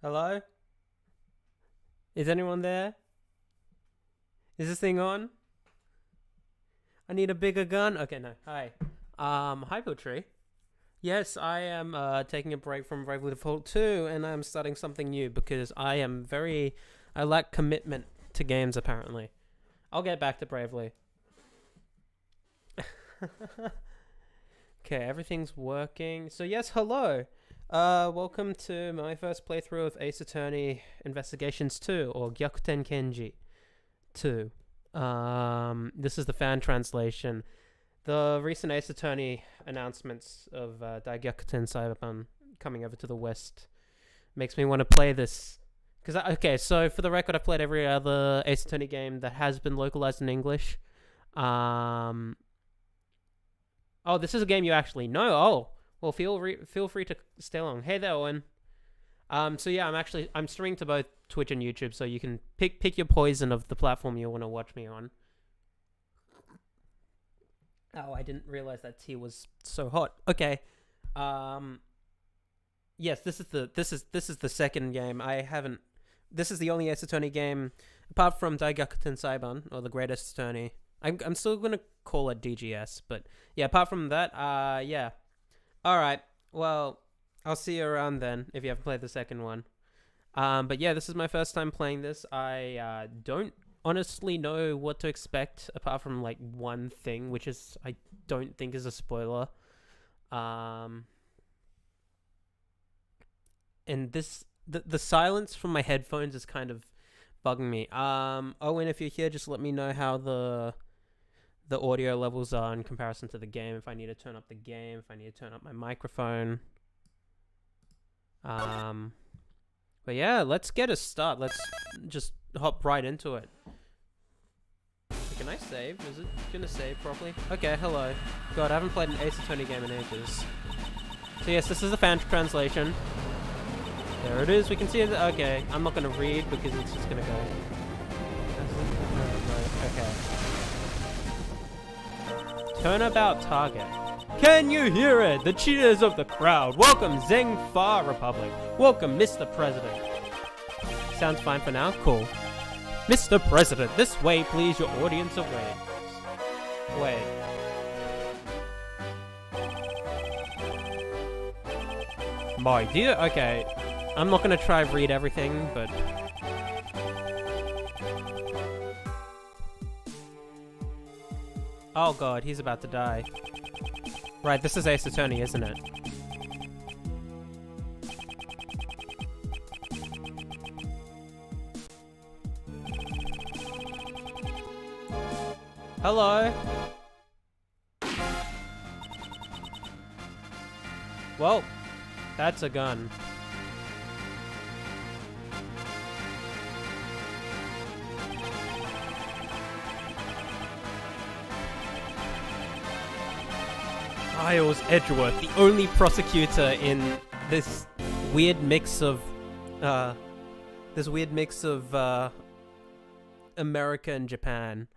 Hello? Is anyone there? Is this thing on? I need a bigger gun. Okay, no. Hi. Hi, Tree. Yes, I am taking a break from Bravely Default 2, and I'm starting something new because I lack commitment to games, apparently. I'll get back to Bravely. Okay, everything's working. So yes, hello. Welcome to my first playthrough of Ace Attorney Investigations 2, or Gyakuten Kenji 2. This is the fan translation. The recent Ace Attorney announcements of Gyakuten Cyberpunk coming over to the West makes me want to play this. Okay, so for the record, I've played every other Ace Attorney game that has been localized in English. Oh, this is a game you actually know. Oh, well, feel free to stay along. Hey there, Owen. So yeah, I'm streaming to both Twitch and YouTube, so you can pick your poison of the platform you want to watch me on. Oh, I didn't realize that tea was so hot. Okay. Yes, this is the second game. This is the only Ace Attorney game apart from Gyakuten Cyberpunk, or the Great Ace Attorney. I'm still gonna call it DGS, but yeah, apart from that, yeah. Alright, well, I'll see you around then, if you haven't played the second one. But yeah, this is my first time playing this. I don't honestly know what to expect, apart from, like, one thing, which is, I don't think is a spoiler. And the silence from my headphones is kind of bugging me. Owen, if you're here, just let me know how the audio levels are in comparison to the game, if I need to turn up the game, if I need to turn up my microphone. But yeah, let's get a start. Let's just hop right into it. Can I save? Is it gonna save properly? Okay, hello. God, I haven't played an Ace Attorney game in ages. So yes, this is the fan translation. There it is, we can see it. Okay, I'm not gonna read because it's just gonna go. Okay. Turnabout target. Can you hear it? The cheers of the crowd. Welcome, Zeng Fa Republic. Welcome, Mr. President. Sounds fine for now? Cool. Mr. President, this way, please. Your audience awaits. Wait. My dear? Okay. I'm not gonna try read everything, but... Oh god, he's about to die. Right, this is Ace Attorney, isn't it? Hello? Well, that's a gun. Miles Edgeworth, the only prosecutor in this weird mix of America and Japan.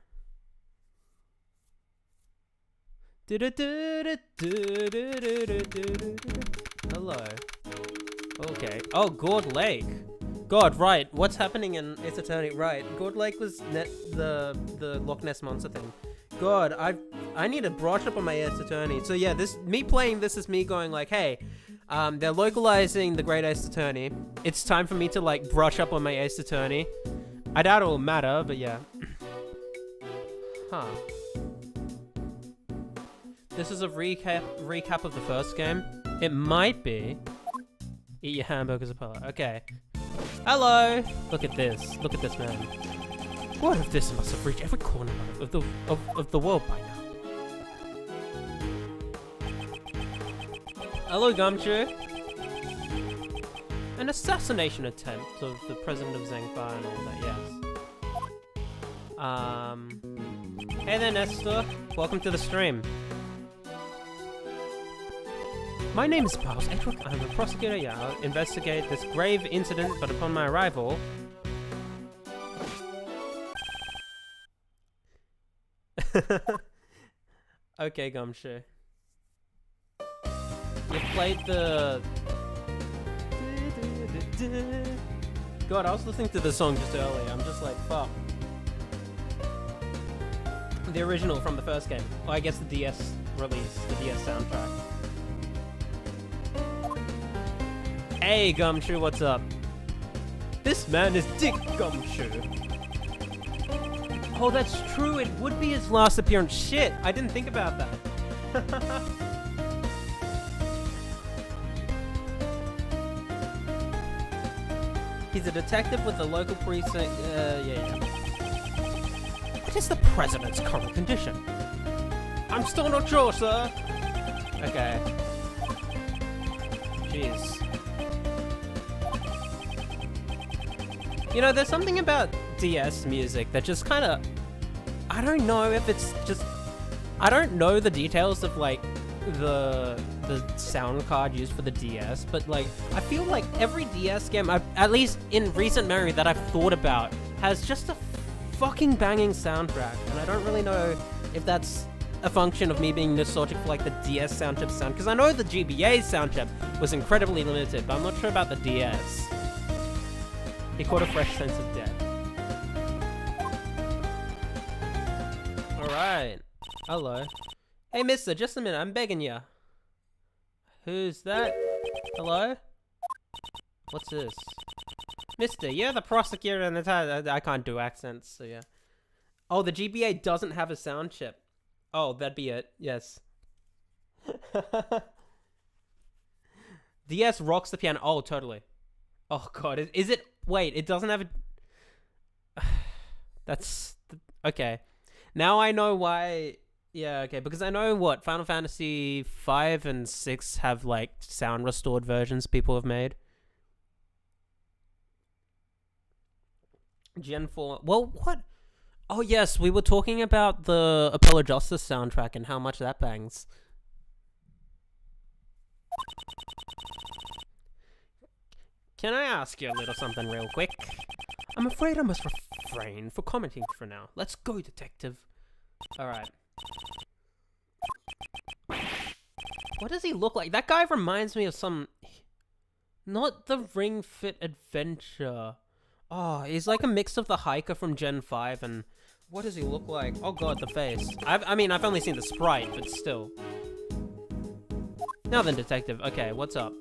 Hello. Okay. Oh, Gord Lake. God, right. What's happening in Ace Attorney? Right. Gord Lake was the Loch Ness Monster thing. God, I need to brush up on my Ace Attorney. So yeah, me playing this is me going like, hey, they're localizing the Great Ace Attorney. It's time for me to like brush up on my Ace Attorney. I doubt it will matter, but yeah. Huh. This is a recap of the first game. It might be. Eat your hamburgers apart. Okay. Hello. Look at this. Look at this man. What if this must have reached every corner of the world by now? Hello, Gumshoe. An assassination attempt of the president of Zengfa and all that, yes. Hey there, Nestor. Welcome to the stream. My name is Miles Edgeworth. I'm a prosecutor. Yeah, I'll investigate this grave incident, but upon my arrival... Okay, Gumshoe. You've played the... God, I was listening to the song just earlier. I'm just like, fuck. The original from the first game. Oh, I guess the DS release, the DS soundtrack. Hey, Gumshoe, what's up? This man is Dick Gumshoe. Oh, that's true. It would be his last appearance. Shit, I didn't think about that. He's a detective with the local precinct. Yeah. What is the president's current condition? I'm still not sure, sir. Okay. Jeez. You know, there's something about DS music that just kind of... I don't know if it's just... I don't know the details of, like, the sound card used for the DS, but, like, I feel like every DS game, at least in recent memory that I've thought about, has just a fucking banging soundtrack, and I don't really know if that's a function of me being nostalgic for, like, the DS sound chip sound, because I know the GBA sound chip was incredibly limited, but I'm not sure about the DS. He caught a fresh sense of death. Alright. Hello. Hey, mister, just a minute, I'm begging ya. Who's that? Hello? What's this? Mister, you're the prosecutor and I can't do accents, so yeah. Oh, the GBA doesn't have a sound chip. Oh, that'd be it. Yes. DS rocks the piano. Oh, totally. Oh, God. Is it... Wait, it doesn't have a... That's... Okay. Now I know why... Yeah, okay. Because I know what Final Fantasy 5 and 6 have, like, sound restored versions people have made. Gen 4... Well, what? Oh, yes. We were talking about the Apollo Justice soundtrack and how much that bangs. Can I ask you a little something real quick? I'm afraid I must refrain for commenting for now. Let's go, detective. Alright. What does he look like? That guy reminds me of some... Not the Ring Fit Adventure. Oh, he's like a mix of the hiker from Gen 5 and... What does he look like? Oh god, the face. I mean, I've only seen the sprite, but still. Now then, detective. Okay, what's up?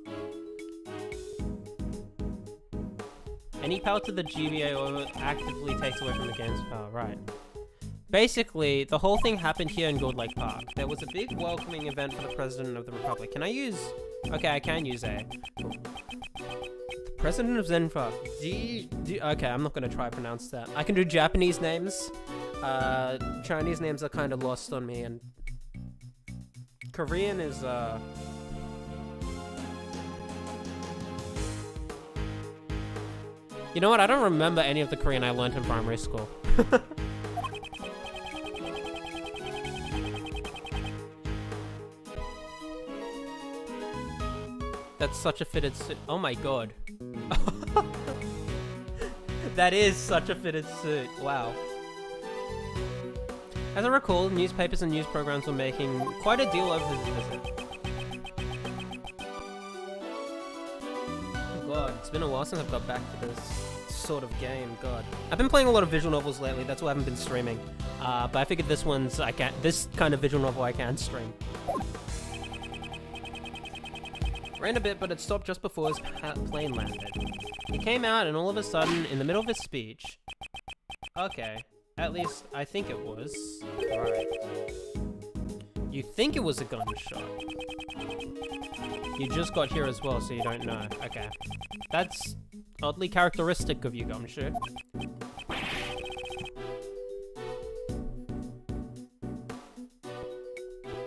Any power to the GBA actively takes away from the game's power, right. Basically, the whole thing happened here in Gold Lake Park. There was a big welcoming event for the President of the Republic. Can I use... Okay, I can use A. Cool. The President of Zenfar. Okay, I'm not gonna try to pronounce that. I can do Japanese names. Chinese names are kind of lost on me, and... Korean is, You know what? I don't remember any of the Korean I learned in primary school. That's such a fitted suit. Oh my god. That is such a fitted suit. Wow. As I recall, newspapers and news programs were making quite a deal of his visit. Oh god, it's been a while since I've got back to this sort of game. God, I've been playing a lot of visual novels lately. That's why I haven't been streaming. But I figured this kind of visual novel I can stream. Ran a bit, but it stopped just before his plane landed. He came out, and all of a sudden, in the middle of his speech... Okay, at least I think it was. Right. You think it was a gunshot. You just got here as well, so you don't know. Okay. That's oddly characteristic of you, Gumshoe.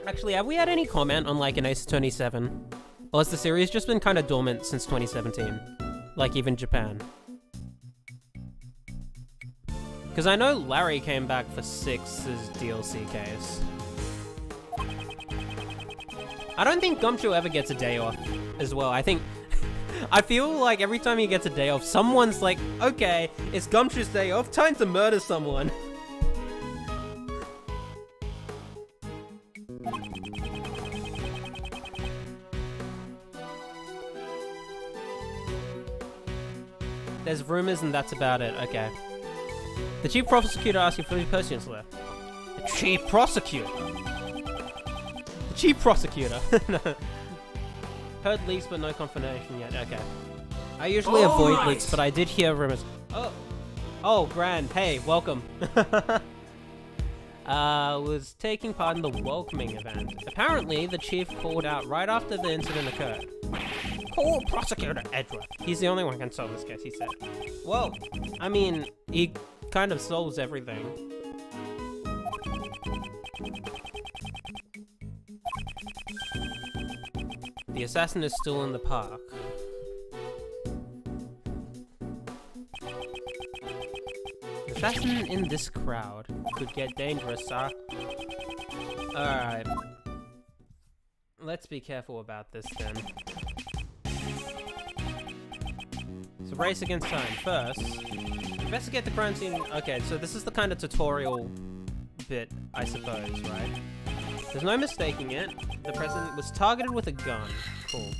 Actually, have we had any comment on, like, an Ace Attorney 7? Or has the series just been kind of dormant since 2017? Like, even Japan? Because I know Larry came back for 6's DLC case. I don't think Gumshoe ever gets a day off as well. I think... I feel like every time he gets a day off, someone's like, okay, it's Gumshoe's day off, time to murder someone. There's rumors and that's about it. Okay. The chief prosecutor asks you for the persons left. The chief prosecutor? The chief prosecutor. No. Heard leaks but no confirmation yet. Okay. I usually avoid leaks, but I did hear rumors. Oh. Oh, Grand. Hey, welcome. Was taking part in the welcoming event. Apparently, the chief called out right after the incident occurred. Call Prosecutor Edgeworth. He's the only one who can solve this case, he said. Well, I mean, he kind of solves everything. The assassin is still in the park. The assassin in this crowd could get dangerous, sir. Alright. Let's be careful about this then. So race against time. First, investigate the crime scene. Okay, so this is the kind of tutorial bit, I suppose, right? There's no mistaking it. The president was targeted with a gun. Cool.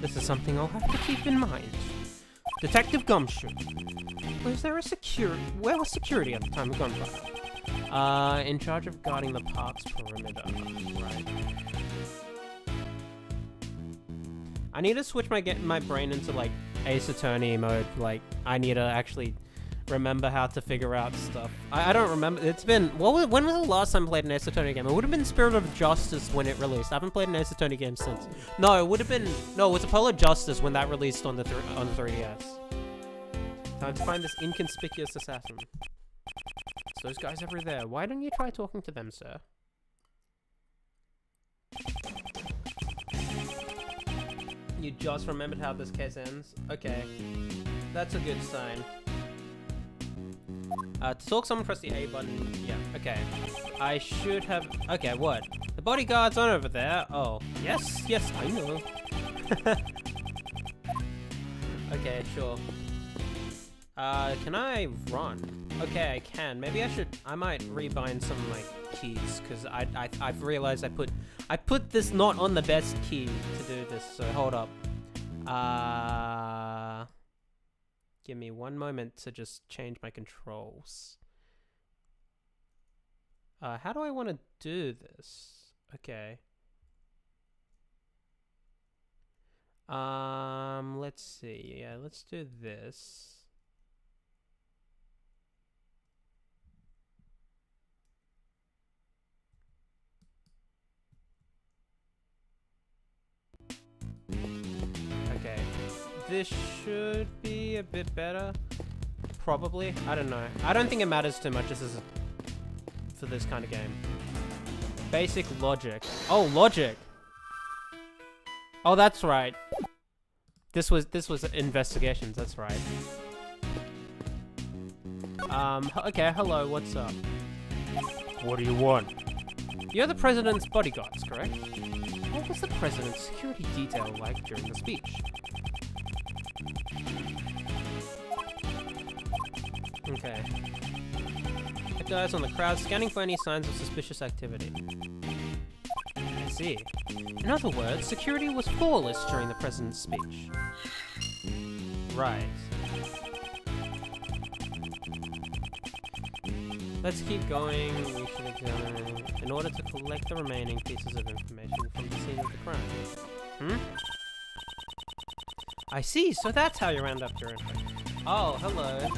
This is something I'll have to keep in mind. Detective Gumshoe. Where was security at the time of gunfire? In charge of guarding the park's perimeter. Right. I need to switch my brain into, like, Ace Attorney mode. Like, I need to actually remember how to figure out stuff. I don't remember. It's been... when was the last time I played an Ace Attorney game? It would have been Spirit of Justice when it released. I haven't played an Ace Attorney game since. No, it would have been... No, it was Apollo Justice when that released on the 3DS. Time to find this inconspicuous assassin. It's those guys over there. Why don't you try talking to them, sir? You just remembered how this case ends? Okay. That's a good sign. To talk someone, press the A button. Yeah, okay. I should have... Okay, what? The bodyguard's on over there. Oh, yes, I know. Okay, sure. Can I run? Okay, I can. Maybe I might rebind some, like, keys, because I've realized I put this not on the best key to do this, so hold up. Give me one moment to just change my controls. How do I want to do this? Okay. Let's see. Yeah, let's do this. Okay. This should be a bit better. Probably. I don't know. I don't think it matters too much. This is for this kind of game. Basic logic. Oh, logic. Oh, that's right. This was investigations. That's right. Okay. Hello. What's up? What do you want? You're the president's bodyguards, correct? What was the president's security detail like during the speech? Okay. Kept eyes on the crowd, scanning for any signs of suspicious activity. I see. In other words, security was flawless during the president's speech. Right. Let's keep going. We should examine in order to collect the remaining pieces of information from the scene of the crime. I see, so that's how you round up your info. Oh, hello.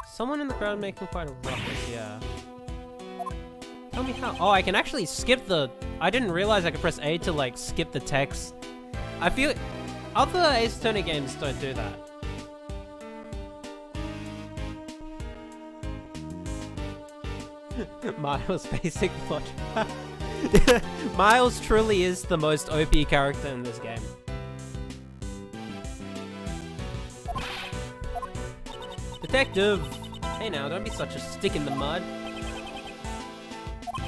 Someone in the crowd making quite a ruckus, yeah. Tell me how. Oh, I can actually skip the... I didn't realize I could press A to, like, skip the text. I feel... Other Ace Attorney games don't do that. Miles' basic logic. Miles truly is the most OP character in this game. Detective! Hey now, don't be such a stick in the mud.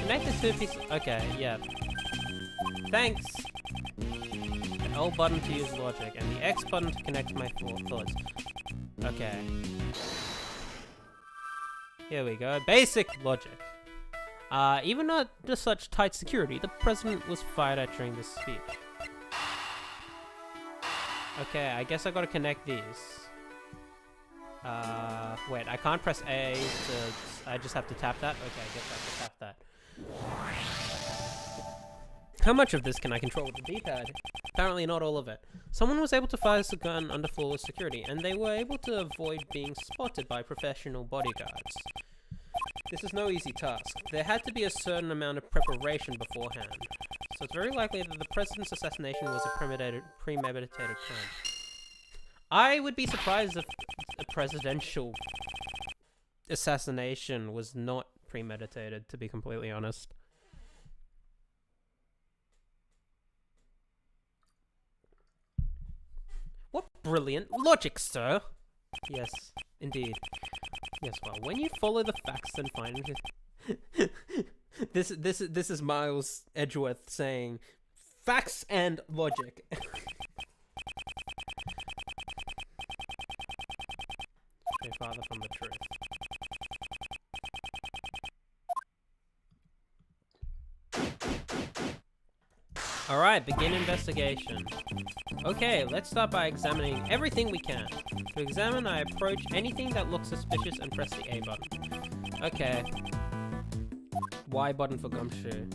Connect the two pieces. Okay, yeah. Thanks! The L button to use logic, and the X button to connect my thoughts. Okay. Here we go. Basic logic. Even under such tight security, the president was fired at during this speech. Okay, I guess I gotta connect these. Wait, I can't press A to... I just have to tap that? Okay, I guess I have to tap that. How much of this can I control with the D-pad? Apparently not all of it. Someone was able to fire the gun under flawless security, and they were able to avoid being spotted by professional bodyguards. This is no easy task. There had to be a certain amount of preparation beforehand. So it's very likely that the president's assassination was a premeditated crime. I would be surprised if a presidential assassination was not premeditated, to be completely honest. What brilliant logic, sir! Yes, indeed. Yes, well, when you follow the facts and find this is Miles Edgeworth saying facts and logic. Stay farther from the truth. Alright, begin investigation. Okay, let's start by examining everything we can. To examine, I approach anything that looks suspicious and press the A button. Okay. Y button for gumshoe.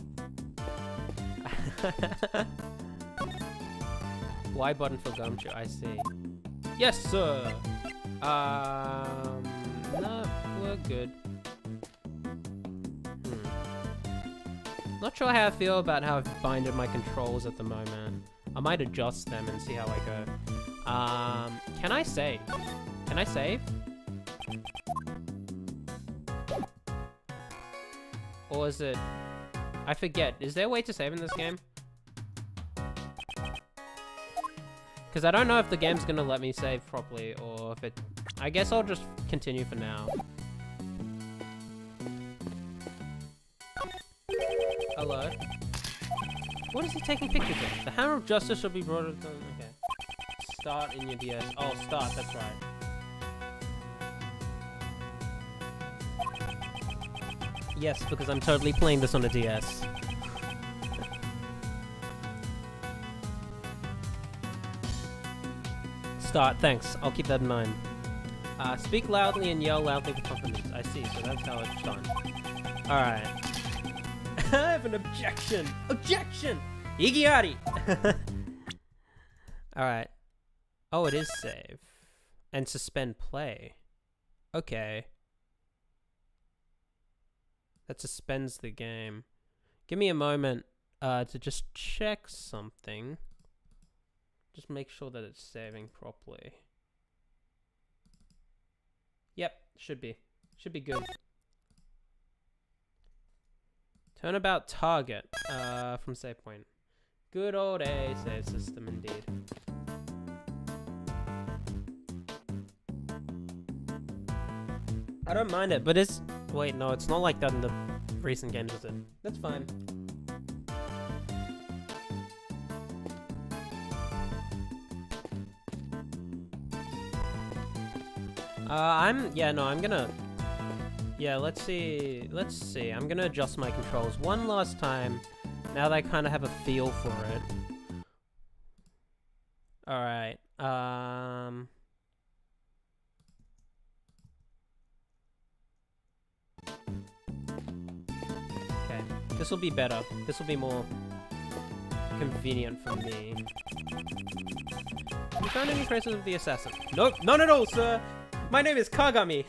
Y button for gumshoe, I see. Yes, sir! No, we're good. Not sure how I feel about how I've binded my controls at the moment. I might adjust them and see how I go. Can I save? Can I save? Or is it... I forget. Is there a way to save in this game? Because I don't know if the game's gonna let me save properly, or if it... I guess I'll just continue for now. Hello? What is he taking pictures of? The hammer of justice shall be brought... Okay. Start in your DS. Oh, start, that's right. Yes, because I'm totally playing this on a DS. Start, thanks. I'll keep that in mind. Speak loudly and yell loudly for confidence. I see, so that's how it's done. Alright. I have an objection! Objection! Igiari! Alright. Oh, it is save. And suspend play. Okay. That suspends the game. Give me a moment to just check something. Just make sure that it's saving properly. Yep, should be. Should be good. Turnabout target from save point. Good old A save system indeed. I don't mind it, but it's... Wait, no, it's not like that in the recent games, is it? That's fine. I'm gonna... Yeah, let's see. I'm gonna adjust my controls one last time, now that I kind of have a feel for it. Alright, okay, this will be better. This will be more convenient for me. Have you found any traces of the assassin? Nope, none at all, sir! My name is Kagami!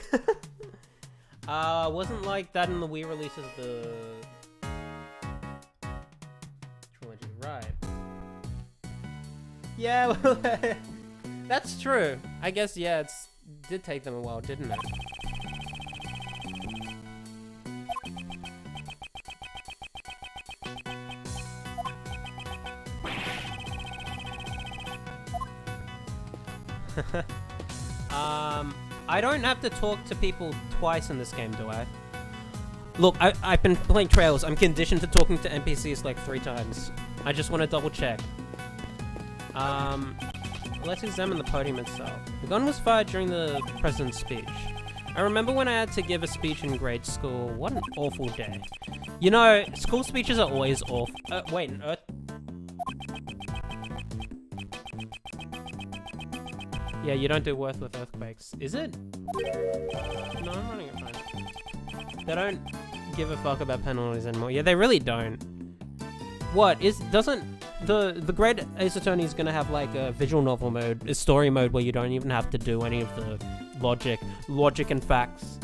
Wasn't like that in the Wii release of the trilogy, right? Yeah, well, that's true. I guess, yeah, it did take them a while, didn't it? I don't have to talk to people twice in this game, do I? Look, I've been playing Trails. I'm conditioned to talking to NPCs like 3 times. I just want to double check. Let's examine the podium itself. The gun was fired during the president's speech. I remember when I had to give a speech in grade school. What an awful day. You know, school speeches are always awful. Wait, an Earth... Yeah, you don't do worth with earthquakes. Is it? No, I'm running it fine. They don't give a fuck about penalties anymore. Yeah, they really don't. What is doesn't the Great Ace Attorney is gonna have like a visual novel mode, a story mode where you don't even have to do any of the logic and facts.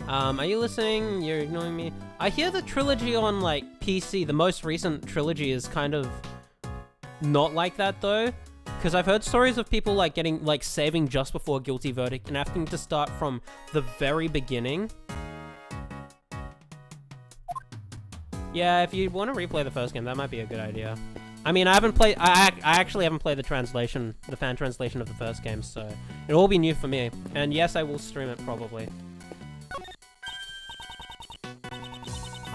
Are you listening? You're ignoring me. I hear the trilogy on like PC, the most recent trilogy, is kind of not like that though, because I've heard stories of people like getting like saving just before guilty verdict and having to start from the very beginning. Yeah, if you want to replay the first game, that might be a good idea. I mean, I actually haven't played the fan translation of the first game, so it'll all be new for me. And yes, I will stream it probably.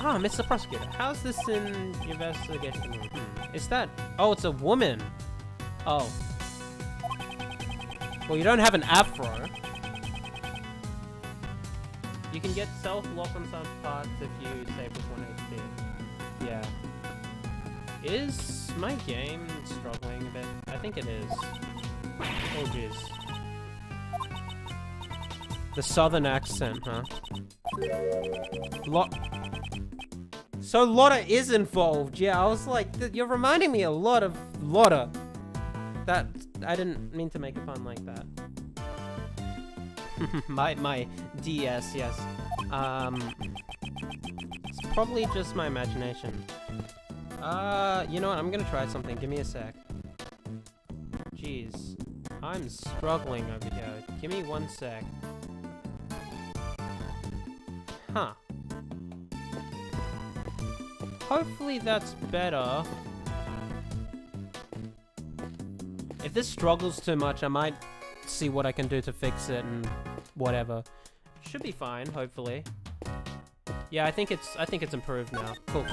Ah, Mr. Prosecutor, how's this in your investigation? Is that... Oh, it's a woman. Oh. Well, you don't have an afro. You can get self-lock on some parts if you save with 1 HP. Yeah. Is my game struggling a bit? I think it is. Oh, jeez. The southern accent, huh? So Lotta is involved. Yeah, I was like, you're reminding me a lot of Lotta. That, I didn't mean to make a pun like that. my DS, yes. It's probably just my imagination. You know what? I'm gonna try something. Give me a sec. Jeez. I'm struggling over here. Give me 1 sec. Huh. Hopefully that's better. If this struggles too much, I might see what I can do to fix it and whatever. Should be fine, hopefully. Yeah, I think it's improved now. Cool.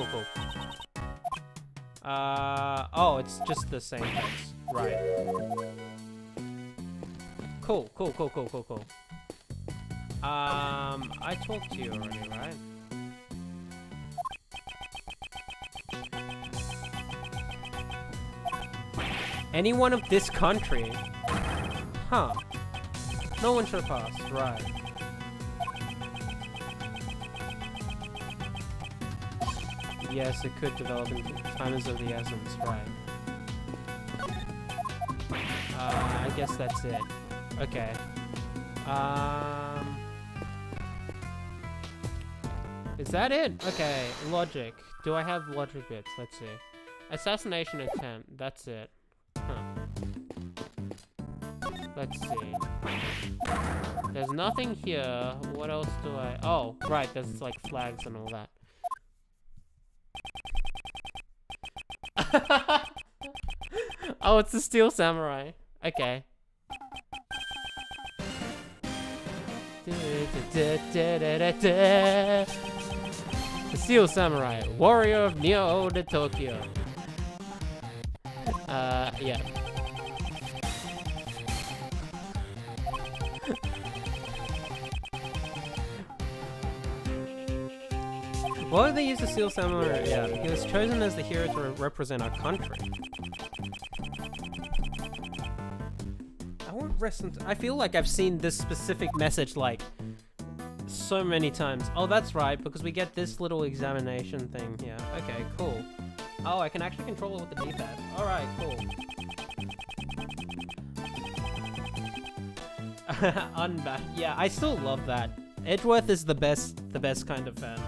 Oh, it's just the same things. Right. Cool. I talked to you already, right? Anyone of this country? Huh. No one should pass, right. Yes, it could develop into time is of the essence, right. I guess that's it. Okay. Is that it? Okay, logic. Do I have logic bits? Let's see. Assassination attempt, that's it. Huh. Let's see. There's nothing here. What else do I... Oh, right, there's like flags and all that. Oh, it's the Steel Samurai. Okay. The Steel Samurai, warrior of Neo to Tokyo. Yeah. Why did they use the Steel Samurai? Yeah, he was chosen as the hero to represent our country. I won't rest until... I feel like I've seen this specific message, like, so many times. Oh, that's right, because we get this little examination thing here. Okay, cool. Oh, I can actually control it with the D-pad. Alright, cool. Unbad. Yeah, I still love that. Edgeworth is the best kind of fan.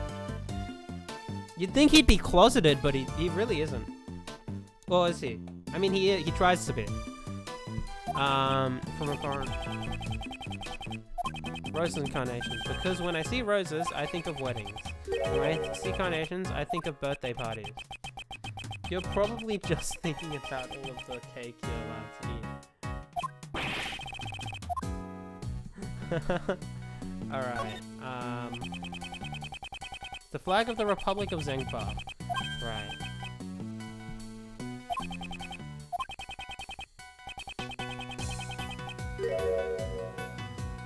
You'd think he'd be closeted, but he really isn't. Well, is he? I mean, he tries to be. From a foreign... Roses and carnations. Because when I see roses, I think of weddings. When I see carnations, I think of birthday parties. You're probably just thinking about all of the cake you're allowed to eat. Alright, the flag of the Republic of Zengpa. Right.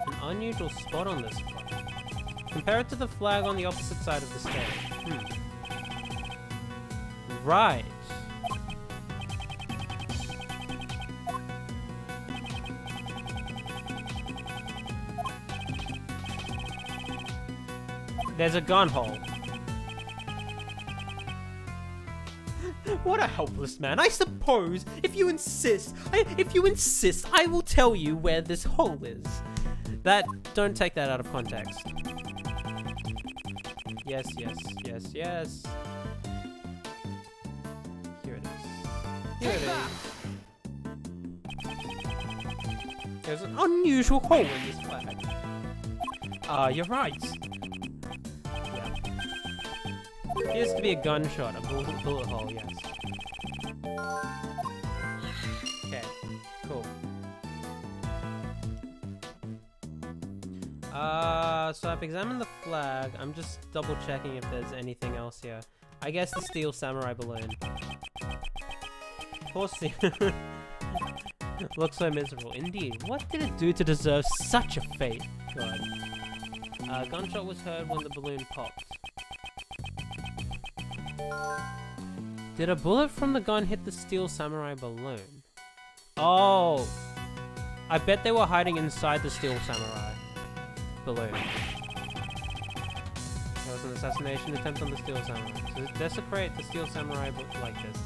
An unusual spot on this flag. Compare it to the flag on the opposite side of the stage. Right. There's a gun hole. What a helpless man. I suppose, if you insist, I will tell you where this hole is. Don't take that out of context. Yes. Here it is. There's an unusual hole in this flag. You're right. Yeah. Appears to be a gunshot, a bullet hole, yes. Okay, cool. So I've examined the flag. I'm just double checking if there's anything else here. I guess the steel samurai balloon. Poor sea. Looks so miserable. Indeed. What did it do to deserve such a fate? God. Gunshot was heard when the balloon popped. Did a bullet from the gun hit the steel samurai balloon? Oh! I bet they were hiding inside the steel samurai balloon. There was an assassination attempt on the steel samurai. So desecrate the steel samurai like this.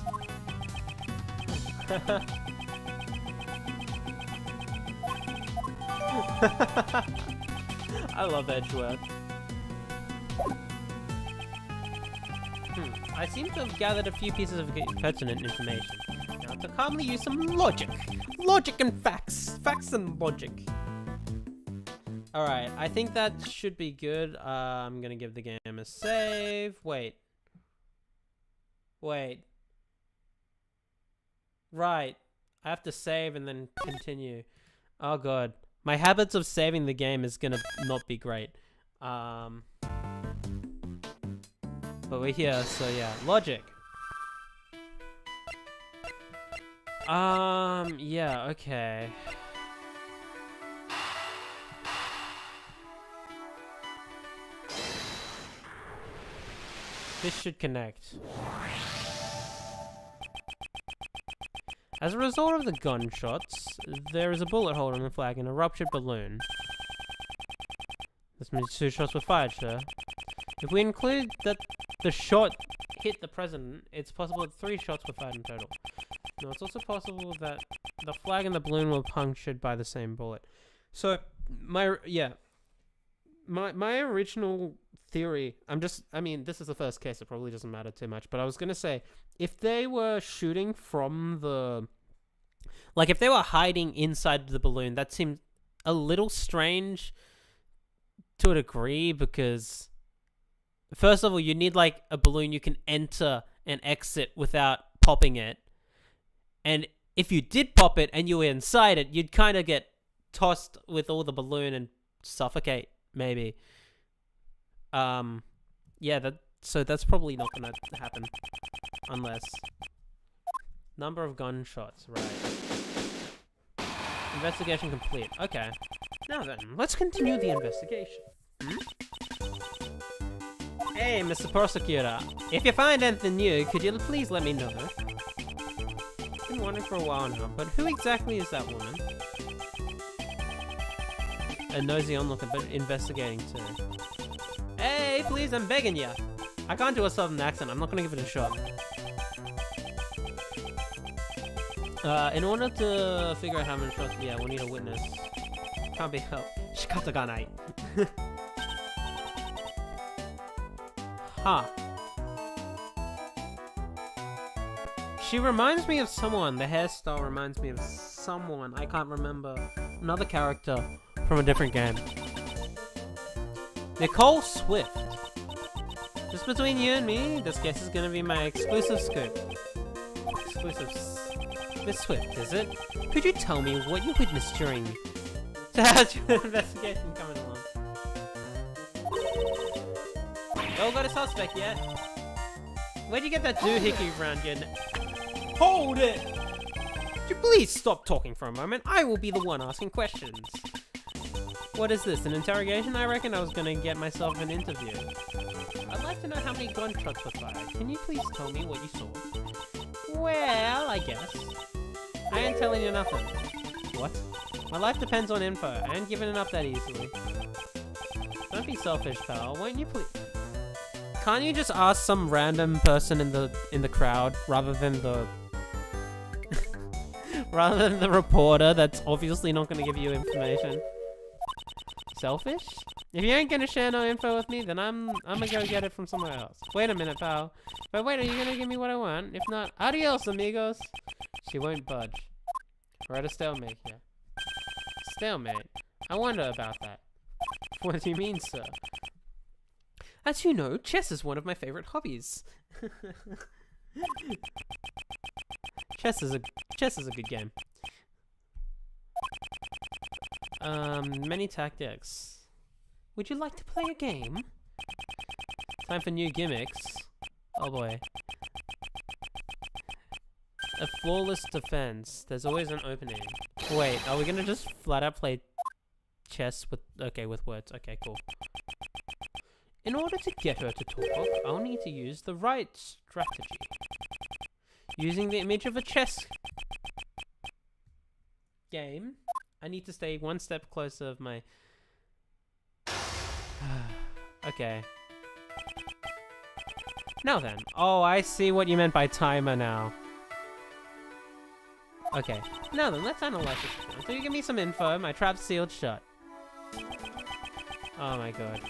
I love Edgeworth. I seem to have gathered a few pieces of pertinent information. Now to calmly use some logic. Logic and facts. Facts and logic. Alright, I think that should be good. I'm gonna give the game a save. Wait. Right. I have to save and then continue. Oh god. My habits of saving the game is gonna not be great. But we're here, so yeah. Logic. Yeah, okay. This should connect. As a result of the gunshots, there is a bullet hole in the flag and a ruptured balloon. This means 2 shots were fired, sir. If we include that the shot hit the president, it's possible that 3 shots were fired in total. No, it's also possible that the flag and the balloon were punctured by the same bullet. So, my original theory, I mean, this is the first case, it probably doesn't matter too much, but I was gonna say, if they were shooting from the... Like, if they were hiding inside the balloon, that seemed a little strange to a degree, because... First of all, you need, like, a balloon you can enter and exit without popping it. And if you did pop it and you were inside it, you'd kind of get tossed with all the balloon and suffocate, maybe. Yeah, so that's probably not gonna happen. Unless... Number of gunshots, right. Investigation complete. Okay. Now then, let's continue the investigation. Hey, Mr. Prosecutor. If you find anything new, could you please let me know? Been wondering for a while now, but who exactly is that woman? A nosy onlooker, but investigating too. Hey, please, I'm begging ya. I can't do a southern accent. I'm not gonna give it a shot. In order to figure out how many shots, yeah, we'll need a witness. Can't be helped. Shikataganai. Huh. She reminds me of someone. The hairstyle reminds me of someone. I can't remember. Another character from a different game. Nicole Swift. Just between you and me, this case is gonna be my exclusive scoop. Exclusive. Miss Swift, is it? Could you tell me what you witnessed during the investigation coming along? Oh, got a suspect yet? Where'd you get that doohickey around your neck? Hold it! Could you please stop talking for a moment? I will be the one asking questions. What is this, an interrogation? I reckon I was gonna get myself an interview. I'd like to know how many gunshots were fired. Can you please tell me what you saw? Well, I guess. I ain't telling you nothing. What? My life depends on info. I ain't giving it up that easily. Don't be selfish, pal. Won't you please... Can't you just ask some random person in the crowd rather than the reporter that's obviously not going to give you information? Selfish? If you ain't gonna share no info with me, then I'm gonna go get it from somewhere else. Wait a minute, pal. But wait, are you gonna give me what I want? If not, adios, amigos. She won't budge. We're at a stalemate here. Stalemate? I wonder about that. What do you mean, sir? As you know, chess is one of my favorite hobbies. Chess is a good game. Many tactics. Would you like to play a game? Time for new gimmicks. Oh boy. A flawless defense. There's always an opening. Wait, are we gonna just flat out play chess with words? Okay, cool. In order to get her to talk, I'll need to use the right strategy. Using the image of a chess game, I need to stay one step closer of my... Okay. Now then. Oh, I see what you meant by timer now. Okay. Now then, let's analyze this. So you give me some info, my trap's sealed shut. Oh my god.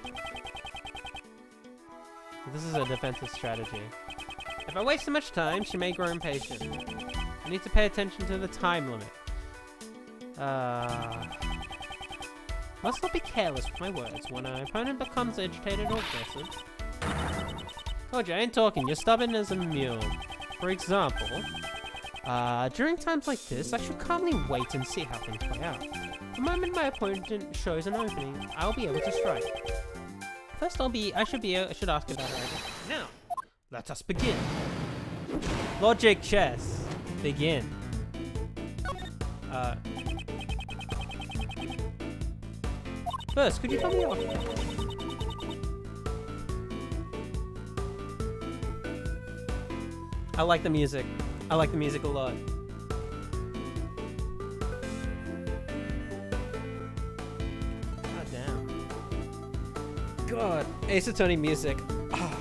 This is a defensive strategy. If I waste too much time, she may grow impatient. I need to pay attention to the time limit. Must not be careless with my words when an opponent becomes agitated or aggressive. Told you, I ain't talking. You're stubborn as a mule. For example, during times like this, I should calmly wait and see how things play out. The moment my opponent shows an opening, I'll be able to strike. First, I should ask about her. Now, let us begin. Logic chess. Begin. First, could you tell me what? I like the music. I like the music a lot. God damn. God, Ace Attorney music. Oh.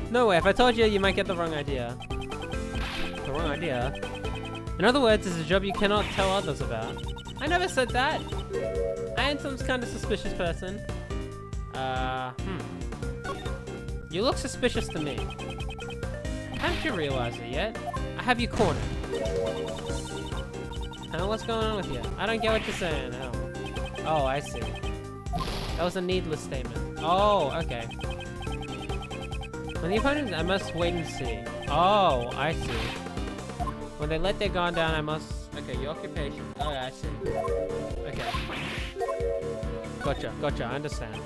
No way, if I told you, you might get the wrong idea. The wrong idea? In other words, it's a job you cannot tell others about. I never said that. I am some kind of suspicious person. You look suspicious to me. Haven't you realized it yet? I have you cornered. What's going on with you? I don't get what you're saying. Oh, I see. That was a needless statement. Oh, okay. When the opponent, I must wait and see. Oh, I see. When they let their guard down, I must... Okay, your occupation. Oh, yeah, I see. Okay. Gotcha, I understand.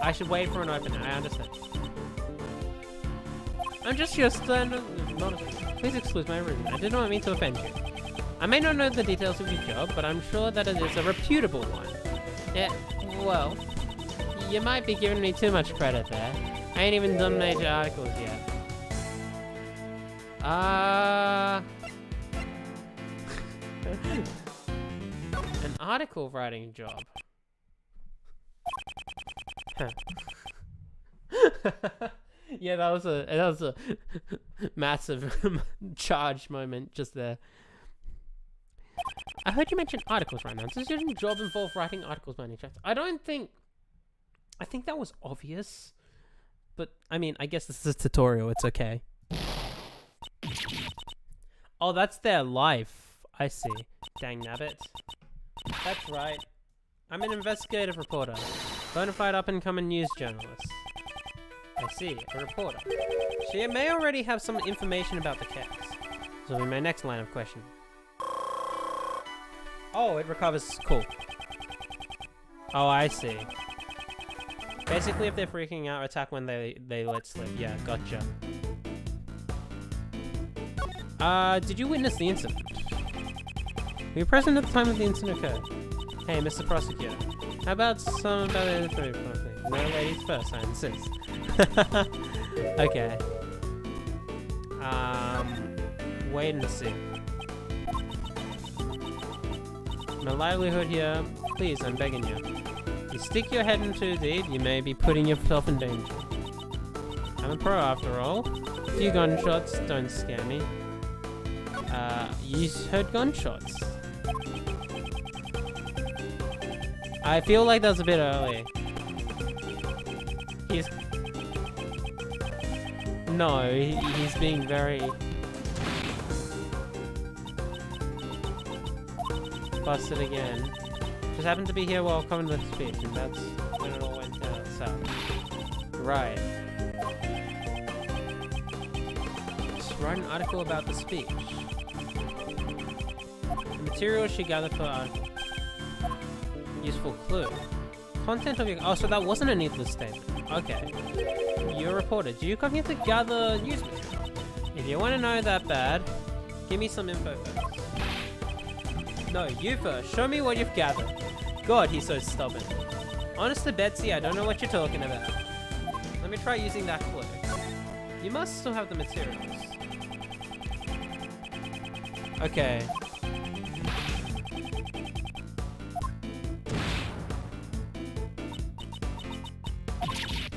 I should wait for an opening, I understand. I'm just your standard... Please excuse my rudeness. I did not mean to offend you. I may not know the details of your job, but I'm sure that it is a reputable one. Yeah, well... You might be giving me too much credit there. I ain't even done major articles yet. An article writing job. Yeah, that was a massive charge moment just there. I heard you mention articles right now. Does your job involve writing articles by any chance? I think that was obvious. But, I mean, I guess this is a tutorial. It's okay. Oh, that's their life. I see. Dang nabbit. That's right. I'm an investigative reporter. Bona fide up-and-coming news journalist. I see. A reporter. She may already have some information about the case. This will be my next line of question. Oh, it recovers. Cool. Oh, I see. Basically, if they're freaking out, attack when they let slip. Yeah, gotcha. Did you witness the incident? Were you present at the time of the incident occurred? Hey, Mr. Prosecutor. How about some about the information? No ladies first, I insist. Okay. Wait and see. My livelihood here. Please, I'm begging you. You stick your head in too deep, you may be putting yourself in danger. I'm a pro after all. A few gunshots don't scare me. You heard gunshots. I feel like that was a bit early. He's being very busted again. Just happened to be here while coming to the speech, and that's when it all went down south. Right. Just write an article about the speech. The material she gathered for article. Useful clue. Content of your... Oh, so that wasn't a needless statement. Okay. You're a reporter. Do you come here to gather news material? If you want to know that bad, give me some info first. No, you first. Show me what you've gathered. God, he's so stubborn. Honest to Betsy, I don't know what you're talking about. Let me try using that clue. You must still have the materials. Okay.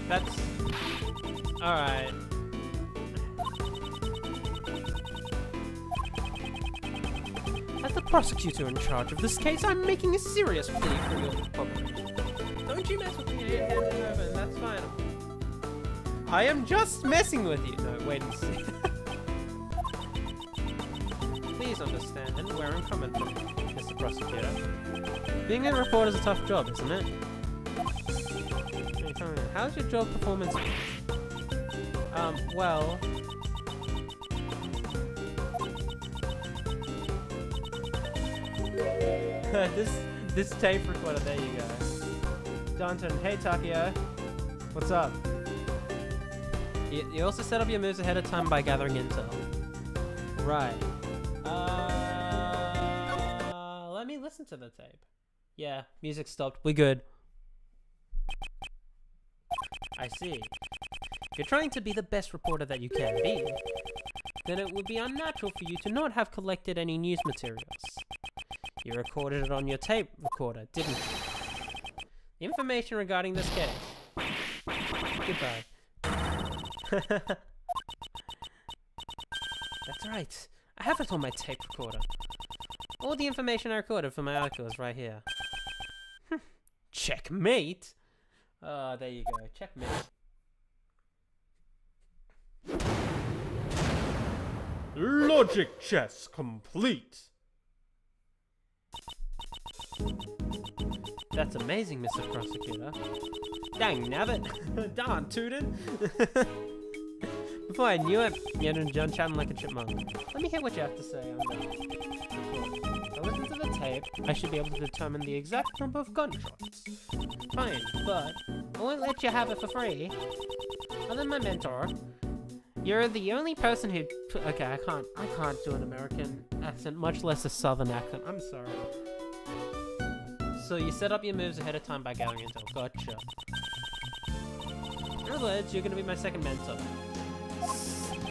That's... Alright. As the prosecutor in charge of this case, I'm making a serious plea for your cooperation. Don't you mess with me, hand it over, and that's fine. I am just messing with you. No, wait and see. Please understand where I'm coming from, Mr. Prosecutor. Being a reporter is a tough job, isn't it? How's your job performance? Well... this tape recorder, there you go. Danton, hey Takio. What's up? You also set up your moves ahead of time by gathering intel. Right. Let me listen to the tape. Yeah, music stopped. We good. I see. If you're trying to be the best reporter that you can be, then it would be unnatural for you to not have collected any news materials. You recorded it on your tape recorder, didn't you? The information regarding this case. Goodbye. That's right. I have it on my tape recorder. All the information I recorded for my article is right here. Checkmate? Oh, there you go. Checkmate. Logic chess complete. That's amazing, Mr. Prosecutor. Dang nabbit. Darn tootin'. Before I knew it, you had John chatting like a chipmunk. Let me hear what you have to say. I'm done. If I listen to the tape, I should be able to determine the exact number of gunshots. Fine, but I won't let you have it for free. Other than my mentor, you're the only person who... Okay, I can't do an American accent, much less a Southern accent. I'm sorry. So you set up your moves ahead of time by gathering intel. Gotcha. In other words, you're gonna be my second mentor.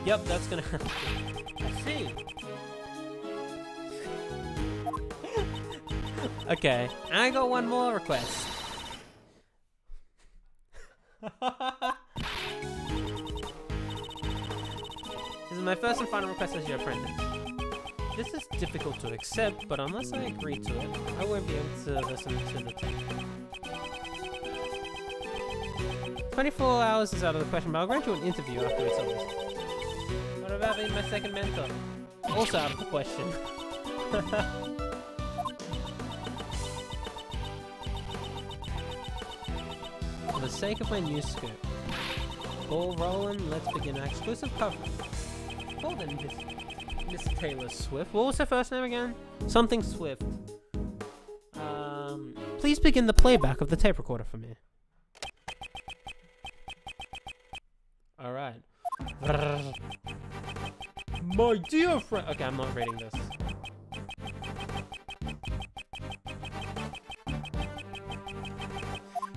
Yep, that's gonna happen. I see. Okay, and I got one more request. This is my first and final request as your apprentice. This is difficult to accept, but unless I agree to it, I won't be able to listen to the tape. 24 hours is out of the question, but I'll grant you an interview after we solve this. What about being my second mentor? Also out of the question. For the sake of my new scoop, ball rolling, let's begin our exclusive coverage. Well then, Miss Taylor Swift. What was her first name again? Something Swift. Please begin the playback of the tape recorder for me. Alright. My dear friend. Okay, I'm not reading this.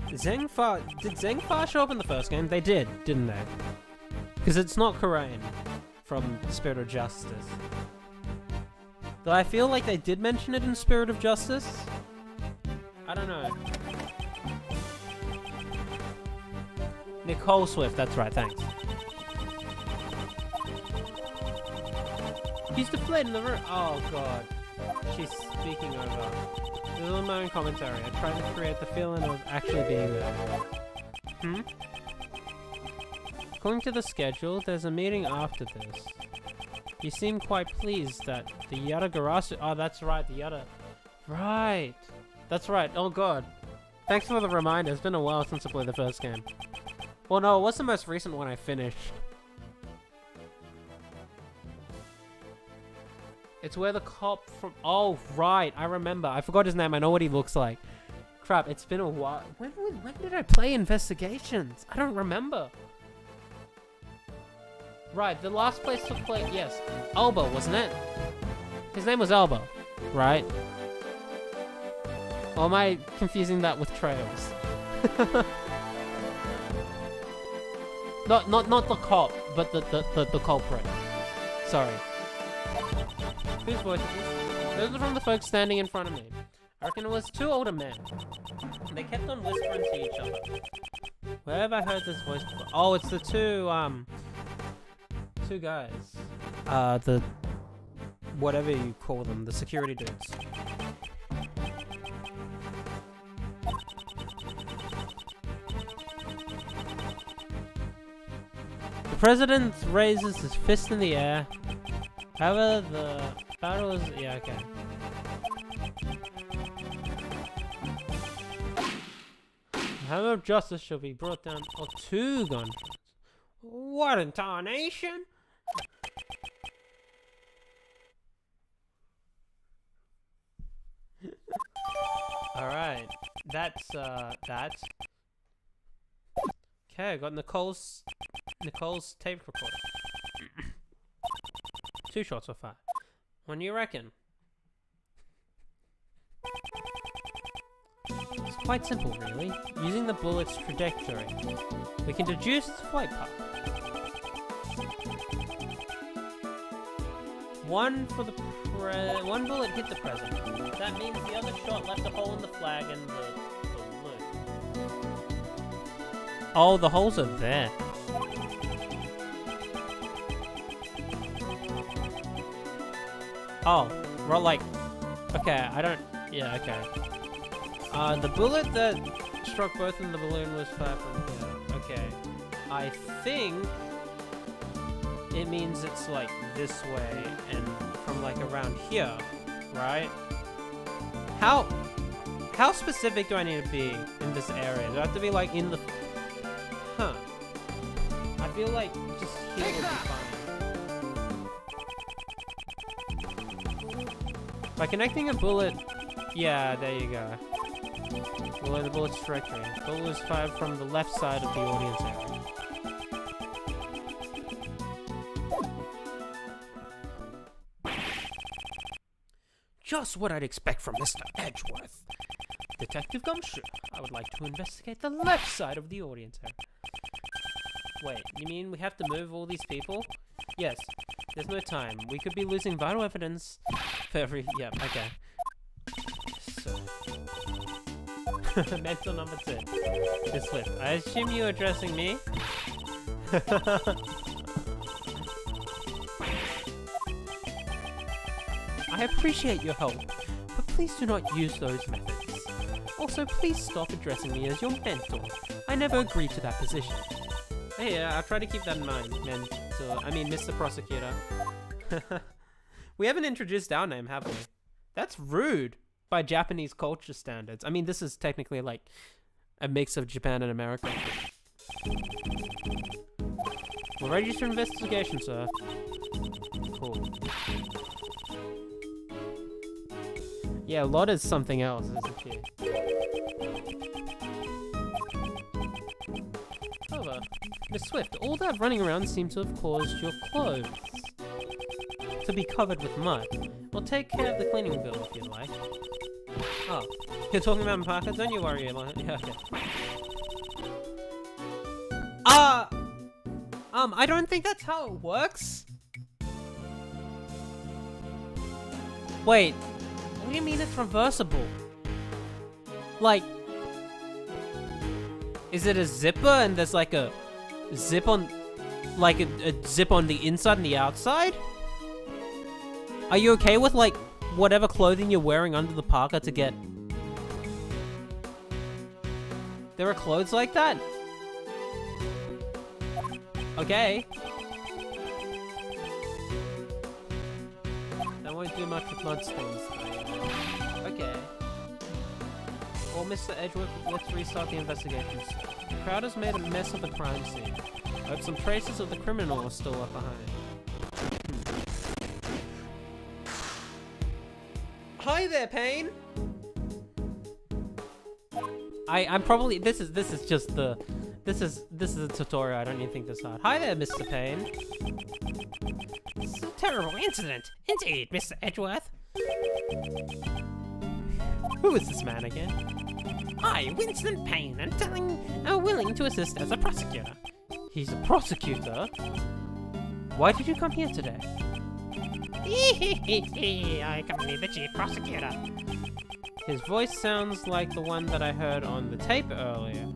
Did Zengfa show up in the first game? They did, didn't they? Because it's not Korean from Spirit of Justice. Though I feel like they did mention it in Spirit of Justice. I don't know. Nicole Swift, that's right, thanks. He's deflated in the room. Oh god. She's speaking over. This is my own commentary. I try to create the feeling of actually being there. According to the schedule, there's a meeting after this. You seem quite pleased that the Yada Garasu. Oh, that's right, the Yada. Right. That's right. Oh god. Thanks for the reminder. It's been a while since I played the first game. Well, no, what's the most recent one I finished? It's where the cop from... Oh, right. I remember. I forgot his name. I know what he looks like. Crap, it's been a while. When did I play Investigations? I don't remember. Right, the last place took place... Yes. Elbow, wasn't it? His name was Elbow, right? Or am I confusing that with Trails? Not the cop, but the culprit. Sorry. Whose voice is this? Those are from the folks standing in front of me. I reckon it was two older men. They kept on whispering to each other. Where have I heard this voice before? Oh, it's the two guys. The... whatever you call them, the security dudes. The president raises his fist in the air. However, the battle is... yeah, okay. The hammer of justice shall be brought down... oh, two gunshots. What in tarnation? Alright. That's... okay, I got Nicole's tape recorder. 2 shots were fired. What do you reckon? It's quite simple, really. Using the bullet's trajectory, we can deduce its flight path. One bullet hit the president. That means the other shot left a hole in the flag and the balloon. Oh, the holes are there. Oh, well, like, okay, I don't, yeah, okay. The bullet that struck both in the balloon was fired from here. Okay. I think it means it's like this way and from like around here, right? How specific do I need to be in this area? Do I have to be like in the... huh. I feel like just here would be fine. By connecting a bullet... yeah, there you go. Below the bullet's trajectory. The bullet was fired from the left side of the audience area. Just what I'd expect from Mr. Edgeworth. Detective Gumshoe, I would like to investigate the left side of the audience area. Wait, you mean we have to move all these people? Yes, there's no time. We could be losing vital evidence for every... yep, okay. So... mental number 2. Miss Swift, I assume you're addressing me? I appreciate your help, but please do not use those methods. Also, please stop addressing me as your mentor. I never agreed to that position. Hey, I'll try to keep that in mind, Mr. Prosecutor. We haven't introduced our name, have we? That's rude by Japanese culture standards. I mean, this is technically like a mix of Japan and America. We're ready for investigation, sir. Cool. Yeah, a lot is something else, isn't she? However, Miss Swift, all that running around seems to have caused your clothes to be covered with mud. We'll take care of the cleaning bill if you like. Oh, you're talking about my Parker? Don't you worry, yeah, okay. I don't think that's how it works. Wait. What do you mean it's reversible? Like, Is it a zipper and there's like a zip on, like a zip on the inside and the outside? Are you okay with like whatever clothing you're wearing under the parka to get? There are clothes like that? Okay. That won't do much with mud things. Okay. Well, Mr. Edgeworth, let's restart the investigations. The crowd has made a mess of the crime scene. I hope some traces of the criminal are still left behind. Hi there, Payne! I'm probably, this is just the, this is a tutorial, I don't even think this hard. Hi there, Mr. Payne. This is a terrible incident. Indeed, Mr. Edgeworth. Who is this man again? I, Winston Payne, am willing to assist as a prosecutor. He's a prosecutor? Why did you come here today? I accompany the chief prosecutor. His voice sounds like the one that I heard on the tape earlier.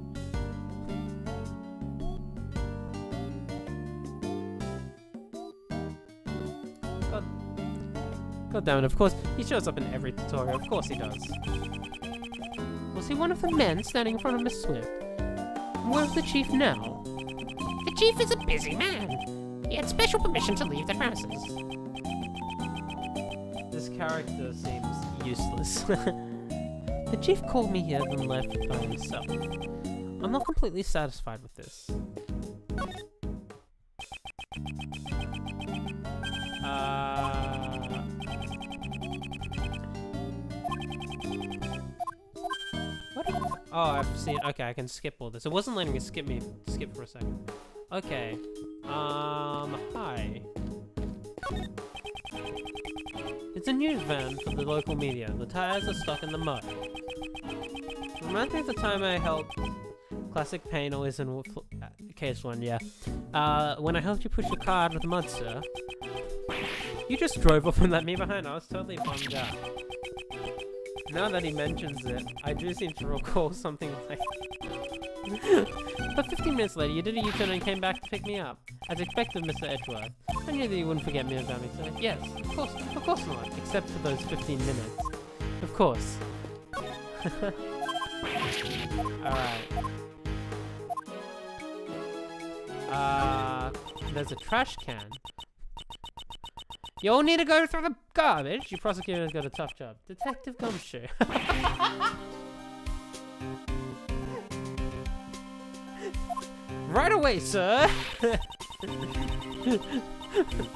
God damn it, of course, he shows up in every tutorial, of course he does. Was he one of the men standing in front of Miss Swift? Where's the chief now? The chief is a busy man. He had special permission to leave the premises. This character seems useless. The chief called me here then left by himself. I'm not completely satisfied with this. What? Oh, I've seen. Okay, I can skip all this. It wasn't letting me skip for a second. Okay. Hi. It's a news van for the local media. The tires are stuck in the mud. Reminds me of the time I helped Classic Pain always in case one, yeah. When I helped you push your car out of the mud, sir. You just drove off and left me behind. I was totally bummed out. Now that he mentions it, I do seem to recall something like... But 15 minutes later, you did a U-turn and came back to pick me up. As expected, Mr. Edgeworth. I knew that you wouldn't forget me about me, so yes, of course not. Except for those 15 minutes. Of course. Alright. There's a trash can. You all need to go through the garbage. Your prosecutor's got a tough job. Detective Gumshoe. Right away, sir.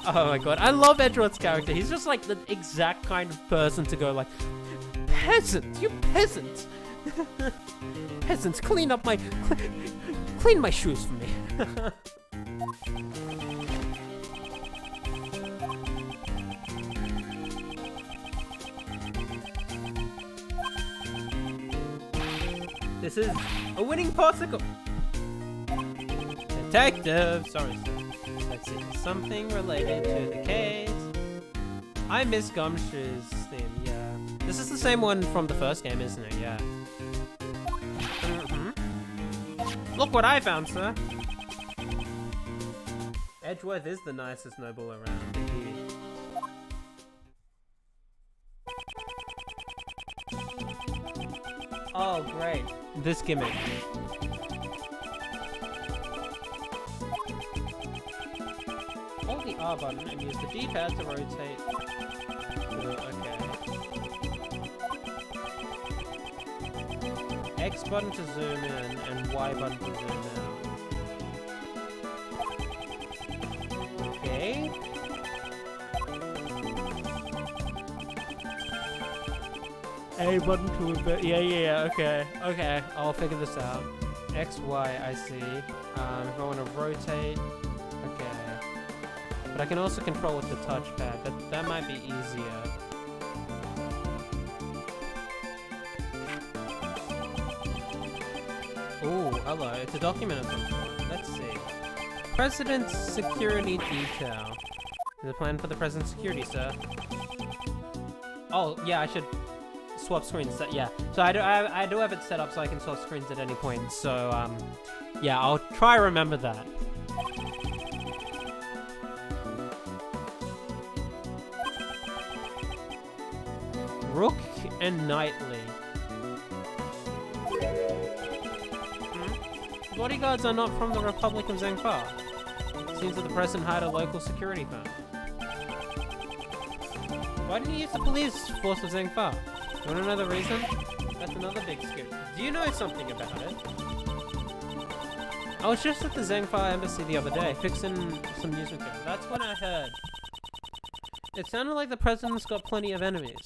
Oh my god, I love Edgeworth's character. He's just like the exact kind of person to go like, peasant, you peasant. Peasants, clean my shoes for me. This is a winning particle. Detective! Sorry, sir. Let's see. Something related to the case. I miss Gumshoe's theme, yeah. This is the same one from the first game, isn't it? Yeah. Look what I found, sir! Edgeworth is the nicest noble around, indeed. Oh, great. This gimmick. Hold the R button and use the D-pad to rotate. Okay. X button to zoom in and Y button to zoom out. Okay. A button to invert. Yeah, okay. Okay, I'll figure this out. X, Y, I see. If I want to rotate. Okay. But I can also control with the touchpad. That might be easier. Ooh, hello. It's a document of some sort. Let's see. President's Security Detail. There's a plan for the President's security, sir. Oh, yeah, I should swap screens. Yeah. So I do have it set up so I can swap screens at any point. So yeah, I'll try to remember that. Rook and Knightley. Bodyguards are not from the Republic of Zangfar. Seems that the president hired a local security firm. Why didn't he use the police force of Zangfar? You wanna know the reason? That's another big scoop. Do you know something about it? I was just at the Zangfar embassy the other day, fixing some news material. That's what I heard. It sounded like the president's got plenty of enemies.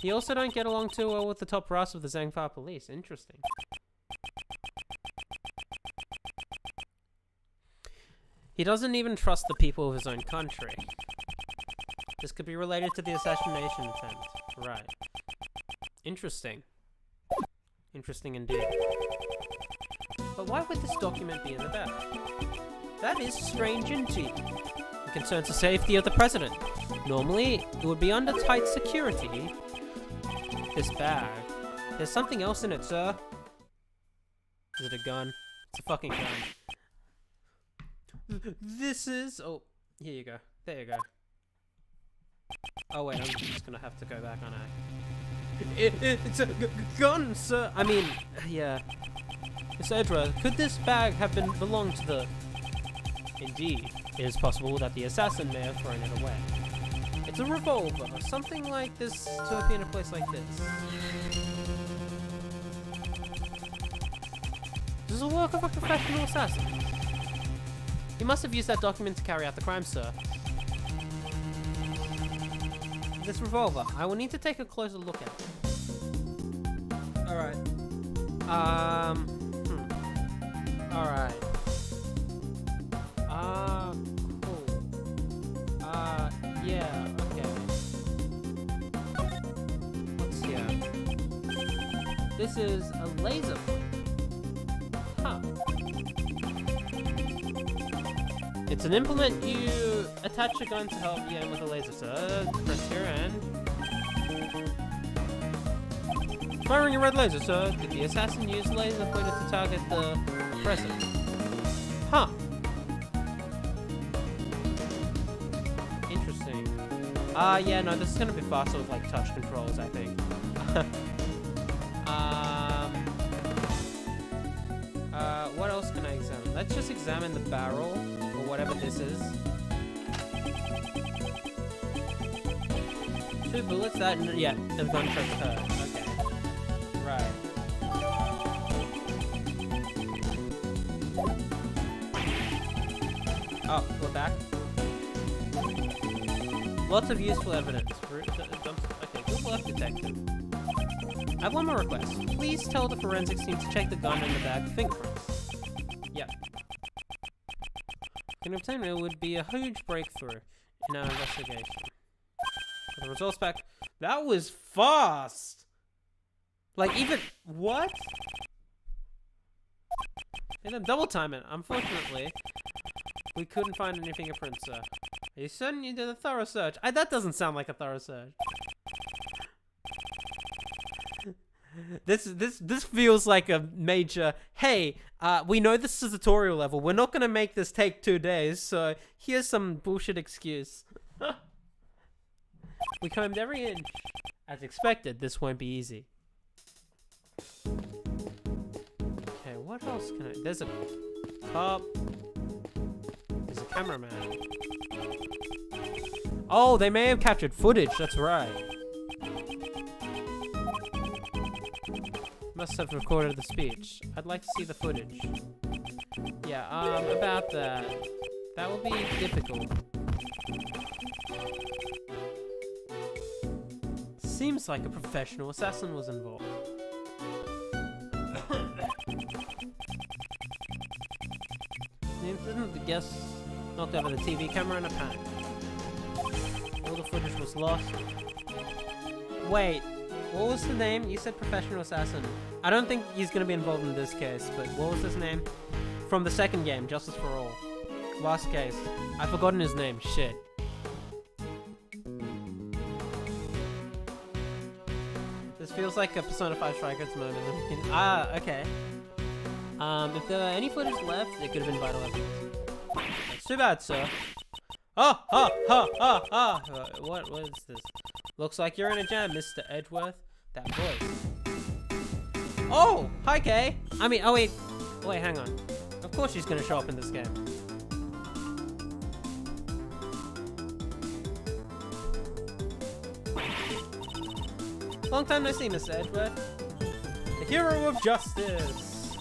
He also don't get along too well with the top brass of the Zangfar police. Interesting. He doesn't even trust the people of his own country. This could be related to the assassination attempt. Right. Interesting. Interesting indeed. But why would this document be in the bag? That is strange indeed. It concerns the safety of the president. Normally, it would be under tight security. This bag. There's something else in it, sir. Is it a gun? It's a fucking gun. This is... Oh, here you go. There you go. Oh wait, I'm just gonna have to go back, aren't I? It's a gun, sir! I mean, yeah. Miss Edra, could this bag have belonged to the... Indeed, it is possible that the assassin may have thrown it away. It's a revolver, something like this to appear in a place like this. This is a work of a professional assassin. He must have used that document to carry out the crime, sir. This revolver, I will need to take a closer look at it. Alright. Alright. Cool. Yeah, okay. What's here? This is a laser point. Huh. It's an implement you attach a gun to help you aim with a laser, sir. Press here and... Firing a red laser, sir. Did the assassin use laser pointer to target the president? Huh. Interesting. Yeah, no, this is gonna be faster with, like, touch controls, I think. What else can I examine? Let's just examine the barrel, or whatever this is. 2 bullets, that, yeah, the gunshot's hurt. Okay. Right. Oh, we're back. Lots of useful evidence. Okay, good work, detective. I have one more request. Please tell the forensics team to check the gun and the bag for fingerprints. Yep. Can obtain it would be a huge breakthrough in our investigation. The results back. That was fast! Like, even... What? Made them double time it. Unfortunately, we couldn't find any fingerprints, sir. Are you certain you did a thorough search? That doesn't sound like a thorough search. This feels like a major, hey, we know this is a tutorial level. We're not gonna make this take 2 days, so here's some bullshit excuse. We combed every inch. As expected, this won't be easy. Okay, what else can I... There's a cop. There's a cameraman. Oh, they may have captured footage, that's right. Must have recorded the speech. I'd like to see the footage. Yeah, about that. That will be difficult. Seems like a professional assassin was involved. The incident, the guest knocked over the TV camera in a panic. All the footage was lost. Wait, what was the name? You said professional assassin. I don't think he's gonna be involved in this case, but what was his name? From the second game, Justice for All. Last case. I've forgotten his name, shit. This feels like a Persona 5 Strikers moment. Okay. If there were any footage left, it could have been vital evidence. That's too bad, sir. What is this? Looks like you're in a jam, Mr. Edgeworth. That voice. Oh! Hi, Kay! I mean, oh wait. Wait, hang on. Of course she's gonna show up in this game. Long time no see, Mr. Edgeworth. The hero of justice!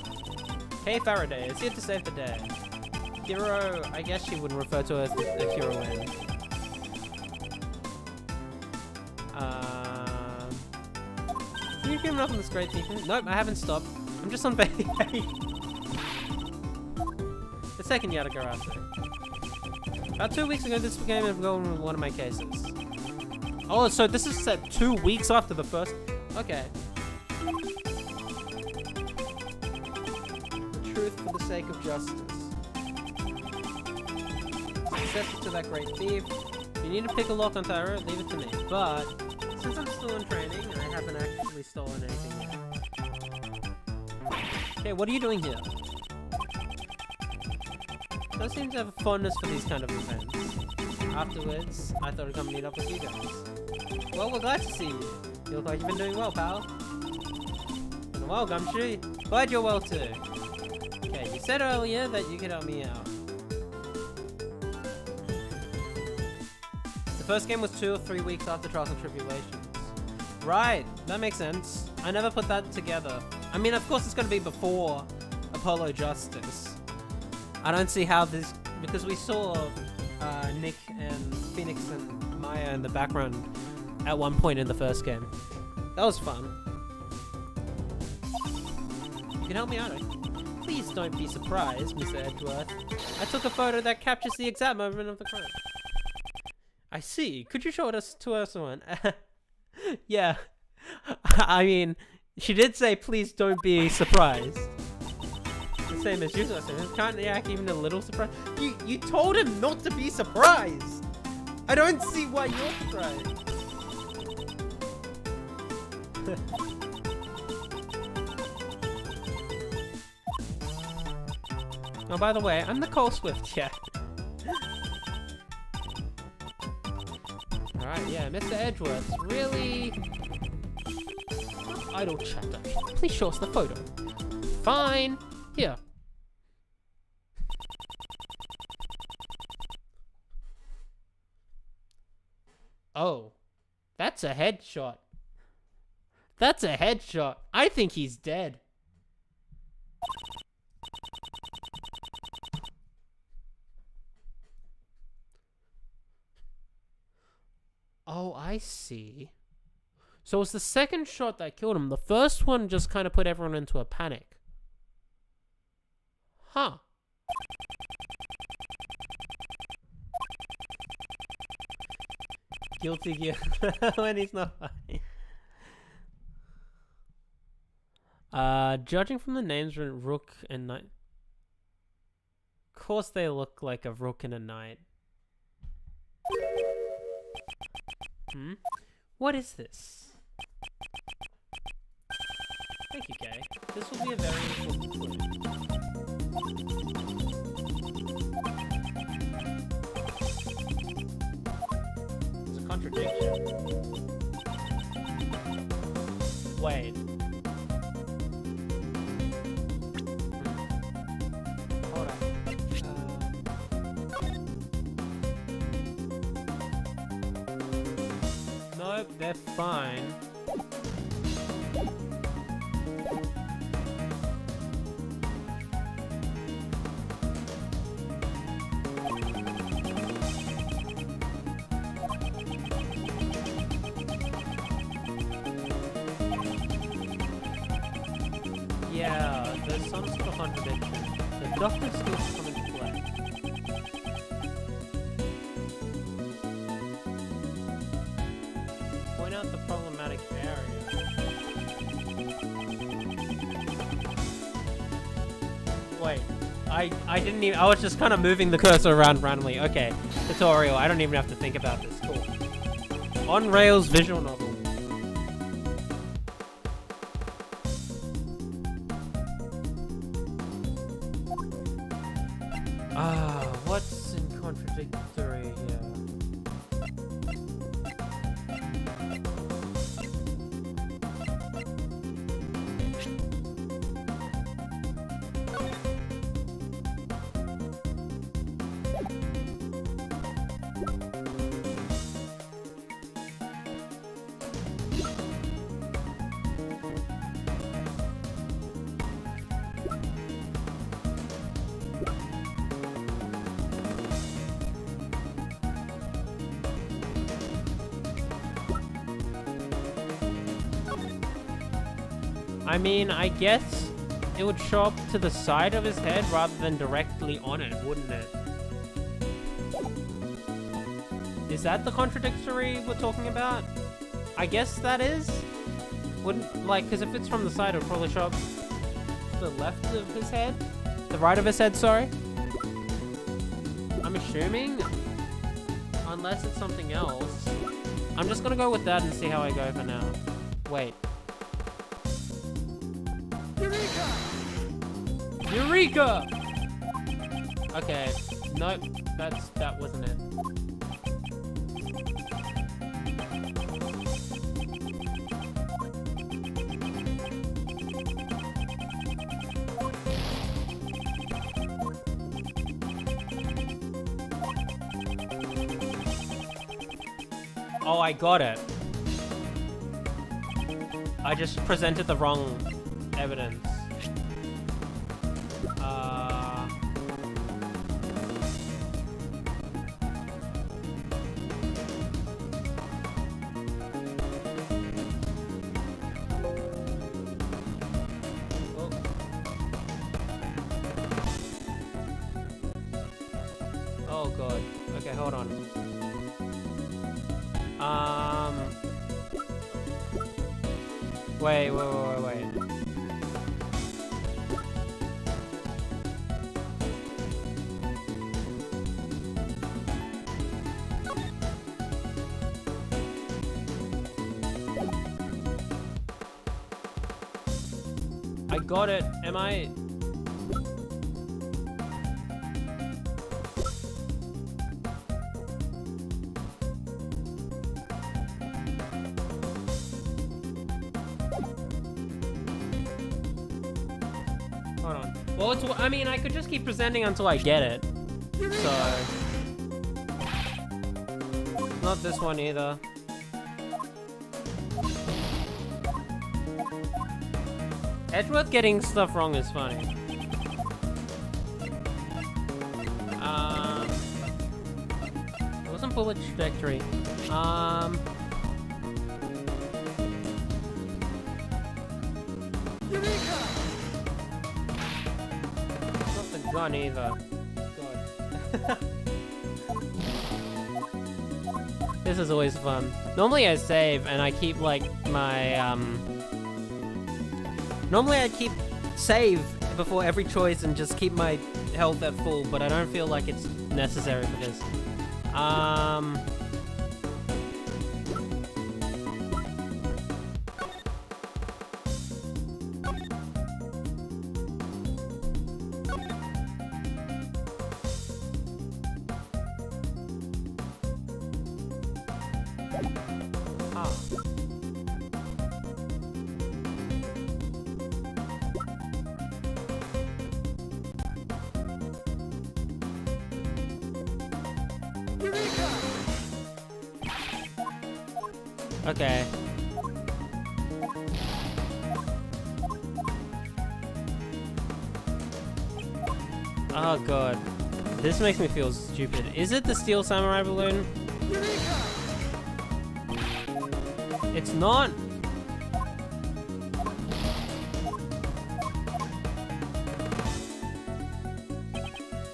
Kay Faraday is here to save the day. Hero, I guess she wouldn't refer to her as the heroine. You giving up on this great teaching? Nope, I haven't stopped. I'm just on vacation. The second Yatagarasu. About 2 weeks ago, this became one of my cases. Oh, so this is set 2 weeks after the first. Okay. The truth for the sake of justice. Successor to that great thief. If you need to pick a lock on Tyro, leave it to me. But since I'm still in training, I haven't actually stolen anything yet. Okay, what are you doing here? Don't seem to have a fondness for these kind of events. Afterwards, I thought I'd come meet up with you guys. Well, we're glad to see you. You look like you've been doing well, pal. Been a while, Gumshoe. Glad you're well too. Okay, you said earlier that you could help me out. The first game was 2 or 3 weeks after Trials and Tribulations. Right, that makes sense. I never put that together. I mean, of course it's going to be before Apollo Justice. I don't see how this... Because we saw Nick and Phoenix and Maya in the background at one point in the first game. That was fun. You can help me out, eh? Please don't be surprised, Mr. Edgeworth. I took a photo that captures the exact moment of the crime. I see. Could you show it to us someone? Yeah. I mean, she did say, please don't be surprised. The same as you, so can't you act even a little surprised? You told him not to be surprised. I don't see why you're surprised. Oh, by the way, I'm the Cole Swift, yeah. Alright, yeah, Mr. Edgeworth, really... Idle chatter. Please show us the photo. Fine. Here. Oh. That's a headshot. That's a headshot. I think he's dead. Oh, I see. So it's the second shot that killed him. The first one just kind of put everyone into a panic. Huh. Guilty gear when he's not fine. Judging from the names, Rook and Knight. Of course they look like a Rook and a Knight. Hmm? What is this? Thank you, Kay. This will be a very important clue. It's a contradiction. Wait. Hold on. Nope, they're fine. Yeah, there's some sort of contradiction. The doctor skills come into play. Point out the problematic area. Wait, I didn't even, I was just kind of moving the cursor around randomly. Okay, tutorial, I don't even have to think about this. Cool. On Rails visual novel. What's in contradictory here? I mean, I guess it would show up to the side of his head rather than directly on it, wouldn't it? Is that the contradictory we're talking about? I guess that is. Wouldn't, like, because if it's from the side, it would probably show up to the left of his head? The right of his head, sorry? I'm assuming. Unless it's something else. I'm just gonna go with that and see how I go for now. Wait. Eureka! Okay, nope, that wasn't it. Oh, I got it. I just presented the wrong evidence. Oh god. Okay, hold on. Wait. I got it. Am I? Hold on. Well, it's, I mean, I could just keep presenting until I get it. So, not this one either. Edgeworth getting stuff wrong is funny. It wasn't bullet trajectory. Not the gun either. God. This is always fun. Normally I save and I keep like my Normally I'd keep save before every choice and just keep my health at full, but I don't feel like it's necessary for this. Okay. Oh god. This makes me feel stupid. Is it the steel samurai balloon? It's not.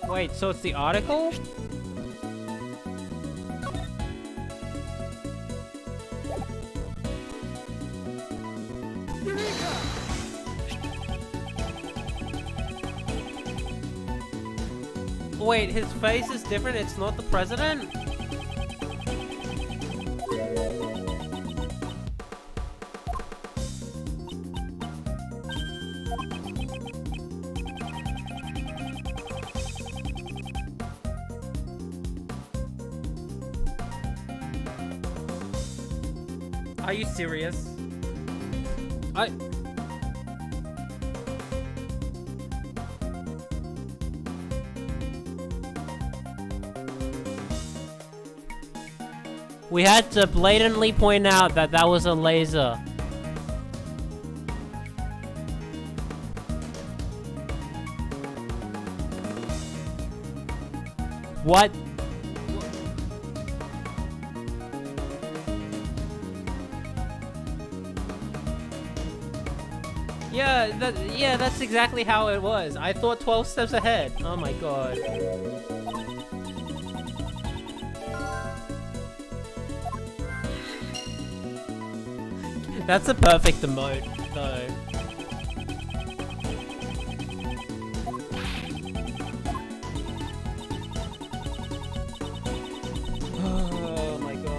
Wait, so it's the article? Wait, his face is different? It's not the president? Are you serious? We had to blatantly point out that that was a laser. What? Yeah, that's exactly how it was. I thought 12 steps ahead. Oh my god. That's a perfect emote, though. Oh my god.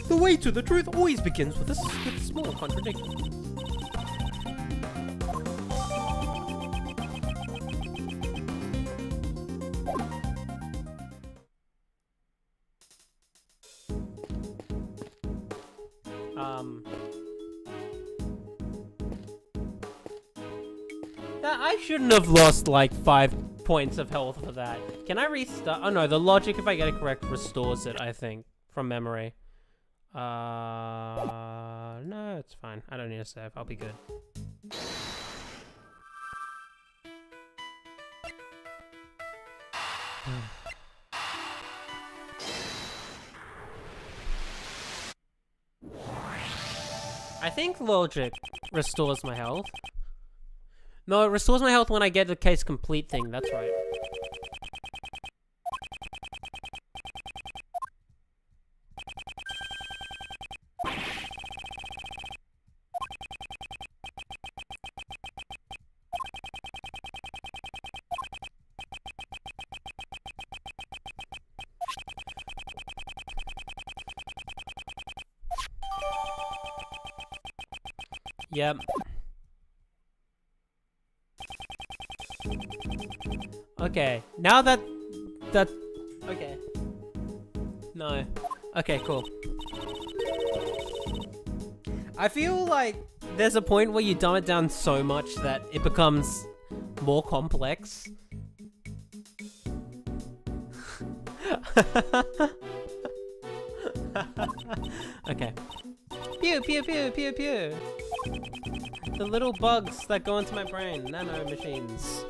The way to the truth always begins with a small contradiction. I shouldn't have lost like 5 points of health for that. Can I restart? Oh no, the logic, if I get it correct, restores it, I think, from memory. No, it's fine. I don't need to save. I'll be good. I think logic restores my health. No, it restores my health when I get the case complete thing. That's right. Yep. Okay, now that... Okay. No. Okay, cool. I feel like there's a point where you dumb it down so much that it becomes more complex. Okay. Pew, pew, pew, pew, pew. The little bugs that go into my brain. Nano machines.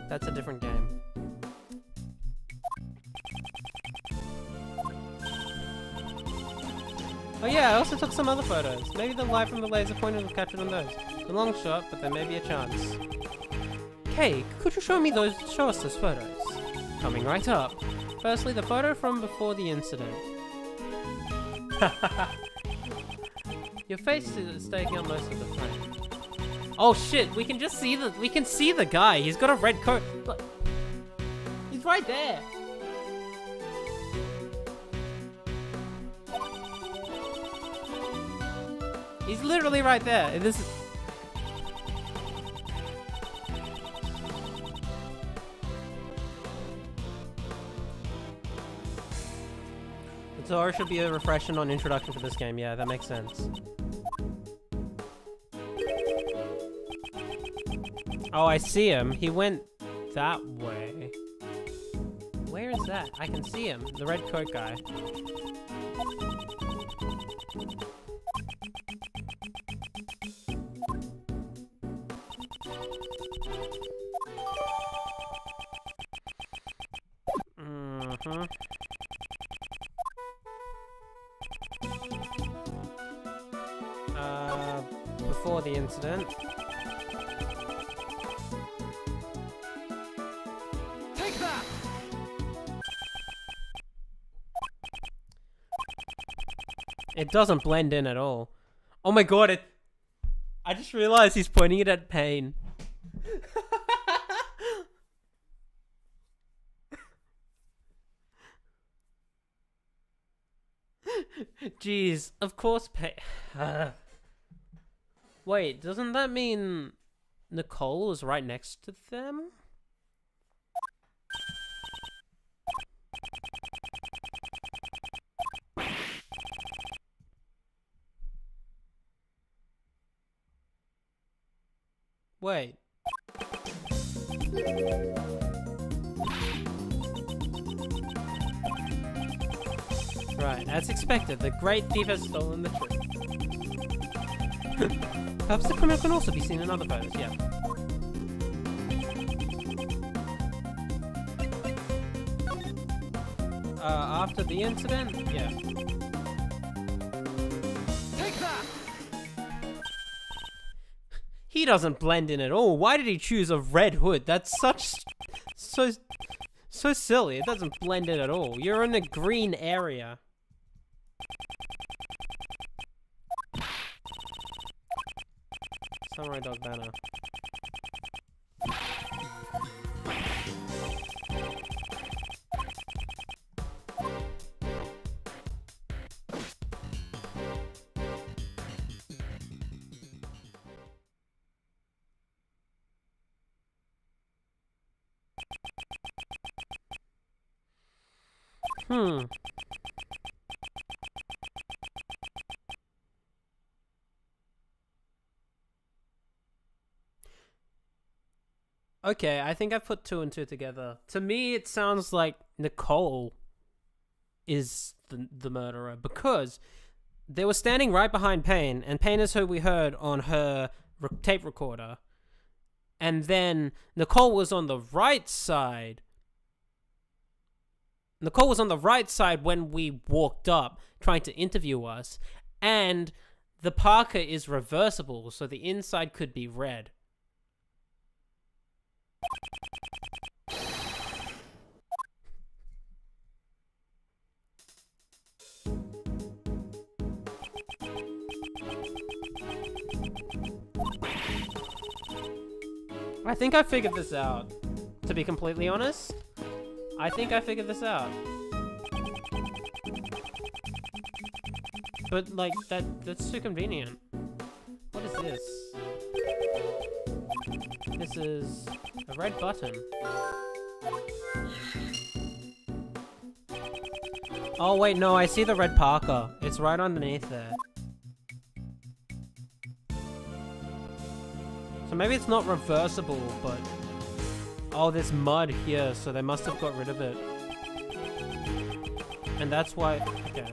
That's a different game. Oh yeah, I also took some other photos. Maybe the light from the laser pointer was captured on those. It's a long shot, but there may be a chance. Hey, could you show us those photos? Coming right up. Firstly, the photo from before the incident. Your face is taking up most of the frame. Oh shit, we can see the guy. He's got a red coat. Look. He's right there. He's literally right there. This is... The tutorial should be a refreshing on introduction for this game. Yeah, that makes sense. Oh, I see him. He went that way. Where is that? I can see him. The red coat guy. Mm-hmm. Before the incident. Take that! It doesn't blend in at all. Oh my god, I just realized he's pointing it at Pain. Jeez, of course Wait, doesn't that mean Nicole is right next to them? Wait. Right, as expected, the great thief has stolen the truth. Perhaps the criminal can also be seen in other photos, yeah. After the incident? Yeah. Take that! He doesn't blend in at all. Why did he choose a red hood? That's so silly. It doesn't blend in at all. You're in a green area. Samurai dog banner. Okay, I think I've put 2 and 2 together. To me, it sounds like Nicole is the murderer because they were standing right behind Payne, and Payne is who we heard on her tape recorder. And then Nicole was on the right side. Nicole was on the right side when we walked up trying to interview us, and the parka is reversible, so the inside could be red. I think I figured this out, to be completely honest. I think I figured this out. But, like, that's too convenient. What is this? This is a red button. Oh, wait, no, I see the red parka. It's right underneath there. So maybe it's not reversible, but... Oh, there's mud here, so they must have got rid of it. And that's why... Okay.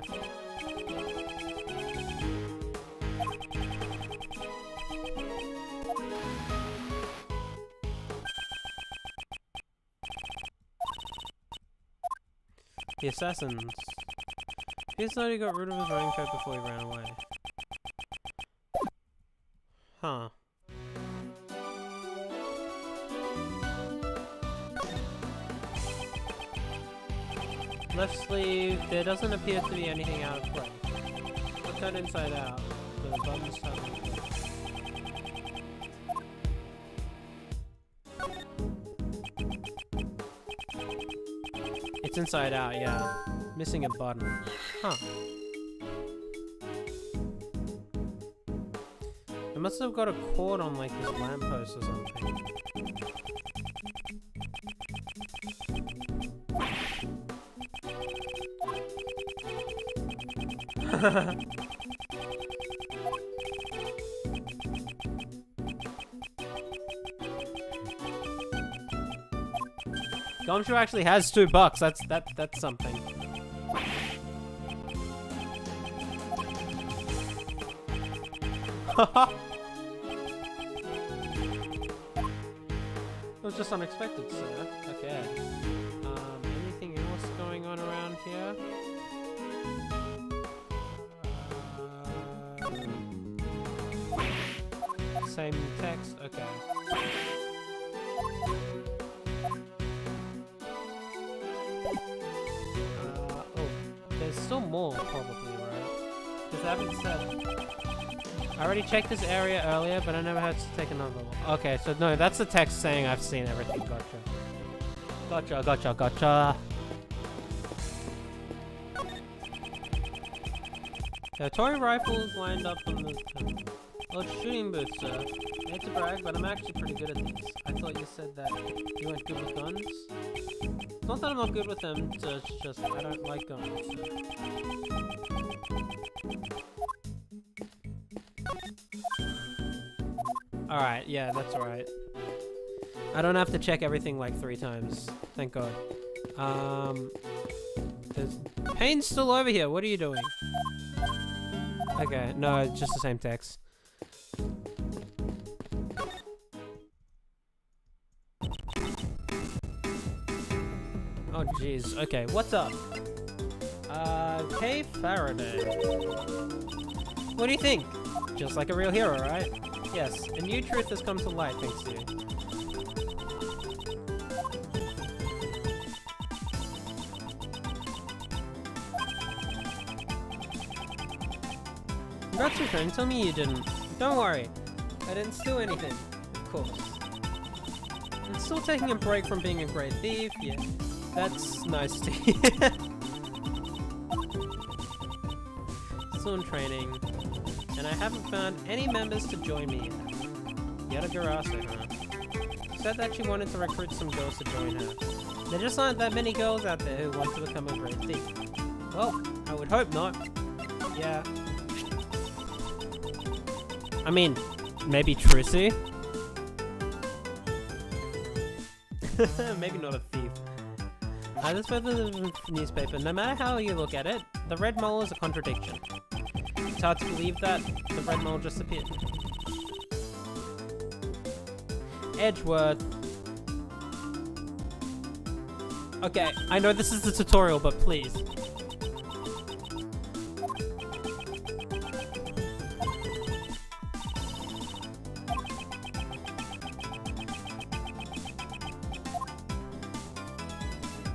The assassins. He thought he got rid of his raincoat before he ran away. Huh. Left sleeve, there doesn't appear to be anything out of place. We'll turn inside out. The buttons turn in place. It's inside out, yeah. Missing a button. Huh. It must have got a cord on like this lamppost or something. Gumshoe actually has $2. That's something. It was just unexpected, sir. Okay. Anything else going on around here? Same text? Okay. There's still more, probably, right? Because I haven't said... I already checked this area earlier, but I never had to take another one. Okay, so no, that's the text saying I've seen everything. Gotcha. Gotcha. There are toy rifles lined up on the... Oh, shooting booth, sir. I hate to brag, but I'm actually pretty good at these. I thought you said that you weren't good with guns. It's not that I'm not good with them, it's just I don't like guns. Alright, yeah, that's alright. I don't have to check everything like 3 times. Thank God. There's... Payne's still over here. What are you doing? Okay, no, it's just the same text. Oh, jeez. Okay, what's up? Kay Faraday. What do you think? Just like a real hero, right? Yes, a new truth has come to light thanks to you. Congrats, your friend. Tell me you didn't. Don't worry. I didn't steal anything. Of course. I'm still taking a break from being a great thief. Yeah, that's nice to hear. Still in training. And I haven't found any members to join me yet. Yadagarasa, huh? Said that she wanted to recruit some girls to join her. There just aren't that many girls out there who want to become a great thief. Well, I would hope not. Yeah. I mean, maybe Trissy? Maybe not a thief. This was the newspaper. No matter how you look at it, the red mole is a contradiction. It's hard to believe that the red mole just appeared. Edgeworth. Okay, I know this is the tutorial, but please.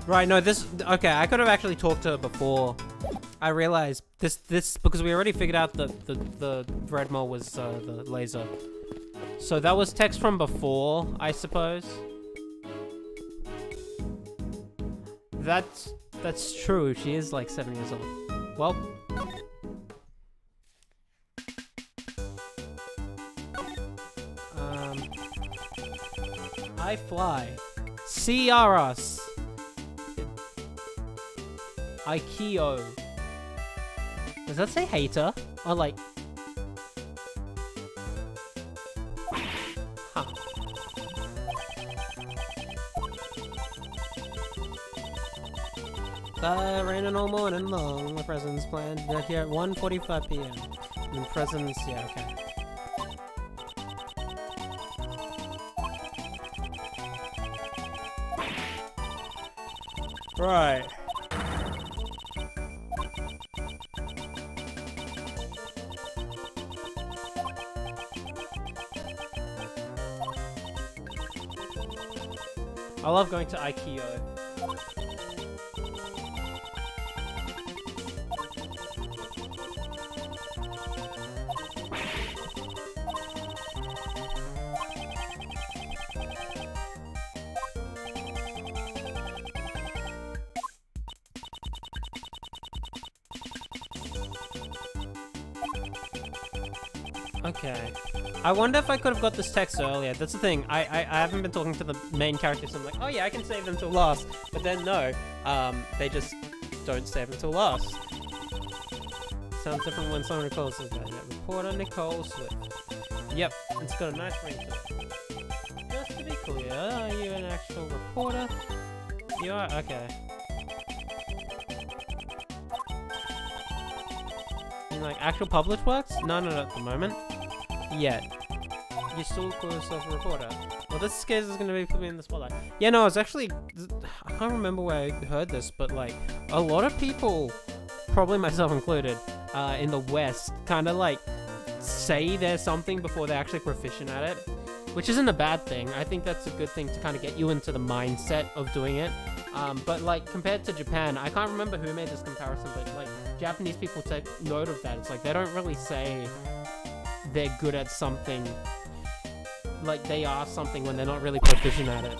Right, no, this... Okay, I could have actually talked to her before. I realized this because we already figured out that the red mole was the laser. So that was text from before, I suppose. That's true. She is like 7 years old. Well... I fly. CRS. Ikeo. Does that say hater? Or like... Huh. Rain all morning long. The presents planned here at 1:45 p.m. And presents, yeah, okay. Right. I love going to IKEA. Okay. I wonder if I could have got this text earlier. That's the thing. I haven't been talking to the main characters, so I'm like, oh yeah, I can save them till last. But then no, they just don't save until last. Sounds different when someone calls it that. Yeah, reporter Nicole Swift. Yep, it's got a nice ring to it. Just to be clear, are you an actual reporter? You are? Okay. And like actual published works? No, not at the moment. Yet. You still call yourself a reporter. Well, this case is going to be put me in the spotlight. Yeah, no, I was actually... I can't remember where I heard this, but like, a lot of people, probably myself included, in the West, kind of like, say there's something before they're actually proficient at it. Which isn't a bad thing. I think that's a good thing to kind of get you into the mindset of doing it. But like, compared to Japan, I can't remember who made this comparison, but like, Japanese people take note of that. It's like, they don't really say they're good at something, like they are something when they're not really proficient at it.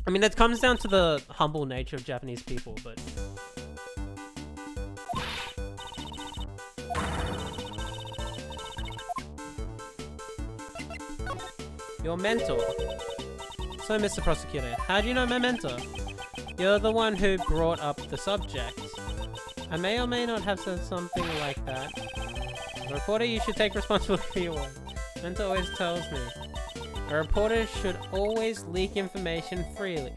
I mean, that comes down to the humble nature of Japanese people, but... Your mentor. So, Mr. Prosecutor, how do you know my mentor? You're the one who brought up the subject. I may or may not have said something like that. Reporter, you should take responsibility for your work. Mentor always tells me A reporter should always leak information freely.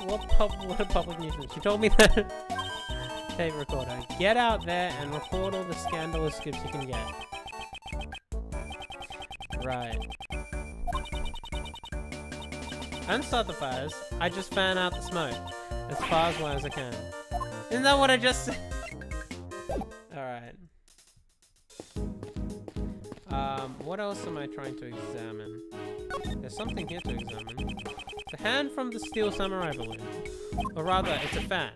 What a public nuisance. She told me that. Tape recorder. Get out there and record all the scandalous scoops you can get. Right. I don't start the fires. I just fan out the smoke as far as I can. Isn't that what I just said? Alright. What else am I trying to examine? There's something here to examine. The hand from the steel samurai balloon. Or rather, it's a fan.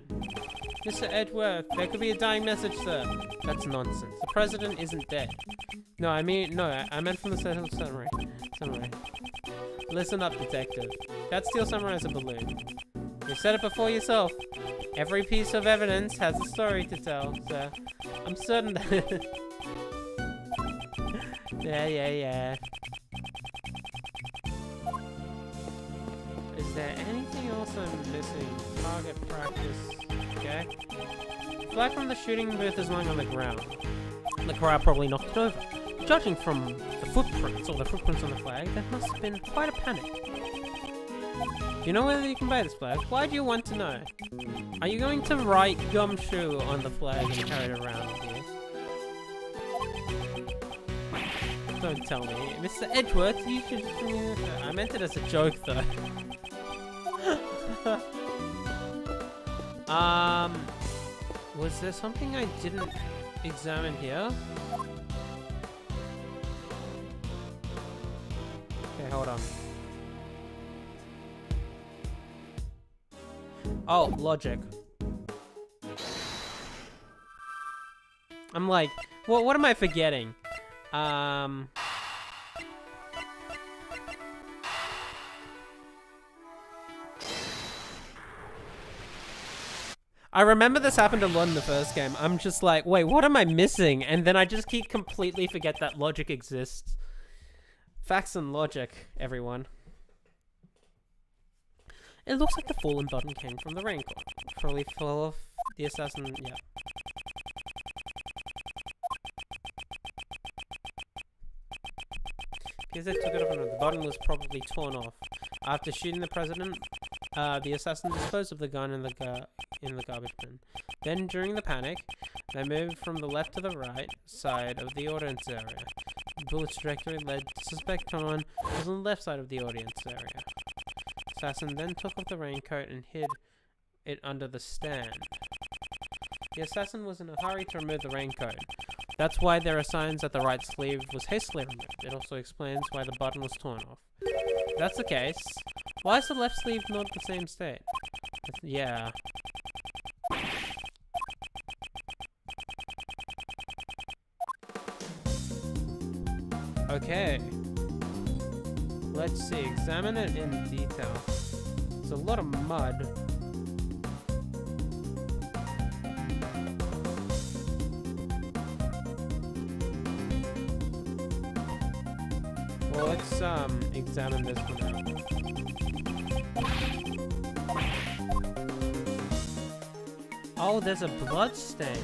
Mr. Edgeworth, there could be a dying message, sir. That's nonsense. The president isn't dead. No, I meant from the steel samurai. Listen up, detective. That steel samurai is a balloon. You said it before yourself. Every piece of evidence has a story to tell, sir. I'm certain that... Yeah. Is there anything else I'm missing? Target practice. Okay. Flag from the shooting booth is lying on the ground. The crowd probably knocked it over. Judging from the footprints, or the footprints on the flag, there must have been quite a panic. Do you know whether you can buy this flag? Why do you want to know? Are you going to write gumshoe on the flag and carry it around with you? Don't tell me. Mr. Edgeworth, you should... I meant it as a joke, though. Was there something I didn't examine here? Okay, hold on. Oh, logic. I'm like, what am I forgetting? I remember this happened a lot in the first game. I'm just like, wait, what am I missing? And then I just keep completely forget that logic exists. Facts and logic, everyone. It looks like the fallen button came from the raincoat. Probably full of the assassin, yeah. Because they took it off and the button was probably torn off. After shooting the president, the assassin disposed of the gun in the garbage bin. Then, during the panic, they moved from the left to the right side of the audience area. The bullet's trajectory led to suspect Con was on the left side of the audience area. Assassin then took off the raincoat and hid it under the stand. The assassin was in a hurry to remove the raincoat. That's why there are signs that the right sleeve was hastily removed. It also explains why the button was torn off. If that's the case, why is the left sleeve not the same state? Yeah. Okay. Let's see. Examine it in detail. It's a lot of mud. Well, let's examine this one out. Oh, there's a blood stain.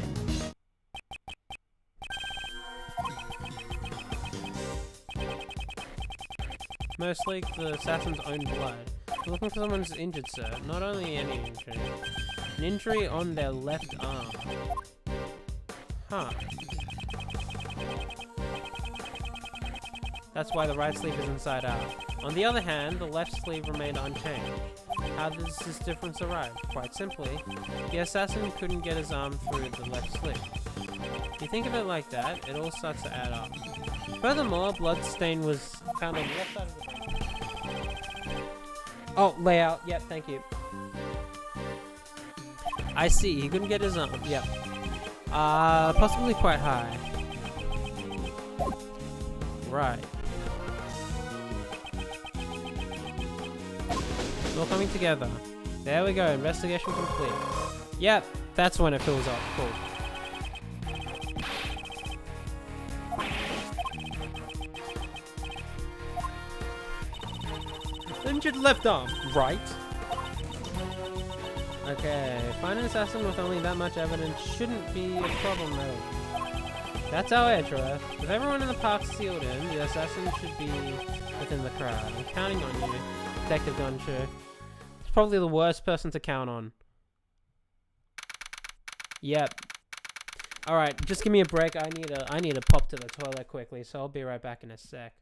Most like the assassin's own blood. We're looking for someone who's injured, sir. Not only any injury. An injury on their left arm. Huh. That's why the right sleeve is inside out. On the other hand, the left sleeve remained unchanged. How does this difference arise? Quite simply, the assassin couldn't get his arm through the left sleeve. If you think of it like that, it all starts to add up. Furthermore, blood stain was found on the left side of the body. Oh, layout. Yep, thank you. I see. He couldn't get his arm. Yep. Possibly quite high. Right. It's all coming together. There we go. Investigation complete. Yep, that's when it fills up. Cool. Injured left arm, right? Okay, find an assassin with only that much evidence shouldn't be a problem though. That's our intro. With everyone in the park sealed in, the assassin should be within the crowd. I'm counting on you, Detective Gunchick. It's probably the worst person to count on. Yep. Alright, just give me a break. I need to pop to the toilet quickly, so I'll be right back in a sec.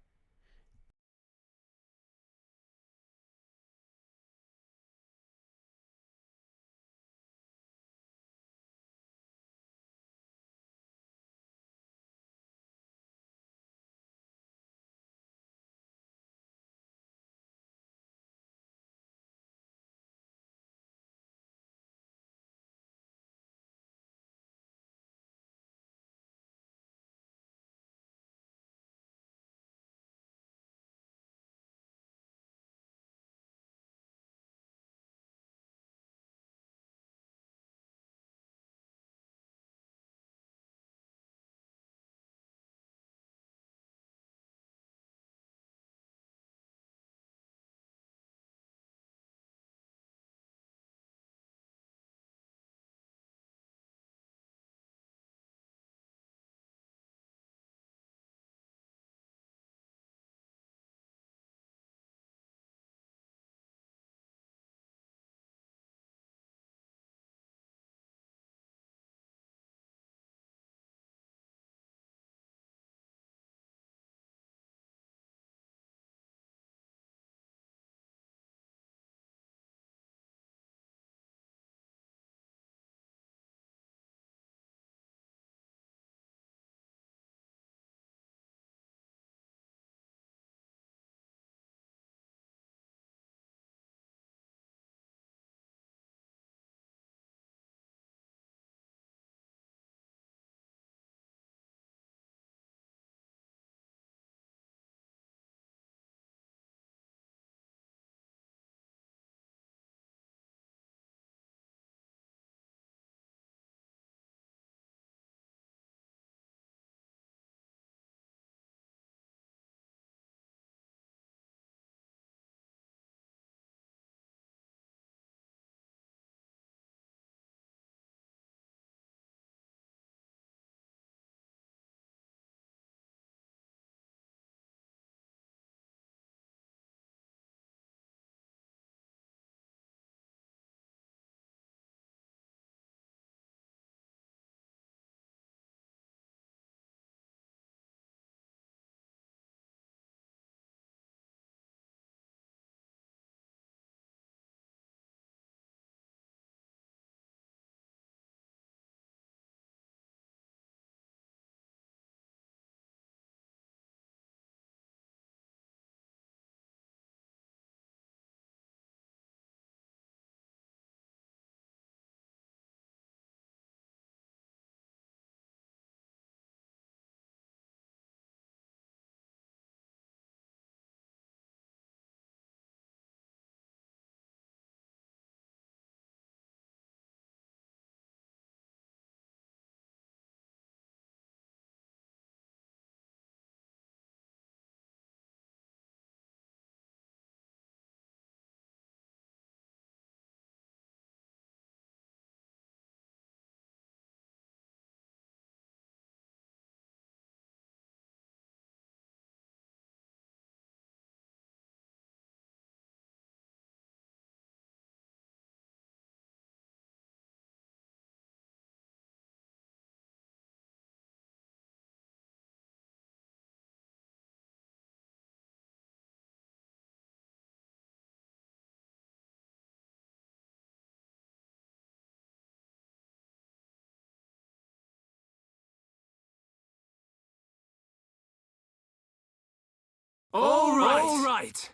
All right.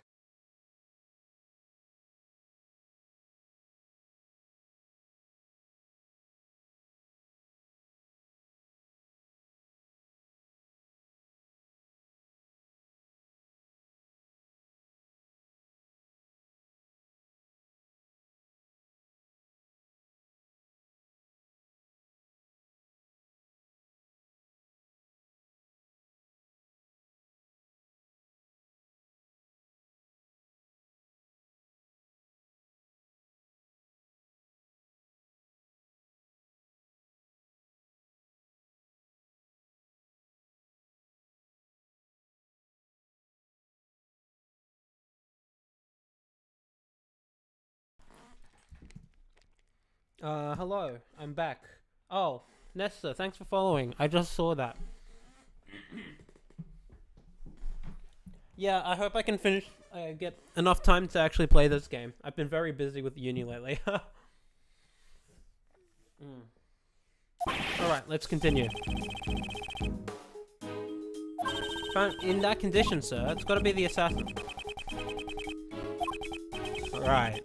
Hello, I'm back. Oh, Nesta, thanks for following. I just saw that. Yeah, I hope I can get enough time to actually play this game. I've been very busy with uni lately. Alright, let's continue. In that condition, sir, it's gotta be the assassin. Alright.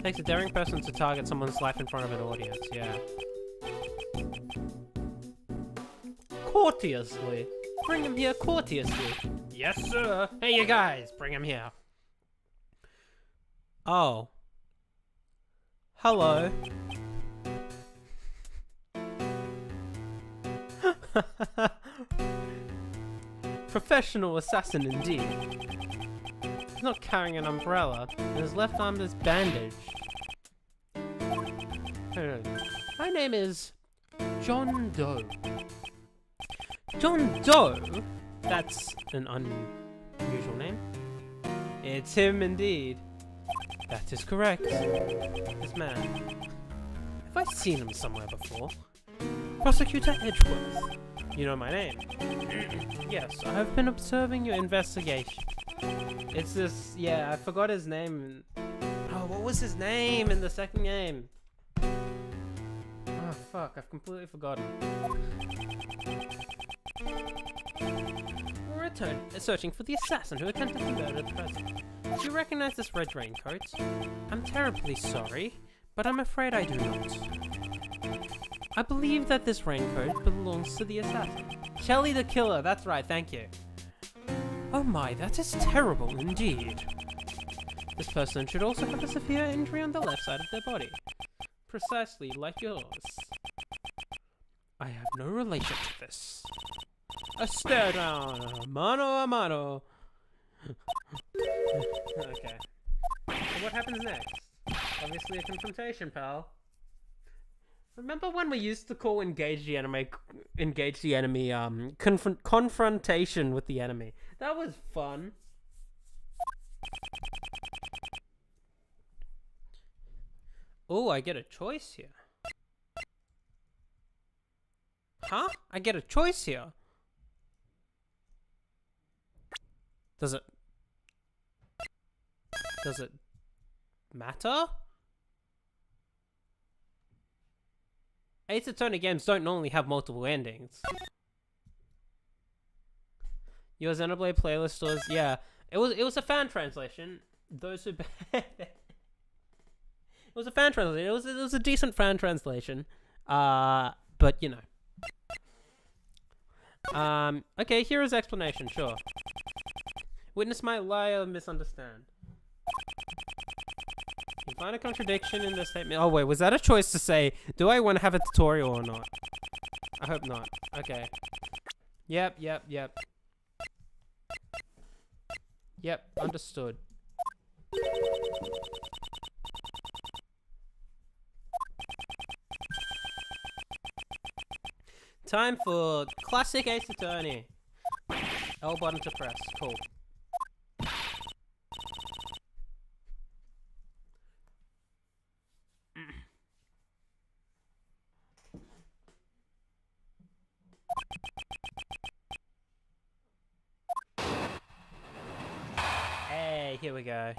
Takes a daring person to target someone's life in front of an audience, yeah. Courteously. Bring him here courteously. Yes, sir. Hey, you guys, bring him here. Oh. Hello. Professional assassin indeed. He's not carrying an umbrella, and his left arm is bandaged. My name is John Doe. John Doe? That's an unusual name. It's him indeed. That is correct. This man. Have I seen him somewhere before? Prosecutor Edgeworth. You know my name. Yes, I have been observing your investigation. It's this, yeah, I forgot his name. Oh, what was his name in the second game? Oh, fuck, I've completely forgotten. We're searching for the assassin who attempted to murder the president. Do you recognize this red raincoat? I'm terribly sorry, but I'm afraid I do not. I believe that this raincoat belongs to the assassin. Shelly the killer, that's right, thank you. Oh my, that is terrible indeed. This person should also have a severe injury on the left side of their body. Precisely like yours. I have no relation to this. A stare down, mano a mano. Okay. So what happens next? Obviously a confrontation, pal. Remember when we used to call engage the enemy confrontation with the enemy? That was fun. Oh, I get a choice here. Huh? I get a choice here. Does it matter? Ace Attorney games don't normally have multiple endings. Your Xenoblade playlist was, yeah, it was a fan translation. Those who it was a fan translation. It was a decent fan translation. But you know. Okay, hero's explanation, sure. Witness my lie or misunderstand. You find a contradiction in the statement. Oh wait, was that a choice to say, do I want to have a tutorial or not? I hope not. Okay. Yep. Yep, understood. Time for classic Ace Attorney. L button to press. Cool. Hey, here we go.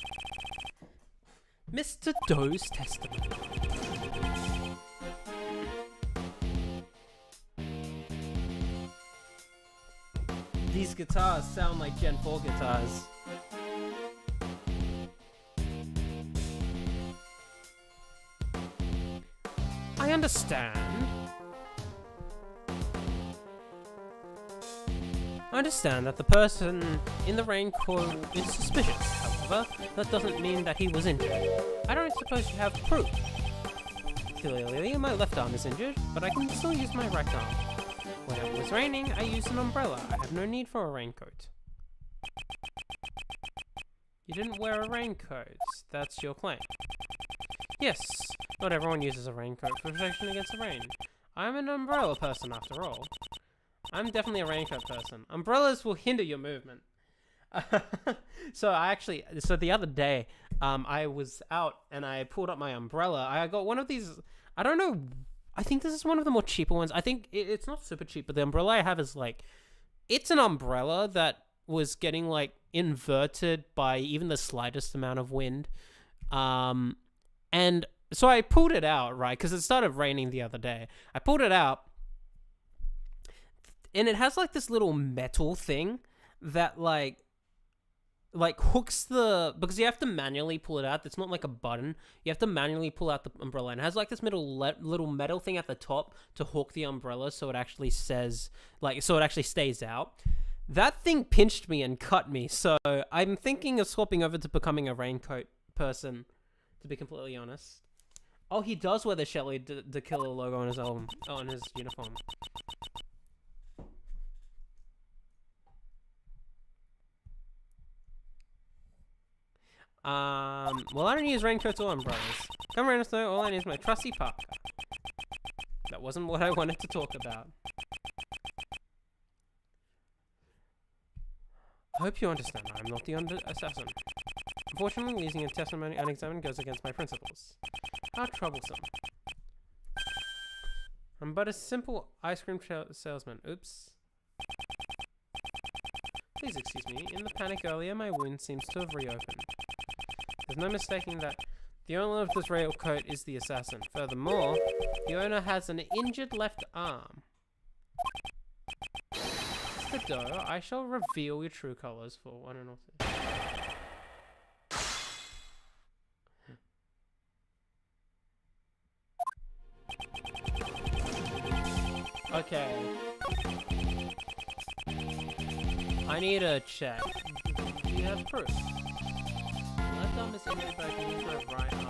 Mr. Doe's testimony. These guitars sound like Gen 4 guitars. I understand. I understand that the person in the raincoat is suspicious. However, that doesn't mean that he was injured. I don't suppose you have proof. Clearly, my left arm is injured, but I can still use my right arm. When it was raining, I used an umbrella. I have no need for a raincoat. You didn't wear a raincoat. That's your claim. Yes, not everyone uses a raincoat for protection against the rain. I'm an umbrella person after all. I'm definitely a raincoat person. Umbrellas will hinder your movement. So the other day, I was out and I pulled up my umbrella. I got one of these. I don't know. I think this is one of the more cheaper ones. I think it's not super cheap, but the umbrella I have is like, it's an umbrella that was getting like inverted by even the slightest amount of wind. And so I pulled it out, right? Because it started raining the other day. I pulled it out, and it has like this little metal thing that like hooks because you have to manually pull it out. It's not like a button. You have to manually pull out the umbrella, and it has like this little metal thing at the top to hook the umbrella so it actually says so it actually stays out. That thing pinched me and cut me, so I'm thinking of swapping over to becoming a raincoat person, to be completely honest. Oh, he does wear the Shelly the Killer logo on his on his uniform. Well, I don't use raincoats or umbrellas. Come around us though, all I need is my trusty parka. That wasn't what I wanted to talk about. I hope you understand I'm not the assassin. Unfortunately, leaving a testimony unexamined goes against my principles. How troublesome. I'm but a simple ice cream salesman. Oops. Please excuse me. In the panic earlier, my wound seems to have reopened. There's no mistaking that the owner of this railcoat is the assassin. Furthermore, the owner has an injured left arm. Mr. Doe, I shall reveal your true colors for one and all. Okay. I need a check. Do you have proof? Left arm is injured, but I can use my right arm.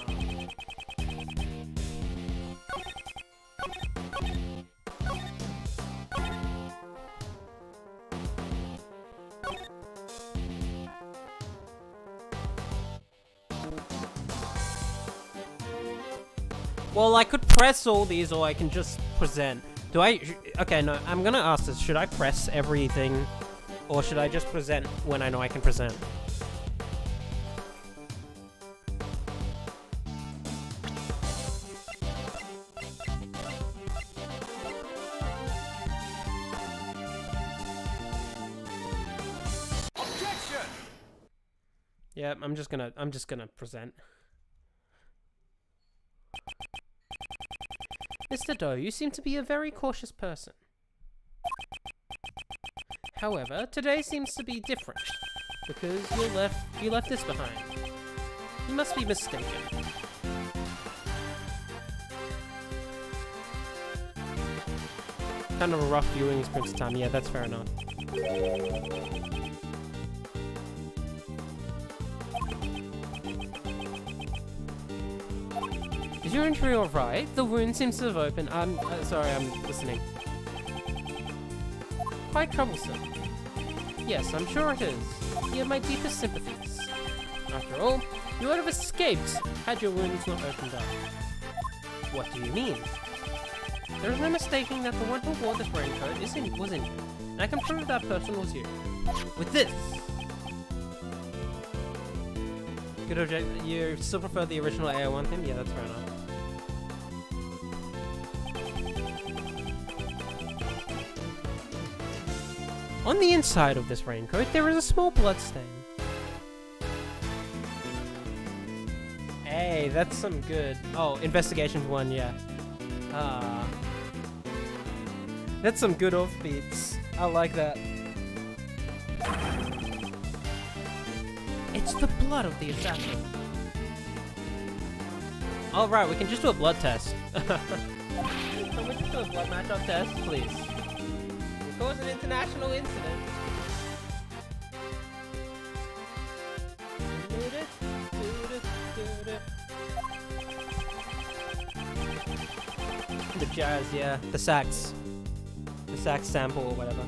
Well, I could press all these, or I can just present. Do I? Okay, no, I'm gonna ask this. Should I press everything, or should I just present when I know I can present? Objection! Yeah, I'm just gonna present. Mr. Doe, you seem to be a very cautious person. However, today seems to be different, because you left this behind. You must be mistaken. Kind of a rough viewing experience time. Yeah, that's fair enough. Is your injury alright? The wound seems to have opened. Sorry, I'm listening. Quite troublesome. Yes, I'm sure it is. You have my deepest sympathies. After all, you would have escaped had your wounds not opened up. What do you mean? There is no mistaking that the one who wore this raincoat was injured, and I can prove that person was you. With this! Good object. You still prefer the original AO1 theme? Yeah, that's fair enough. On the inside of this raincoat, there is a small blood stain. Hey, that's some good... Oh, Investigations 1, yeah. That's some good offbeats. I like that. It's the blood of the assassin. Alright, we can just do a blood test. Can we just do a blood matchup test, please? It was an international incident. The jazz, yeah. The sax. The sax sample or whatever.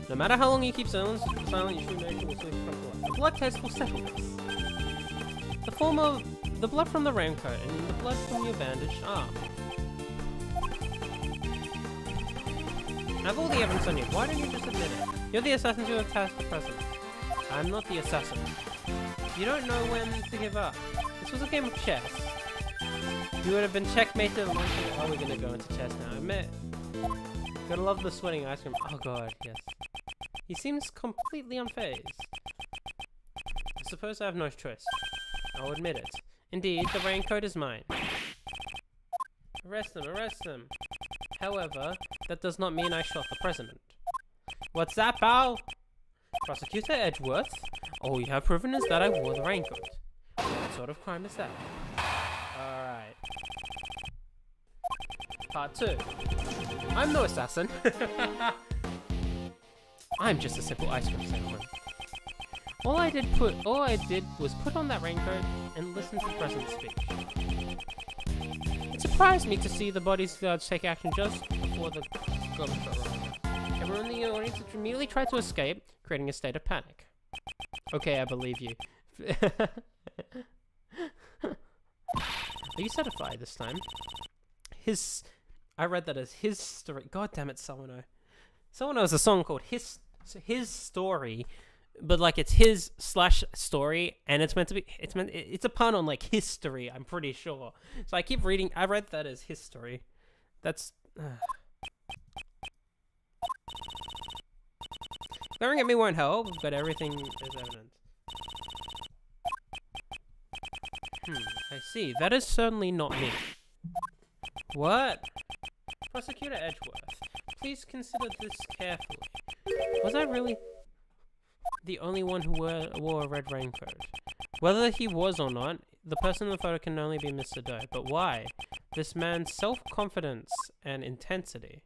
No matter how long you keep silent, you should make sure to from blood. The blood test will settle this. The blood from the raincoat and the blood from your bandaged arm. I have all the evidence on you. Why don't you just admit it? You're the assassin who attacked the president. I'm not the assassin. You don't know when to give up. This was a game of chess. You would have been checkmated a long time. Oh, we're gonna go into chess now. I admit. Gotta love the sweating ice cream. Oh god, yes. He seems completely unfazed. I suppose I have no choice. I'll admit it. Indeed, the raincoat is mine. Arrest them, arrest them. However, that does not mean I shot the president. What's that, pal? Prosecutor Edgeworth? All you have proven is that I wore the raincoat. What sort of crime is that? Alright. Part 2. I'm no assassin. I'm just a simple ice cream salesman. All I did was put on that raincoat and listen to the president's speech. It surprised me to see the bodyguards take action just before the gunshot rang out. Everyone in the audience immediately tried to escape, creating a state of panic. Okay, I believe you. Are you satisfied this time? I read that as his story. God damn it, Sawano. Sawano has a song called His Story, but like it's his / story, and it's a pun on like history, I'm pretty sure. So I keep reading. I read that as his story. That's. Staring at me won't help, but everything is evident. I see. That is certainly not me. What? Prosecutor Edgeworth, please consider this carefully. Was I really the only one who wore a red raincoat? Whether he was or not, the person in the photo can only be Mr. Doe. But why? This man's self-confidence and intensity.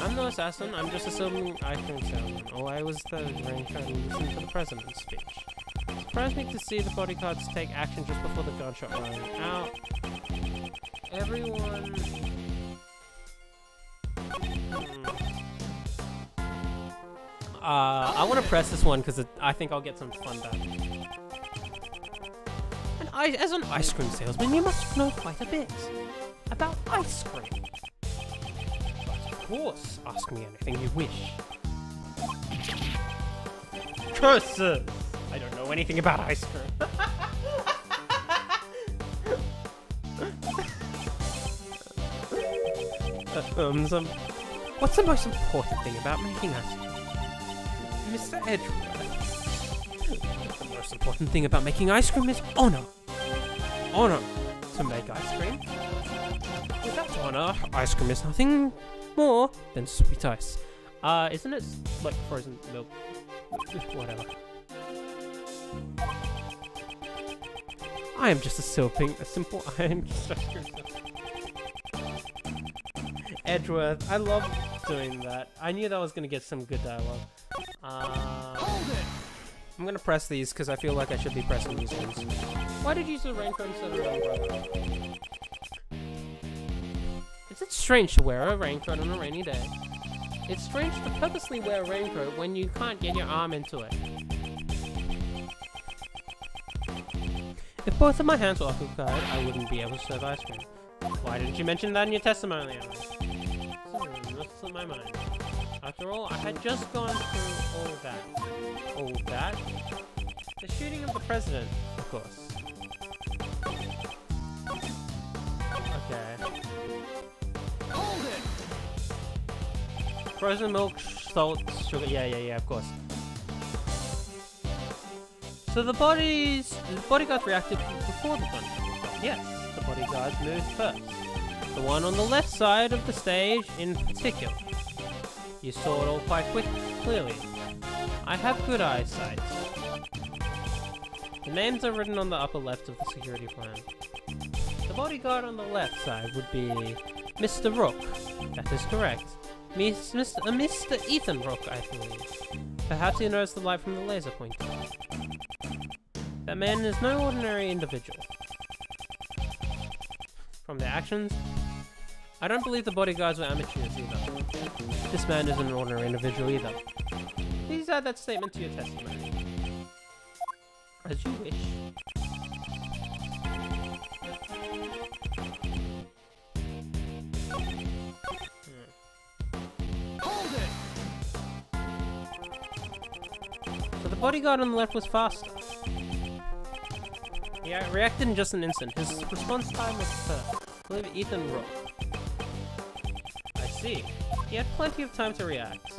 I'm no assassin, I'm just a silver ice cream salesman. All I was the raincoat and listened to the president's speech. It surprised me to see the bodyguards take action just before the gunshot rang out. Everyone... I want to press this one because I think I'll get some fun back. And as an ice cream salesman, you must know quite a bit about ice cream. Of course, ask me anything you wish. Curses! I don't know anything about ice cream. What's the most important thing about making ice cream? Mr. Edgeworth. The most important thing about making ice cream is honor. Honor to make ice cream. Without honor, ice cream is nothing more than sweet ice. Isn't it like frozen milk? Whatever. I am just a simple iron Edgeworth, I love doing that. I knew that was gonna get some good dialogue. I'm gonna press these because I feel like I should be pressing these ones. Why did you use a raincoat instead of an umbrella? Is it strange to wear a raincoat on a rainy day? It's strange to purposely wear a raincoat when you can't get your arm into it. If both of my hands were occupied, I wouldn't be able to serve ice cream. Why didn't you mention that in your testimony? What's in my mind? After all, I had just gone through all that. All that? The shooting of the president, of course. Okay. Hold it! Frozen milk, salt, sugar. Yeah, of course. So the bodyguards reacted before the gunshot. Yes, the bodyguards moved first. The one on the left side of the stage in particular. You saw it all quite clearly. I have good eyesight. The names are written on the upper left of the security plan. The bodyguard on the left side would be Mr. Rook. That is correct. Mr. Ethan Rook, I believe. Perhaps he knows the light from the laser pointer. That man is no ordinary individual. From their actions, I don't believe the bodyguards were amateurs either. This man isn't an ordinary individual either. Please add that statement to your testimony. As you wish. bodyguard on the left was faster. He reacted in just an instant. His response time was perfect. I believe Ethan Rook. I see. He had plenty of time to react.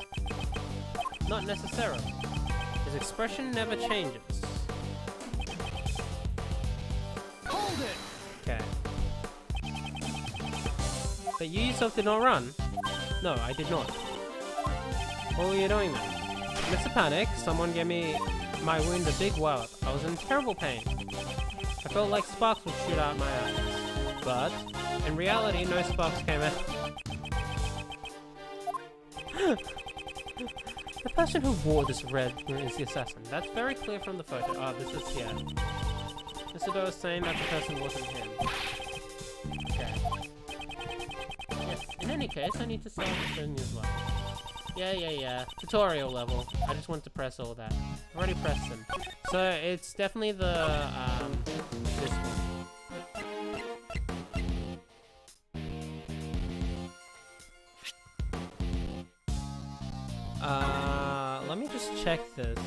Not necessarily. His expression never changes. Hold it! Okay. But you yourself did not run? No, I did not. What were you doing then? Amidst the panic, someone gave me my wound a big wallop. I was in terrible pain. I felt like sparks would shoot out my eyes. But, in reality, no sparks came out. The person who wore this red is the assassin. That's very clear from the photo. Oh, this is, yeah. Mr. Doe is saying that the person wasn't him. Okay. Yes, in any case, I need to start the newsletter. Yeah. Tutorial level. I just want to press all that. I've already pressed them. So, it's definitely the, this one. Let me just check this.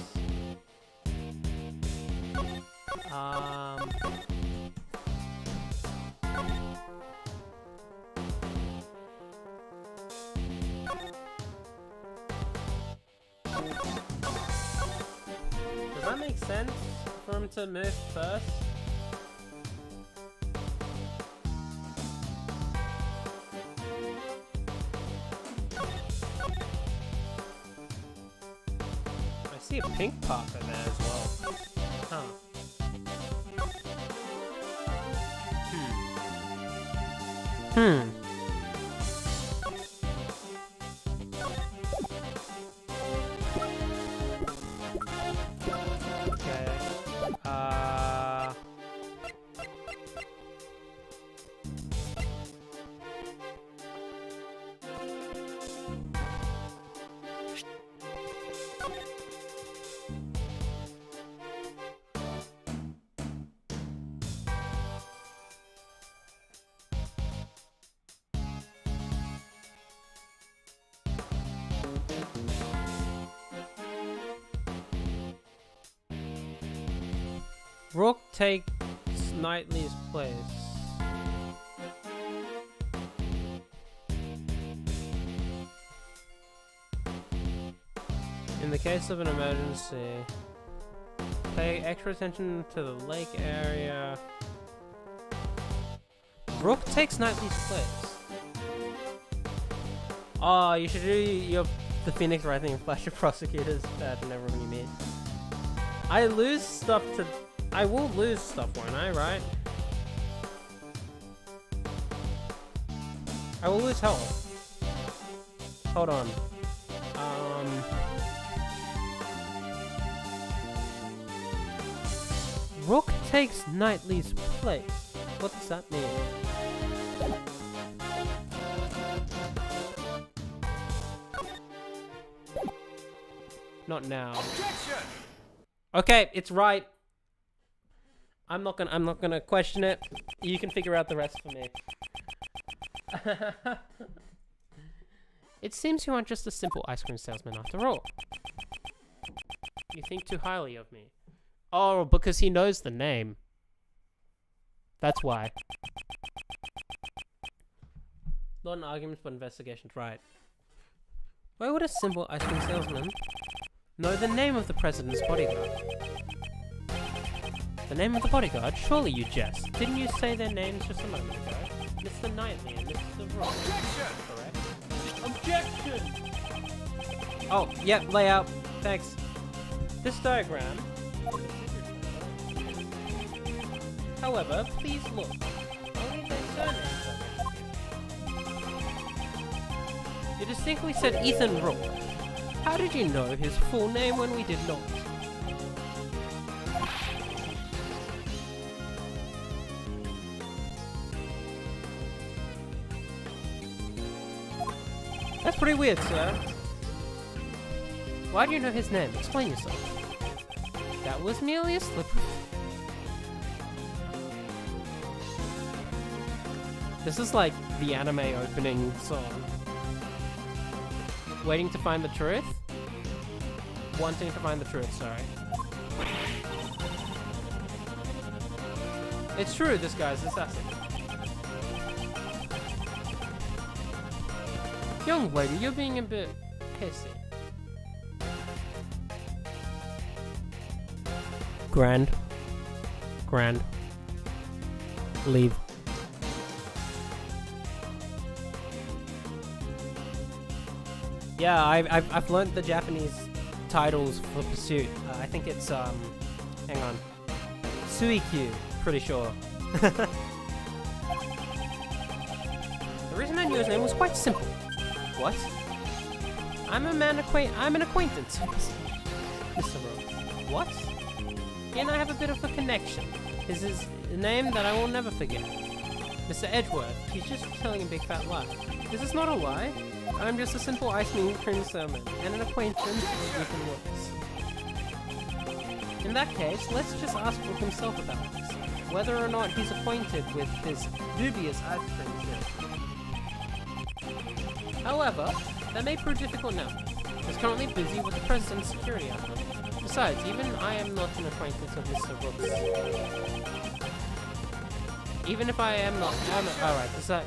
Does that make sense for him to move first? I see a pink Parker there as well. Huh. Okay. Rook takes Knightley's place. In the case of an emergency, pay extra attention to the lake area. Rook takes Knightley's place. Oh, you should do the Phoenix Rising and Flash of Prosecutors whenever you meet. I lose stuff to... I will lose stuff, won't I, right? I will lose health. Hold on. Rook takes Knightley's place. What does that mean? Not now. Objection! Okay, it's right. I'm not gonna question it. You can figure out the rest for me. It seems you aren't just a simple ice cream salesman after all. You think too highly of me. Oh, because he knows the name. That's why. Not an argument, but investigations, right. Why would a simple ice cream salesman know the name of the president's bodyguard? The name of the bodyguard? Surely you jest. Didn't you say their names just a moment ago? Mr. Knightley and Mr. Rock. Objection! Objection! Oh, yep, layout. Thanks. This diagram... However, please look. Only their surnames are mentioned. You distinctly said Ethan Rook. How did you know his full name when we did not? That's pretty weird, sir. Why do you know his name? Explain yourself. That was merely a slip. This is like the anime opening song. Waiting to find the truth? Wanting to find the truth, sorry. It's true, this guy's assassin. Young lady, you're being a bit pissy. Grand. Leave. Yeah, I've learned the Japanese titles for Pursuit. I think it's hang on, Suikyu. Pretty sure. The reason I knew his name was quite simple. What? I'm an acquaintance, Mr. Rose. What? He and I have a bit of a connection. This is a name that I will never forget. Mr. Edgeworth. He's just telling a big fat lie. This is not a lie. I'm just a simple ice cream salesman and an acquaintance with looks. In that case, let's just ask for himself about this. Whether or not he's acquainted with this dubious ice cream salesman. However, that may prove difficult now. He's currently busy with the President's security outfit. Besides, even I am not an acquaintance of Mr. Brooks. Even if I am not... Alright, does that...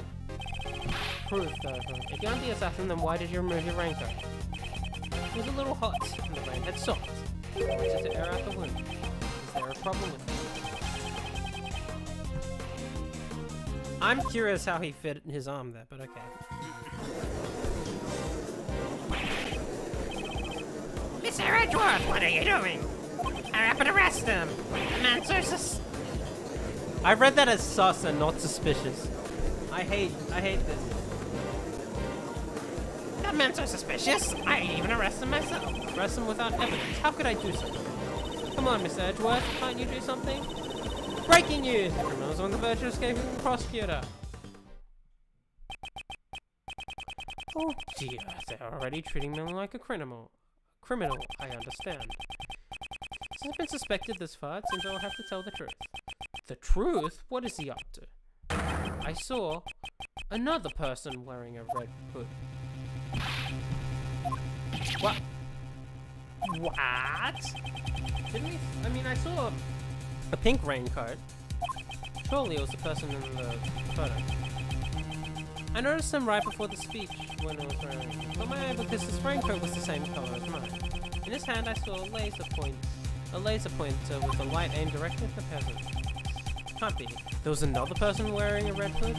proof though? If you're not the assassin, then why did you remove your raincoat? It was a little hot, and the rain had stopped. I wanted to air out the wound. Is there a problem with it? I'm curious how he fit his arm there, but okay. Mr. Edgeworth, what are you doing? Hurry up and arrest him! The man's so I read that as sus and not suspicious. I hate this. That man's so suspicious, I'd even arrest him myself. Arrest him without evidence. How could I do so? Come on, Mr. Edgeworth, can't you do something? Breaking news! The criminal's on the verge of escaping from the prosecutor. Oh dear, they're already treating me like a criminal. I understand. Since I've been suspected this far, it seems I'll have to tell the truth. The truth? What is he up to? I saw another person wearing a red hood. What? What? Didn't we? I mean, I saw a pink raincoat. Surely it was the person in the photo. I noticed him right before the speech when I was wearing it. But because his raincoat was the same color as mine. In his hand I saw a laser pointer with a light aimed directly at the peasant. Can't be. There was another person wearing a red hood?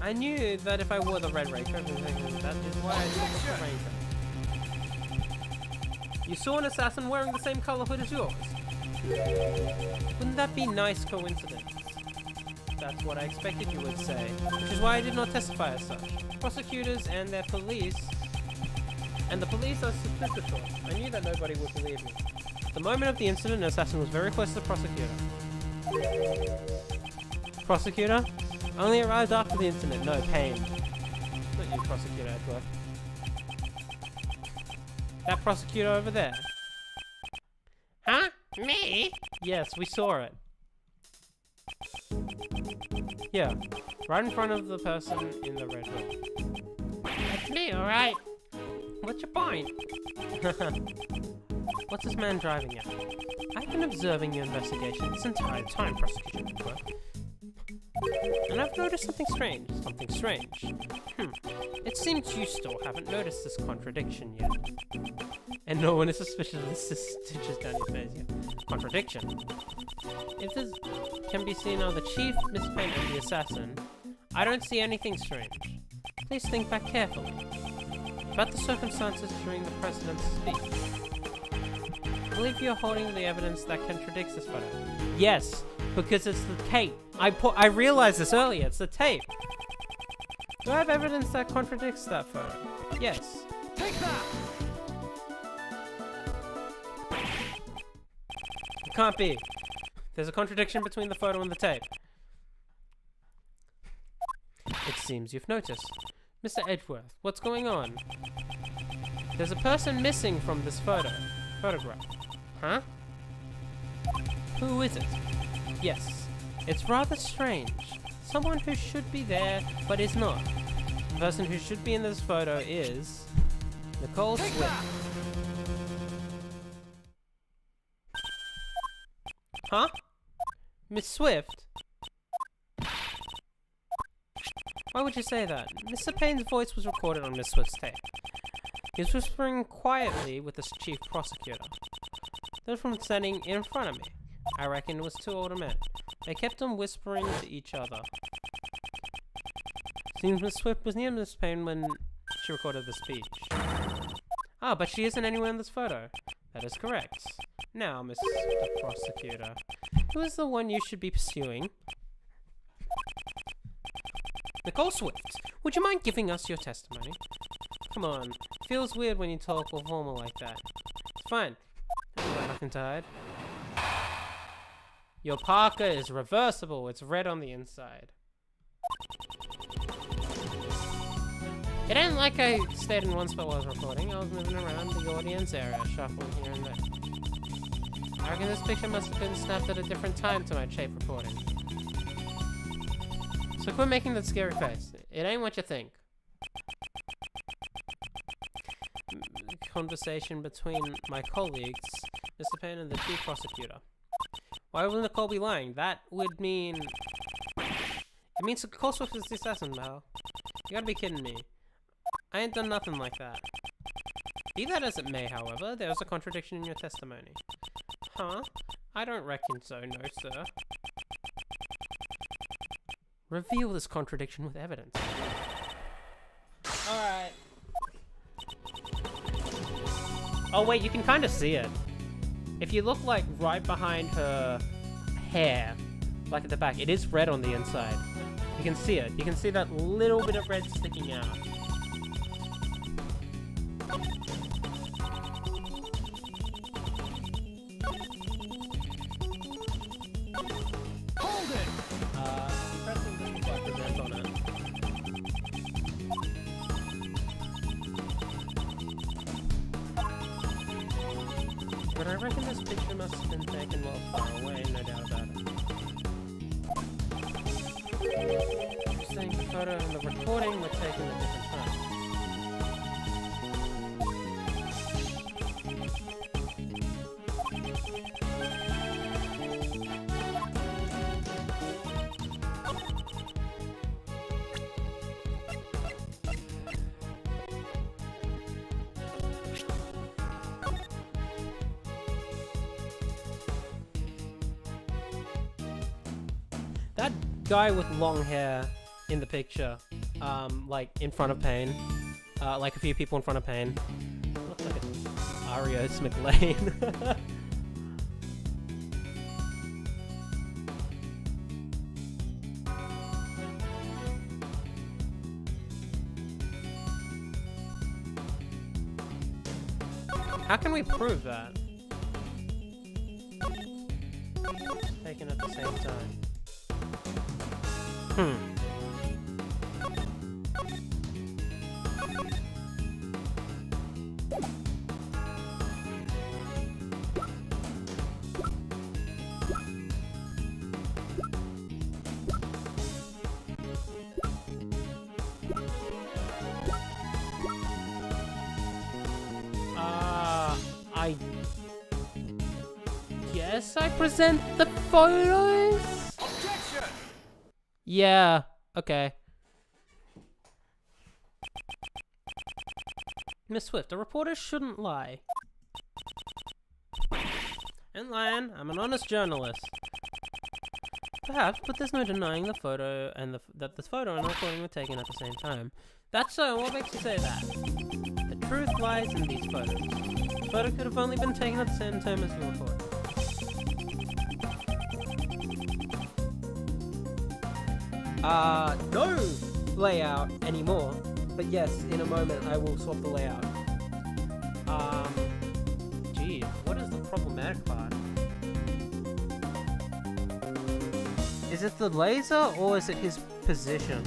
I knew that if I wore the red raincoat, that is why I took the raincoat. You saw an assassin wearing the same color hood as yours? Wouldn't that be nice coincidence? That's what I expected you would say, which is why I did not testify as such. Prosecutors and the police are suspicious. I knew that nobody would believe me. At the moment of the incident, an assassin was very close to the prosecutor. Prosecutor? Only arrived after the incident. No, pain. Not you, Prosecutor Edgeworth. That prosecutor over there. Huh? Me? Yes, we saw it. Yeah, right in front of the person in the red hood. That's me, alright. What's your point? What's this man driving at? I've been observing your investigation this entire time, Prosecutor Edgeworth. And I've noticed something strange. It seems you still haven't noticed this contradiction yet. And no one is suspicious of the stitches down your face yet. Contradiction? If this can be seen on the chief mispaint of the assassin, I don't see anything strange. Please think back carefully. About the circumstances during the President's speech. I believe you're holding the evidence that contradicts this photo. Yes, because it's the tape. I realized this earlier, it's the tape. Do I have evidence that contradicts that photo? Yes. Take that! It can't be. There's a contradiction between the photo and the tape. It seems you've noticed. Mr. Edgeworth, what's going on? There's a person missing from this photograph. Huh? Who is it? Yes, it's rather strange. Someone who should be there, but is not. The person who should be in this photo is... Nicole Swift. Huh? Miss Swift? Why would you say that? Mr. Payne's voice was recorded on Miss Swift's tape. He was whispering quietly with the chief prosecutor. Those from standing in front of me. I reckon it was two older men. They kept on whispering to each other. Seems Miss Swift was near Miss Payne when she recorded the speech. Ah, but she isn't anywhere in this photo. That is correct. Now, Mr. Prosecutor, who is the one you should be pursuing? Nicole Swift, would you mind giving us your testimony? Come on, feels weird when you talk all formal like that. It's fine. I've got nothing to hide. Your parka is reversible. It's red on the inside. It ain't like I stayed in one spot while I was recording. I was moving around the audience area, shuffling here and there. I reckon this picture must have been snapped at a different time to my tape recording. So quit making that scary face. It ain't what you think. Conversation between my colleagues, Mr. Payne and the chief prosecutor. Why would Nicole be lying? That would mean... It means Nicole Swift is the assassin, Mal. You gotta be kidding me. I ain't done nothing like that. Be that as it may, however, there was a contradiction in your testimony. Huh? I don't reckon so, no, sir. Reveal this contradiction with evidence. Alright. Oh wait, you can kind of see it. If you look like right behind her hair, like at the back, it is red on the inside. You can see it. You can see that little bit of red sticking out. Hold it! Pressing the button red on it. But I reckon this picture must have been taken well far away, no doubt about it. You're saying the photo and the recording were taken at different times. That guy with long hair in the picture, like in front of Payne, like a few people in front of Payne, looks like an Arios McLean. How can we prove that? Taken at the same time. I guess I present the photos? Objection! Yeah, okay. Miss Swift, a reporter shouldn't lie. Ain't lying, I'm an honest journalist. Perhaps, but there's no denying the photo and that the photo and the recording were taken at the same time. That's so, what makes you say that? The truth lies in these photos. The photo could have only been taken at the same time as the recording. No layout anymore, but yes, in a moment I will swap the layout. Gee, what is the problematic part? Is it the laser or is it his position?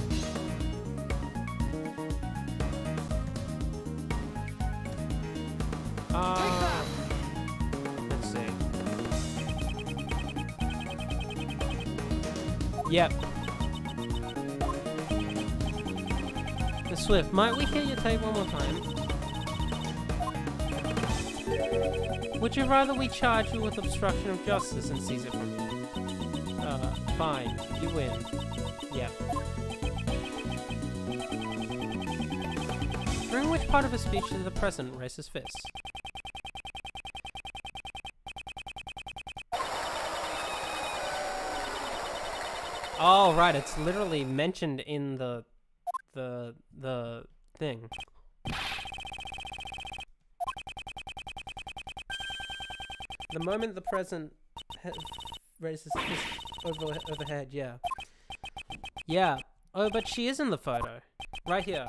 Let's see. Yep. Miss Swift, might we hear your tape one more time? Would you rather we charge you with obstruction of justice and seize it from you? Fine. You win. Yep. During which part of his speech did the president raise his fist? Oh, right, it's literally mentioned in the thing. The moment the president raises his fist overhead, yeah. Yeah. Oh, but she is in the photo. Right here.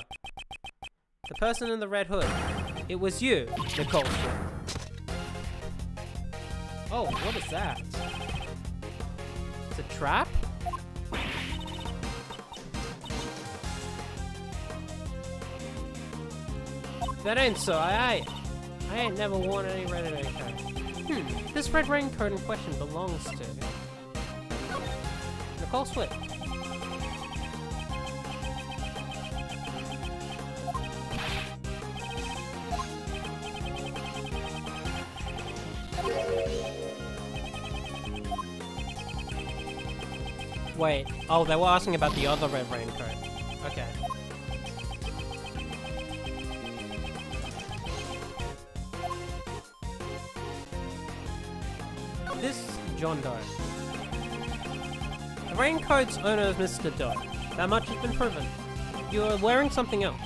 The person in the red hood. It was you, Nicole Swift. Oh, what is that? It's a trap? That ain't so. I ain't never worn any red raincoat. This red raincoat in question belongs to Nicole Swift. Wait. Oh, they were asking about the other red raincoat. Okay. This John Doe. The raincoat's owner is Mr. Doe. That much has been proven. You are wearing something else.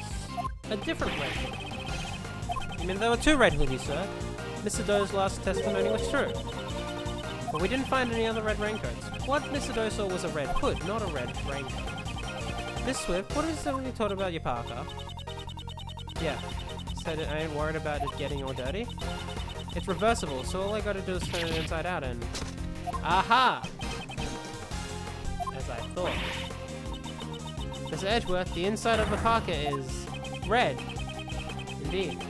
A different red hood. You mean there were two red hoodies, sir? Mr. Doe's last testimony was true. But we didn't find any other red raincoats. What Mr. Doe saw was a red hood, not a red raincoat. Miss Swift, what is it you told about your parka? Yeah. Said I ain't worried about it getting all dirty? It's reversible, so all I gotta do is turn it inside out and... Aha! As I thought. Mr. Edgeworth, the inside of the parka is... red. Indeed.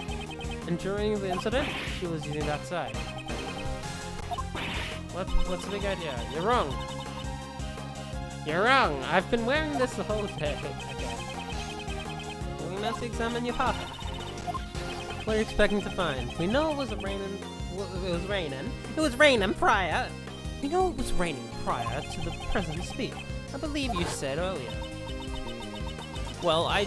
And during the incident, she was using that side. What's the big idea? You're wrong. You're wrong. I've been wearing this the whole day. Okay. We must examine your parka. What are you expecting to find? We know it was raining. It was raining prior. We know it was raining prior to the president's speech. I believe you said earlier. Well, I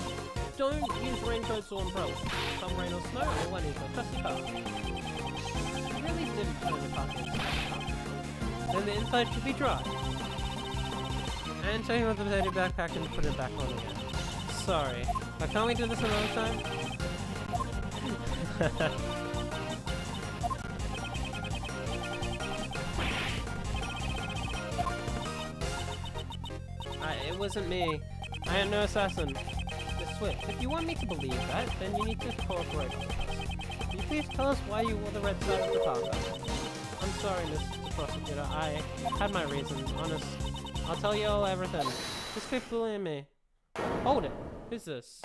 don't use raincoats or umbrellas. Come rain or snow, all I need is a trusty parka. I really didn't turn the parka inside out. Then the inside should be dry. And take out the dirty backpack and put it back on again. Sorry, but can't we do this another time? It wasn't me. I am no assassin. Miss Swift, if you want me to believe that, then you need to cooperate with us. Can you please tell us why you wore the red side of the parka? I'm sorry, Mr. Prosecutor. I had my reasons, honest. I'll tell you all everything. Just keep bullying me. Hold it. Who's this?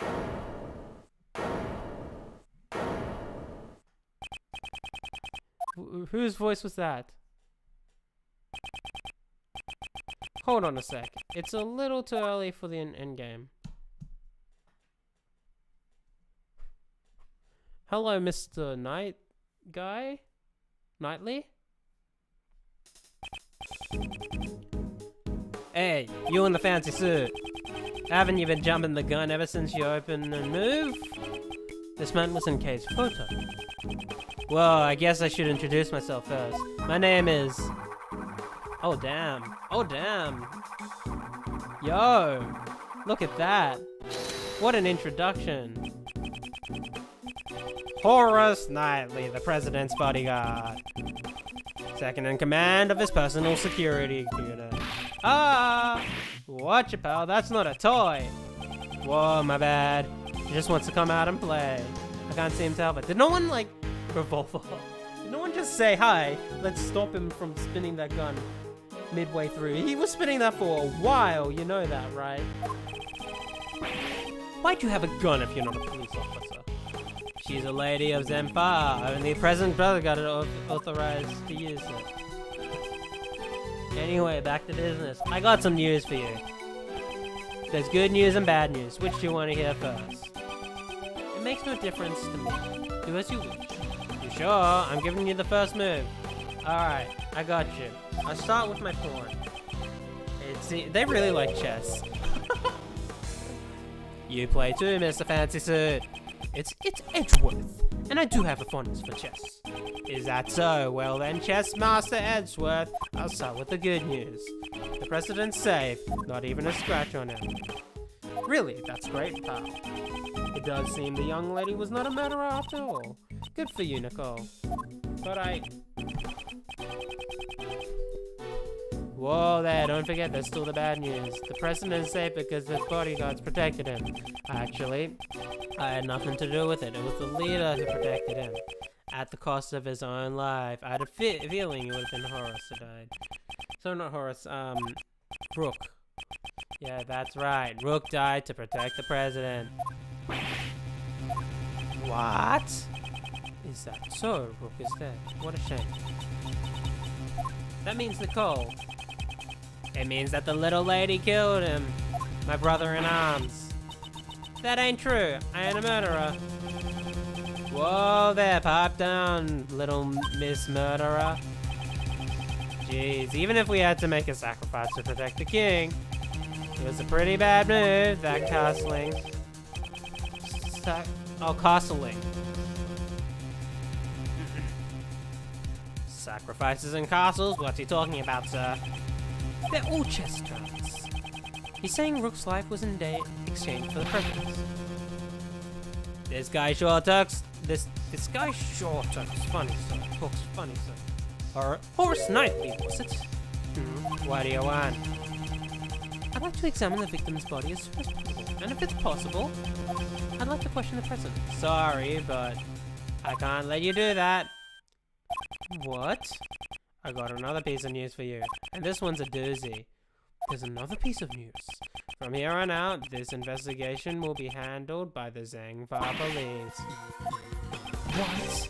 Whose voice was that? Hold on a sec. It's a little too early for the end game. Hello, Mr. Knight guy? Knightley? Hey, you in the fancy suit. Haven't you been jumping the gun ever since you opened and moved? This man was in Kay's photo. Well, I guess I should introduce myself first. My name is... Oh, damn. Oh, damn. Yo, look at that. What an introduction. Horace Knightley, the president's bodyguard. Second in command of his personal security unit. Ah! Watch it, pal. That's not a toy. Whoa, my bad. He just wants to come out and play. I can't seem to help it. Did no one, like, revolve off? Did no one just say, hi, let's stop him from spinning that gun midway through? He was spinning that for a while. You know that, right? Why'd you have a gun if you're not a police officer? She's a lady of Zempa. Only President Brother got it authorized to use it. Anyway, back to business. I got some news for you. There's good news and bad news. Which do you want to hear first? It makes no difference to me. Do as you wish. You sure? I'm giving you the first move. Alright, I got you. I'll start with my pawn. They really like chess. You play too, Mr. Fancy Suit. It's Edgeworth, and I do have a fondness for chess. Is that so? Well then, Chess Master Edgeworth, I'll start with the good news. The president's safe, not even a scratch on him. Really, that's great, pal. It does seem the young lady was not a murderer after all. Good for you, Nicole. But Whoa there, don't forget there's still the bad news. The president is safe because his bodyguards protected him. Actually, I had nothing to do with it. It was the leader who protected him. At the cost of his own life. I had a feeling it would have been Horace who died. So not Horace, Rook. Yeah, that's right. Rook died to protect the president. What? Is that so? Rook is dead. What a shame. That means Nicole. It means that the little lady killed him. My brother in arms. That ain't true. I ain't a murderer. Whoa there, pipe down, little Miss Murderer. Jeez, even if we had to make a sacrifice to protect the king, it was a pretty bad move, that castling. Castling. Sacrifices and castles? What's he talking about, sir? They're all chess cards. He's saying Rook's life was in exchange for the president's. This guy sure talks. This guy sure talks funny, sir. Talks funny, sir. Horace Knightley, was it? What do you want? I'd like to examine the victim's body as soon as possible. And if it's possible, I'd like to question the president. Sorry, but I can't let you do that. What? I got another piece of news for you. And this one's a doozy. There's another piece of news. From here on out, this investigation will be handled by the Zangva police. What?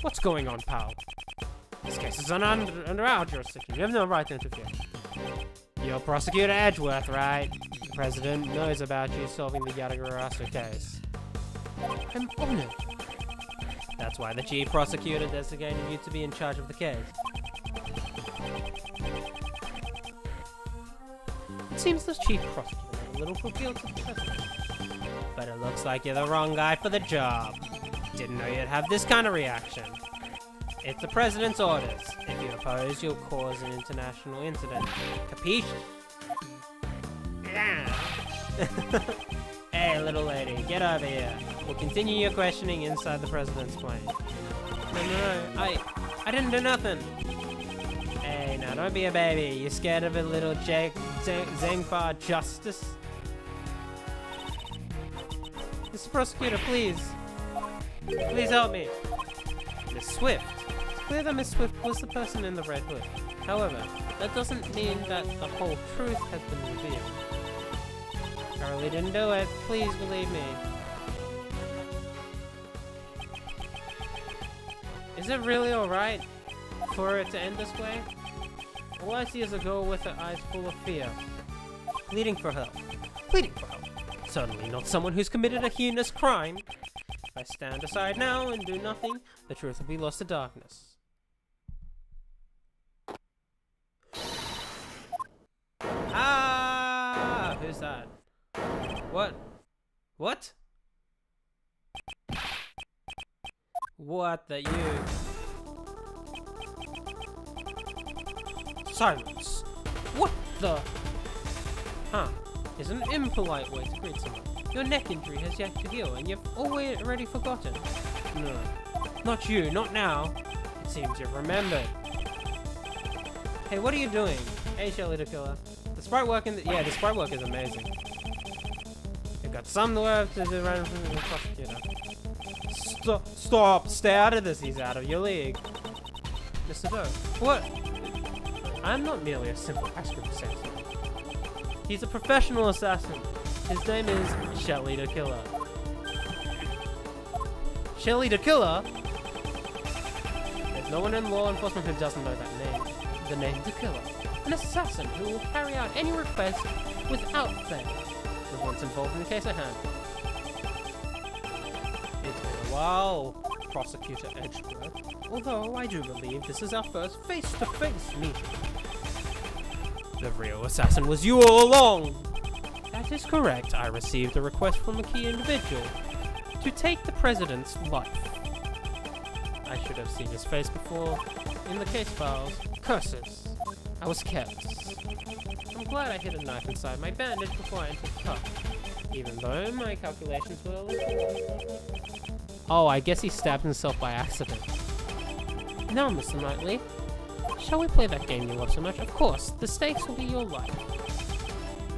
What's going on, pal? This case is under our jurisdiction. You have no right to interfere. You're Prosecutor Edgeworth, right? The president knows about you solving the Yadagarasu case. I'm honored. That's why the chief prosecutor designated you to be in charge of the case. It seems the chief prosecutor is a little revealed to the president. But it looks like you're the wrong guy for the job. Didn't know you'd have this kind of reaction. It's the president's orders. If you oppose, you'll cause an international incident. Capiche? Yeah. Hey, little lady, get over here. We'll continue your questioning inside the president's plane. No, I didn't do nothing. Hey, now don't be a baby. You scared of a little Zangpa justice? Mr. Prosecutor, please. Please help me. Miss Swift. It's clear that Miss Swift was the person in the red hood. However, that doesn't mean that the whole truth has been revealed. I really didn't do it. Please believe me. Is it really alright for it to end this way? All I see is a girl with her eyes full of fear. Pleading for help. Pleading for help. Certainly not someone who's committed a heinous crime. If I stand aside now and do nothing, the truth will be lost to darkness. Ah! Who's that? What? What? What the you? Silence! What the? Huh. Is an impolite way to greet someone. Your neck injury has yet to heal, and you've already forgotten. No. Not you, not now. It seems you've remembered. Hey, what are you doing? Hey, Shelly the Killer. The sprite work the sprite work is amazing. You've got some work to do right in front of the prosecutor. Stop! Stay out of this, he's out of your league. Mr. Doe. What? I'm not merely a simple ice cream assassin. He's a professional assassin. His name is Shelly the Killer. Shelly the Killer? There's no one in law enforcement who doesn't know that name. The name the Killer. An assassin who will carry out any request without fail. The ones involved in the case at hand. It's been a while. Prosecutor Edgeworth, although I do believe this is our first face-to-face meeting. The real assassin was you all along! That is correct. I received a request from a key individual to take the president's life. I should have seen his face before in the case files. Curses. I was careless. I'm glad I hid a knife inside my bandage before I entered the car, even though my calculations were a little... Oh, I guess he stabbed himself by accident. Now, Mr. Knightley, shall we play that game you love so much? Of course, the stakes will be your life.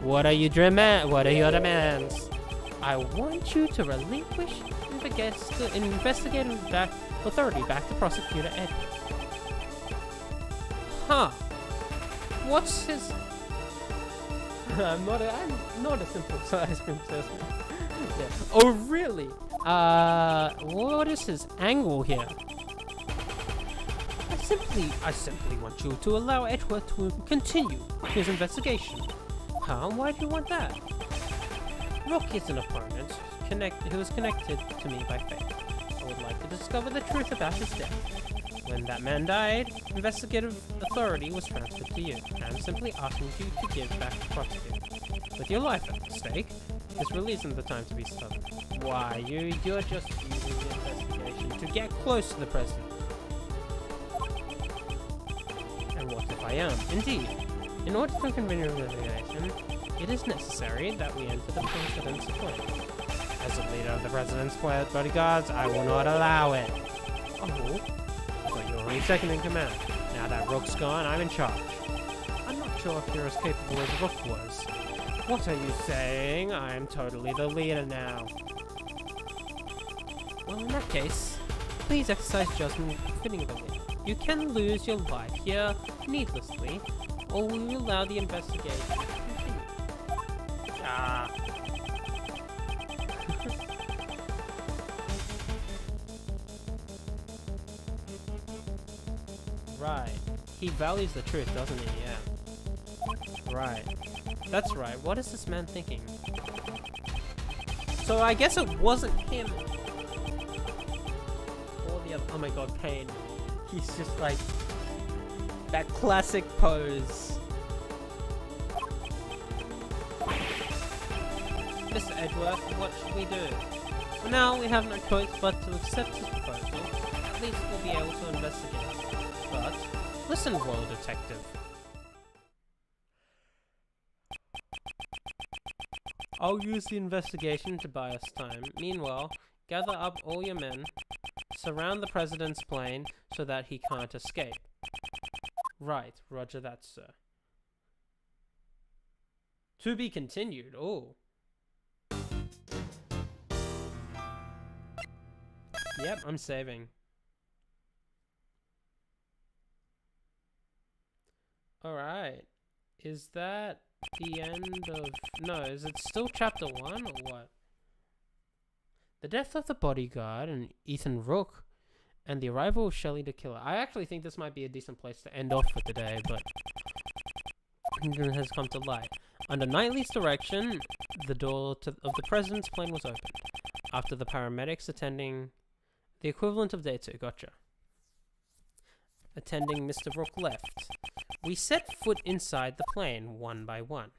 What are your demands? I want you to relinquish investigative authority back to Prosecutor Edwards. Huh. What's his... I'm not a sympathizing princess. Yeah. Oh, really? What is his angle here? I simply want you to allow Edward to continue his investigation. Huh? Why do you want that? Rook is an opponent who is connected to me by fate. I would like to discover the truth about his death. When that man died, investigative authority was transferred to you. I am simply asking you to give back the prosecutor. With your life at stake, this really isn't the time to be stubborn. Why, you're just using the investigation to get close to the president. And what if I am? Indeed. In order to continue the investigation, it is necessary that we enter the president's appointment. As a leader of the president's bodyguards, I will not allow it. Oh, but you're only second in command. Now that Rook's gone, I'm in charge. I'm not sure if you're as capable as Rook was. What are you saying? I'm totally the leader now. Well, in that case, please exercise judgment fitting the leader. You can lose your life here needlessly, or we will allow the investigation to continue. Ah. Right. He values the truth, doesn't he? Yeah. Right. That's right. What is this man thinking? So I guess it wasn't him. Or the other. Oh my god, Pain. He's just like that classic pose. Mr. Edgeworth, what should we do? For now, we have no choice but to accept his proposal. At least we'll be able to investigate. But, listen, Royal Detective. I'll use the investigation to buy us time. Meanwhile, gather up all your men, surround the president's plane so that he can't escape. Right, roger that, sir. To be continued, oh. Yep, I'm saving. Alright. Is that the end of... No, is it still chapter 1 or what? The death of the bodyguard and Ethan Rook and the arrival of Shelley the Killer. I actually think this might be a decent place to end off for today, but it has come to light. Under Knightley's direction, the door of the president's plane was opened. After the paramedics attending the equivalent of day 2, gotcha. Attending Mr. Rook left. We set foot inside the plane, one by one.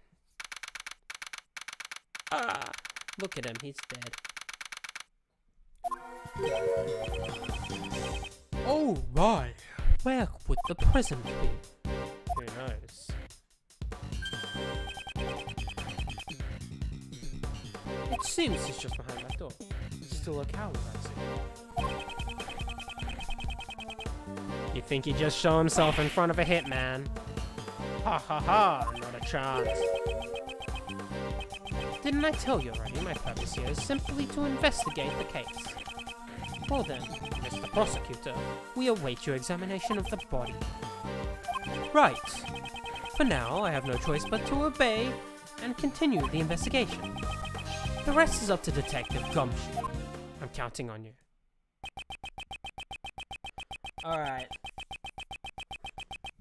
Ah! Look at him, he's dead. Oh my! Where would the president be? Who knows? It seems he's just behind that door. He's still a coward, I see. You think he'd just show himself in front of a hitman? Ha ha ha, not a chance. Didn't I tell you already? My purpose here is simply to investigate the case. Well then, Mr. Prosecutor, we await your examination of the body. Right. For now, I have no choice but to obey and continue the investigation. The rest is up to Detective Gumshoe. I'm counting on you. Alright.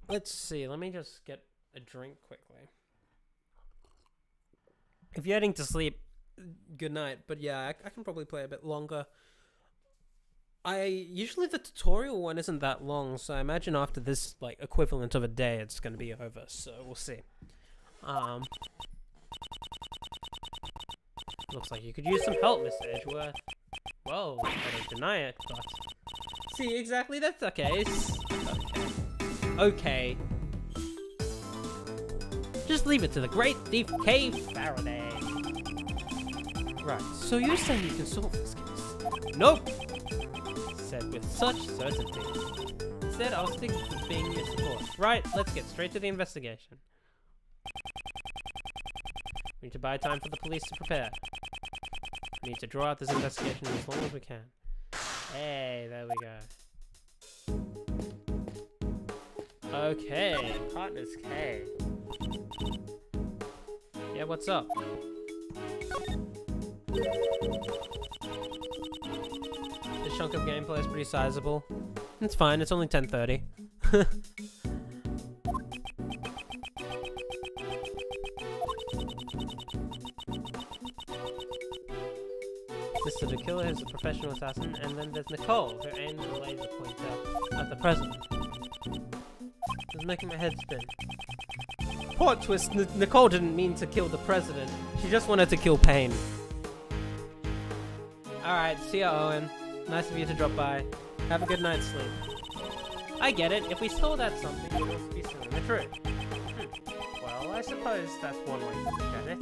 Let's see, let me just get a drink quickly. If you're heading to sleep, good night. But yeah, I can probably play a bit longer. Usually the tutorial one isn't that long, so I imagine after this like equivalent of a day, it's gonna be over. So we'll see. Looks like you could use some help, Mr. Edgeworth. Well, I don't deny it, but see, exactly that's the case. Okay. Just leave it to the great thief K. Faraday. Right, so you're saying you can solve this case? Nope! Said with such certainty. Instead, I'll stick to being your support. Right, let's get straight to the investigation. We need to buy time for the police to prepare. We need to draw out this investigation as long as we can. Hey, there we go. Okay, partners K. Yeah, what's up? This chunk of gameplay is pretty sizable. It's fine, it's only 10:30. Mr. The Killer is a professional assassin, and then there's Nicole, who aims the laser pointer at the president. It's making my head spin. Plot twist, Nicole didn't mean to kill the president. She just wanted to kill Payne. Alright, see ya, Owen. Nice of you to drop by. Have a good night's sleep. I get it. If we stole that something, it must be stealing the truth. Well, I suppose that's one way to look at it.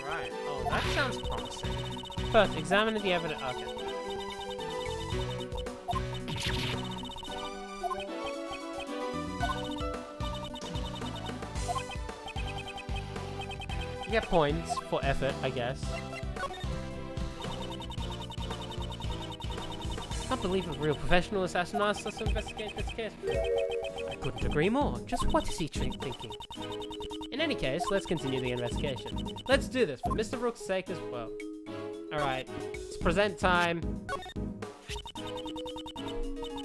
Right. Oh, that sounds promising. First, examine the evidence. Okay. You get points for effort, I guess. I can't believe a real professional assassin asked us to investigate this case. I couldn't agree more. Just what is he thinking? In any case, let's continue the investigation. Let's do this for Mr. Rook's sake as well. Alright, it's present time.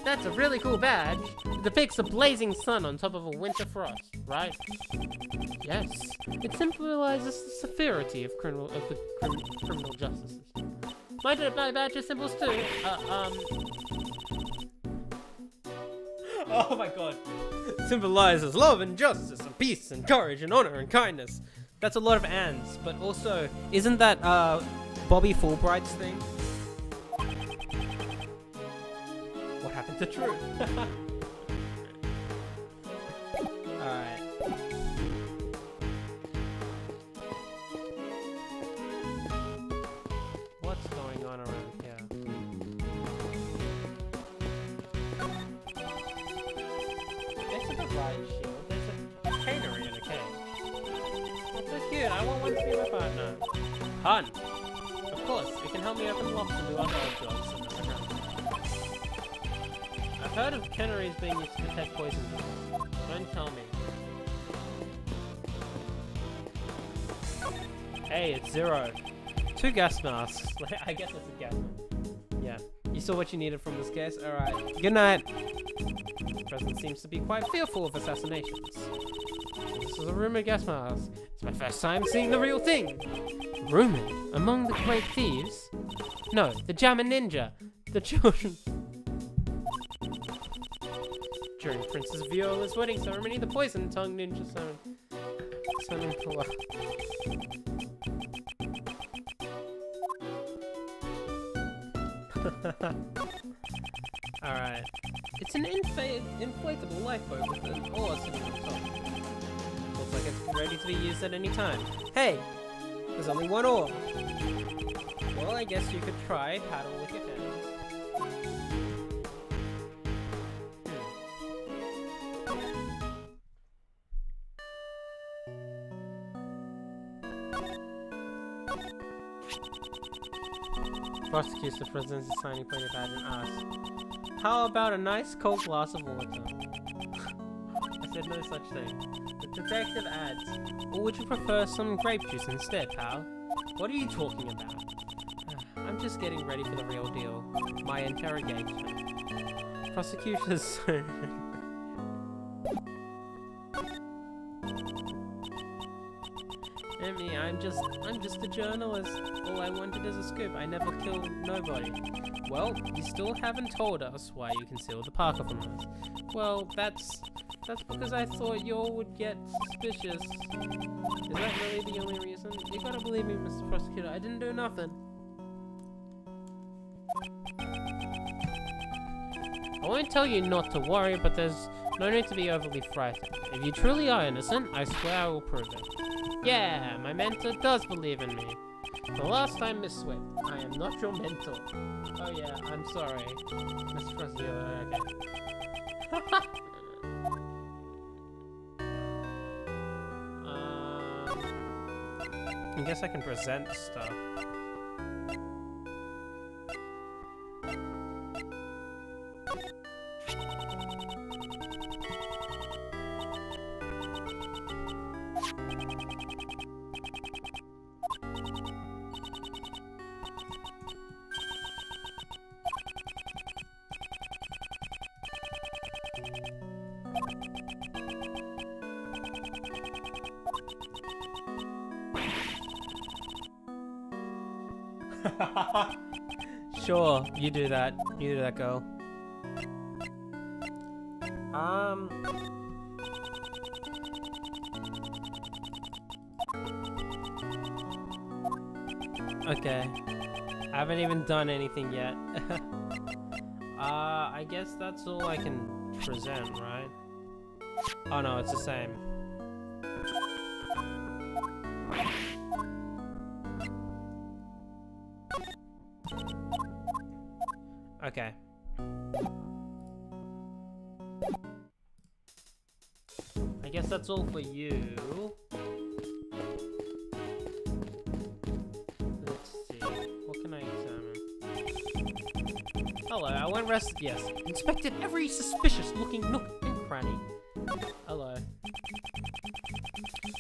That's a really cool badge. It depicts a blazing sun on top of a winter frost, right? Yes, it symbolizes the severity of criminal justice system. My badge has symbols too. Oh my god. Symbolizes love and justice and peace and courage and honor and kindness. That's a lot of ands, but also, isn't that Bobby Fulbright's thing? What happened to Truth? Alright. What's going on around here? Next to the riot shield, there's a canary in a cage. What's so cute? I want one to be my partner. Hun! Of course, it can help me open locks and do other odd jobs. I've heard of canaries being used to detect poison. Don't tell me. Hey, it's Zero. 2 gas masks. I guess that's a gas mask. Yeah. You saw what you needed from this case? Alright. Good night. The president seems to be quite fearful of assassinations. This is a rumored gas mask. It's my first time seeing the real thing. Rumored? Among the great thieves? No, the Jammer Ninja. The children. During Princess Viola's wedding ceremony, the poison tongue ninja summoned for what? Alright. It's an inflatable lifeboat with an oar sitting on top. Looks like it's ready to be used at any time. Hey! There's only one oar. Well, I guess you could try paddle with your hands. Prosecutes the president's tiny pointed badge and asks, "How about a nice cold glass of water?" I said no such thing. The detective adds, "Or would you prefer some grape juice instead, pal?" What are you talking about? I'm just getting ready for the real deal. My interrogation. Prosecution's Emmy, I'm just a journalist. All I wanted is a scoop. I never killed nobody. Well, you still haven't told us why you concealed the Parker from us. Well, that's because I thought you all would get suspicious. Is that really the only reason? You gotta believe me, Mr. Prosecutor. I didn't do nothing. I won't tell you not to worry, but there's no need to be overly frightened. If you truly are innocent, I swear I will prove it. Yeah, my mentor does believe in me. The last time, Miss Swift, I am not your mentor. Oh yeah, I'm sorry, Mr. Prosecutor. Okay. I guess I can present stuff. Sure, you do that. You do that, girl. Okay. I haven't even done anything yet. I guess that's all I can present, right? Oh no, it's the same. Okay. I guess that's all for you. Let's see. What can I examine? Hello, I went rested. Yes. Inspected every suspicious looking nook and cranny. Hello.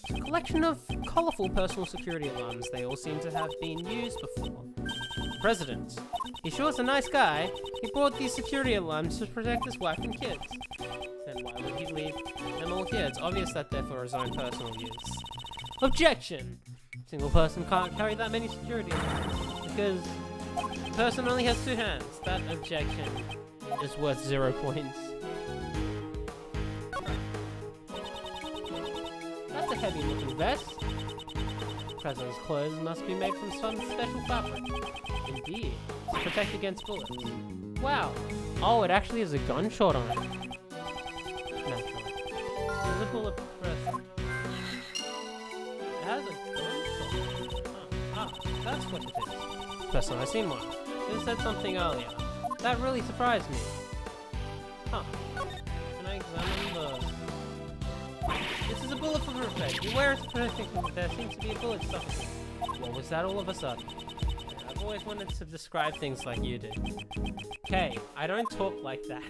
It's a collection of colorful personal security alarms. They all seem to have been used before. President. He sure is a nice guy. He bought these security alarms to protect his wife and kids. Then why would he leave them all here? It's obvious that they're for his own personal use. Objection! A single person can't carry that many security alarms because the person only has 2 hands. That objection is worth 0 points. That's a heavy looking vest. President's clothes must be made from some special fabric. Indeed, to protect against bullets. Wow. Oh, it actually has a gunshot on it. Naturally. There's a bullet press. It has a gunshot. Ah, that's what it is. First time I've seen one. It said something earlier. That really surprised me. Huh. Can I examine the... This is a bulletproof vest. You wear it to protect from there seems to be a bullet stuck in it. What was that all of a sudden? I've always wanted to describe things like you do. Okay, I don't talk like that.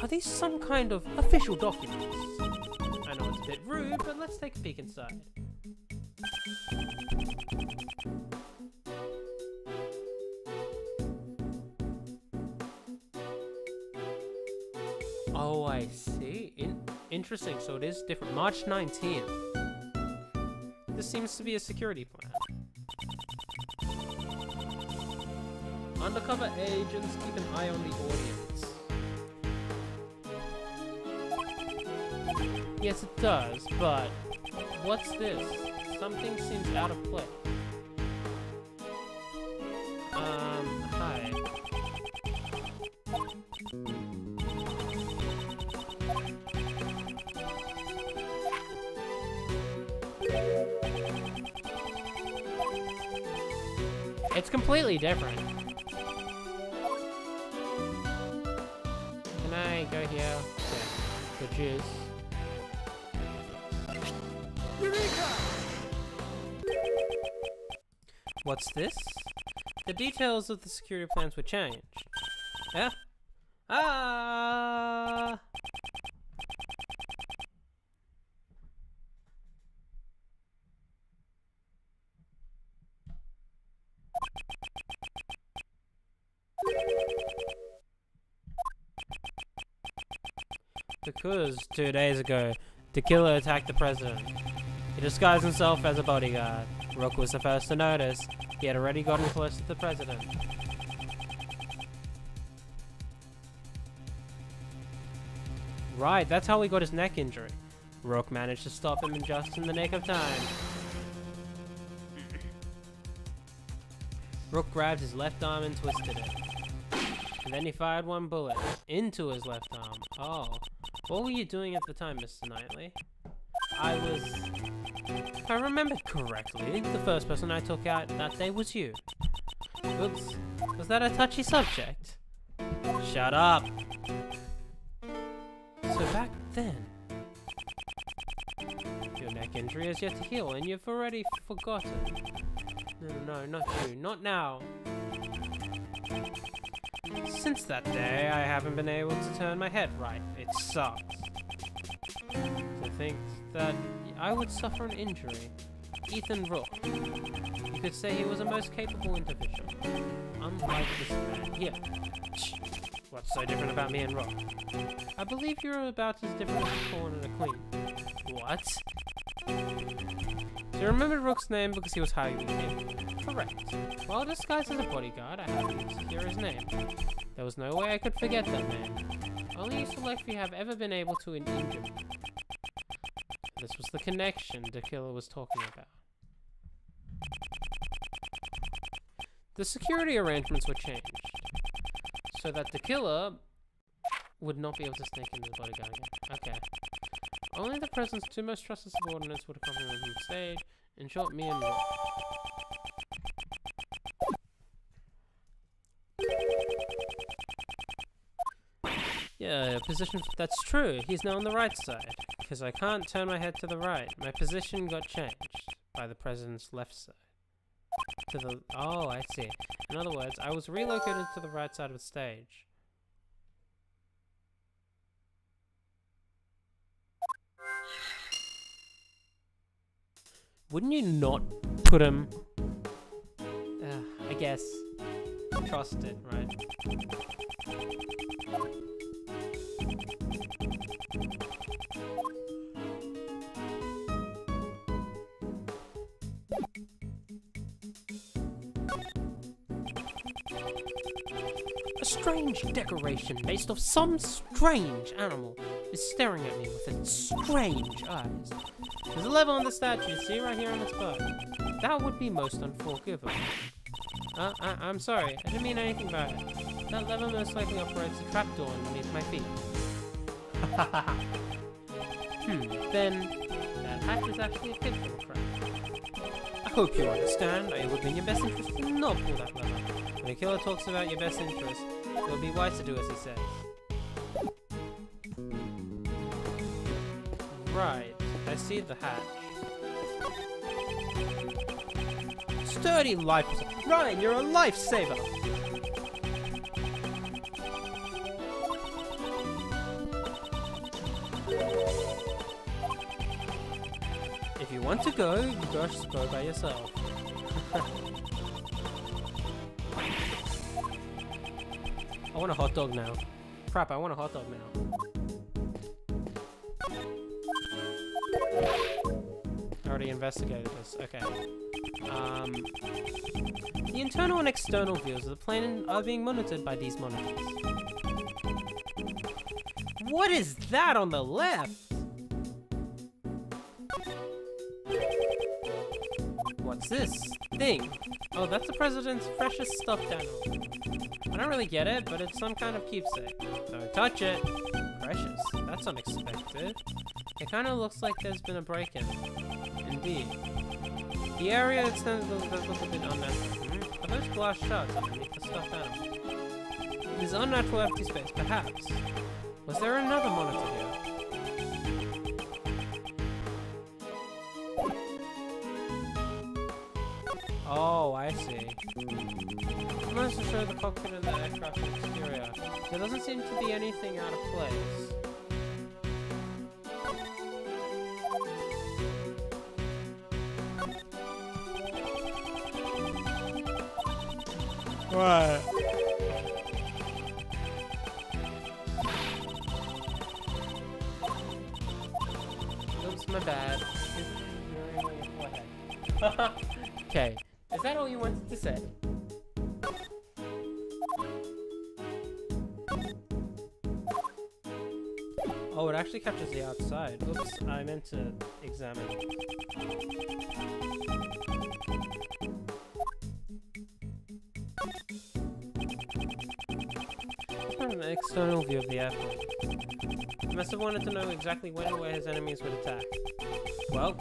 Are these some kind of official documents? I know it's a bit rude, but let's take a peek inside. Oh, I see. Interesting. So it is different. March 19th. This seems to be a security plan. Undercover agents keep an eye on the audience. Yes, it does, but what's this? Something seems out of place. Hi. It's completely different. Can I go here? Okay. Produce. Eureka! What's this? The details of the security plans were changed. Yeah? Ah! Because 2 days ago, the killer attacked the president. He disguised himself as a bodyguard. Rook was the first to notice. He had already gotten close to the president. Right, that's how he got his neck injury. Rook managed to stop him just in the nick of time. Rook grabbed his left arm and twisted it. And then he fired one bullet into his left arm. Oh. What were you doing at the time, Mr. Knightley? If I remember correctly, the first person I took out that day was you. Oops. Was that a touchy subject? Shut up! So back then, your neck injury is yet to heal and you've already forgotten. No, not you. Not now. Since that day, I haven't been able to turn my head right. It sucks. To think that I would suffer an injury. Ethan Rook. You could say he was a most capable individual. Unlike this man here. Shh. What's so different about me and Rook? I believe you're about as different as a pawn and a queen. What? Do you remember Rook's name because he was highly paid? Correct. While disguised as a bodyguard, I happened to hear his name. There was no way I could forget that name. Only you select have ever been able to injure me. This was the connection the killer was talking about. The security arrangements were changed so that the killer would not be able to sneak into the bodyguard again. Okay. Only the president's two most trusted subordinates would accompany him on stage. In short, me and Rook. Yeah, position. That's true. He's now on the right side. Because I can't turn my head to the right. My position got changed by the president's left side. To the. Oh, I see. In other words, I was relocated to the right side of the stage. Wouldn't you not put him? I guess. Trust it, right? A strange decoration based off some strange animal is staring at me with its strange eyes. There's a lever on the statue, see right here on its butt. That would be most unforgivable. I'm sorry, I didn't mean anything by it. That lever most likely operates a trapdoor underneath my feet. Then that hatch is actually a kid from a crack. I hope you understand. It would be in your best interest to not pull that lever. When a killer talks about your best interest, it would be wise to do as he says. Right, I see the hatch. Sturdy life. Ryan, you're a lifesaver! If you want to go, you just go by yourself. I want a hot dog now. Crap, I want a hot dog now. I already investigated this. Okay. The internal and external views of the plane are being monitored by these monitors. What is that on the left? What's this thing? Oh, that's the president's freshest stuffed animal. I don't really get it, but it's some kind of keepsake. Don't touch it. Precious. That's unexpected. It kind of looks like there's been a break-in. Indeed. The area extends does look a bit unnatural. Are those glass shards underneath the stuffed animal? It is unnatural empty space, perhaps. Was there another monitor here? Oh, I see. It must to show the cockpit and the aircraft exterior. There doesn't seem to be anything out of place. What? my bad. Okay, is that all you wanted to say? Oh, it actually captures the outside. Oops, I meant to examine. An external view of the airport. He must have wanted to know exactly when and where his enemies would attack. Well,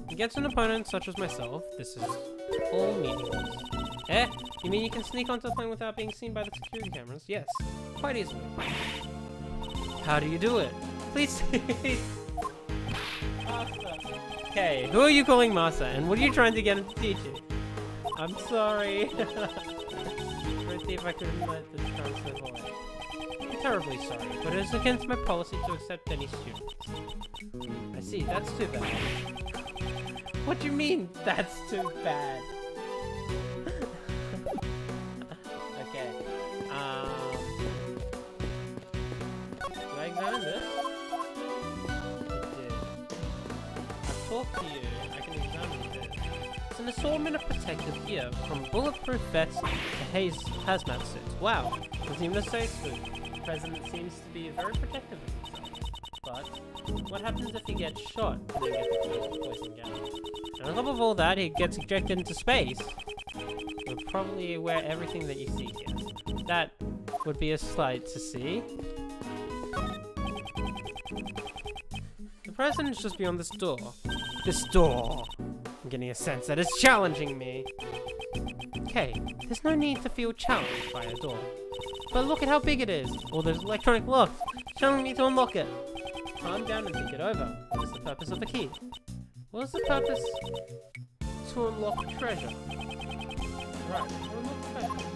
against an opponent such as myself, this is all meaningless. Eh? You mean you can sneak onto the plane without being seen by the security cameras? Yes, quite easily. How do you do it? Please. Master. Okay, who are you calling Master, and what are you trying to get him to teach you? I'm sorry. Let's see if I could let this chance slip away. I'm terribly sorry, but it is against my policy to accept any students. I see, that's too bad. What do you mean, that's too bad? Okay. Did I examine this? It did. I've talked to you. I can examine this. It's an assortment of protective gear, from bulletproof vests to hazmat suits. Wow, there's even a safe suit. The president seems to be very protective of himself. But what happens if he gets shot and then gets the poison gas? And on top of all that, he gets ejected into space. You'll probably wear everything that you see here. That would be a sight to see. The president's just beyond this door. This door! I'm getting a sense that it's challenging me. Okay, there's no need to feel challenged by a door. But look at how big it is. All those electronic locks, telling me to unlock it. Calm down and think it over. What is the purpose of the key? What is the purpose? To unlock treasure. Right, to unlock treasure.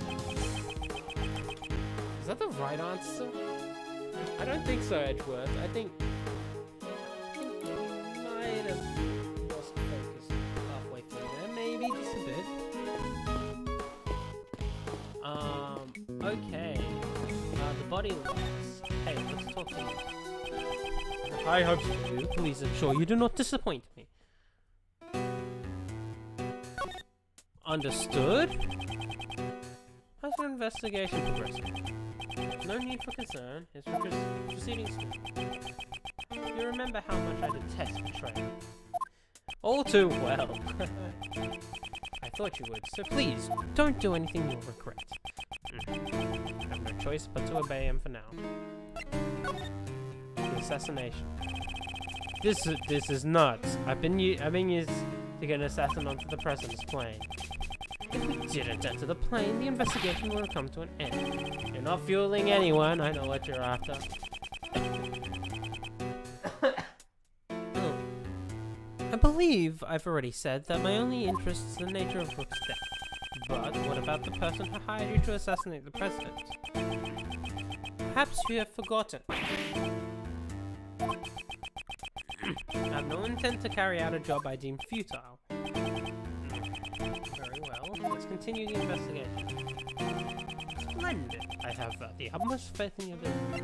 Is that the right answer? I don't think so, Edgeworth. I think you might have lost focus halfway through there. Maybe just a bit. Okay. The body lights. Hey, let's talk to you. I hope you. Please ensure you do not disappoint me. Understood? How's your investigation progressing? No need for concern. It's proceeding smoothly. You remember how much I detest betrayal. All too well. I thought you would, so please, don't do anything you'll regret. I have no choice but to obey him for now. The assassination. This is nuts. I've been used to get an assassin onto the president's plane. If we didn't enter the plane, the investigation would have come to an end. You're not fueling anyone. I know what you're after. I believe I've already said that my only interest is the nature of Rook's death. But what about the person who hired you to assassinate the president? Perhaps you have forgotten. I have no intent to carry out a job I deem futile. Very well, let's continue the investigation. Splendid. I have the utmost faith in your ability.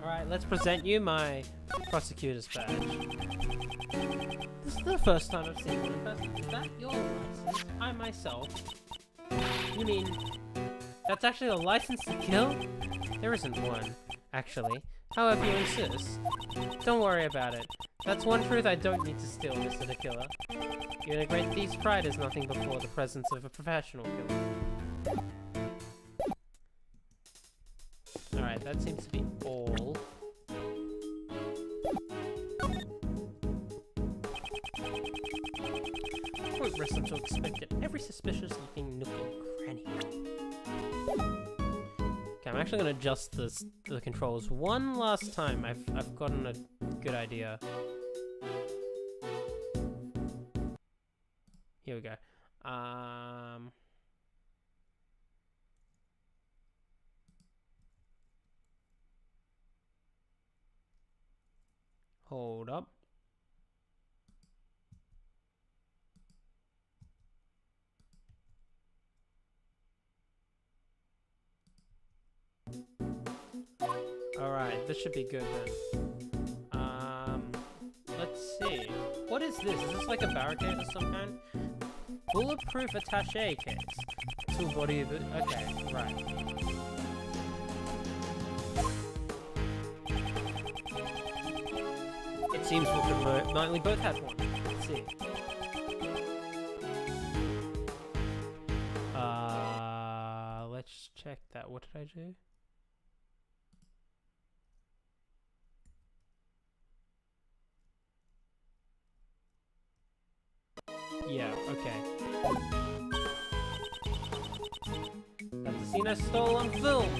Alright, let's present you my prosecutor's badge. This is the first time I've seen one in person. Is that your license? I myself. You mean, that's actually a license to kill? There isn't one, actually. However you insist. Don't worry about it. That's one truth I don't need to steal, Mr. the Killer. Even a great thief's pride is nothing before the presence of a professional killer. Alright, that seems to be all. I won't rest until inspected every suspicious looking nook and cranny. Okay, I'm actually gonna adjust the controls one last time. I've gotten a good idea. Here we go. Hold up. Alright, this should be good then. see. What is this? Is this like a barricade of some kind? Bulletproof attaché case. Full body of it. Okay, right. It seems we could both have one. Let's see. Let's check that. What did I do? Yeah, okay. That's the scene I stole on film!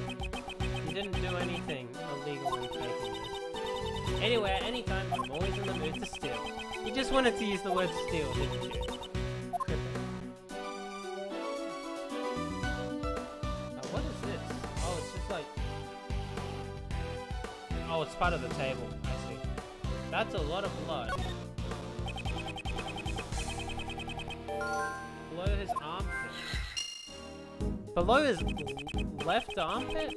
You didn't do anything illegal in taking this. Anywhere, anytime, I'm always in the mood to steal. You just wanted to use the word steal, didn't you? Now, what is this? Oh, it's just like... Oh, it's part of the table. I see. That's a lot of blood. Below his armpit. Below his left armpit?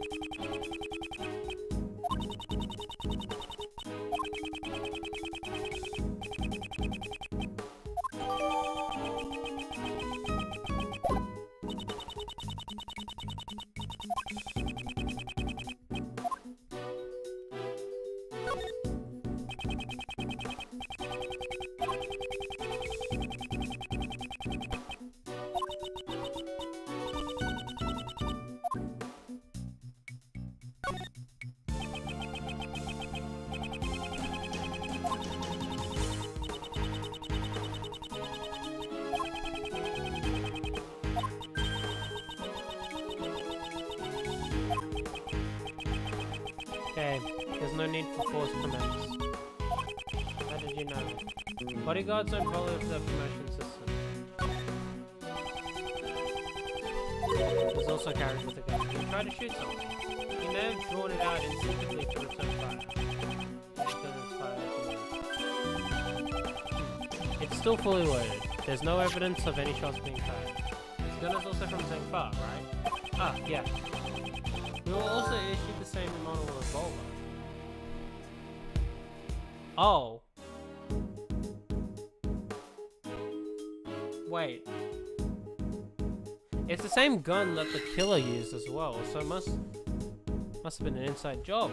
Okay, there's no need for forced comments. How did you know? Bodyguards don't follow the promotion system. There's also carried with a gun. You tried to shoot something. You may have drawn it out instinctively to return fire. Because it's fire from you. It's still fully loaded. There's no evidence of any shots being fired. This gun is also from Zengfa, right? Ah, yeah. We will also issue the same model revolver. Oh. Wait. It's the same gun that the killer used as well, so it must have been an inside job.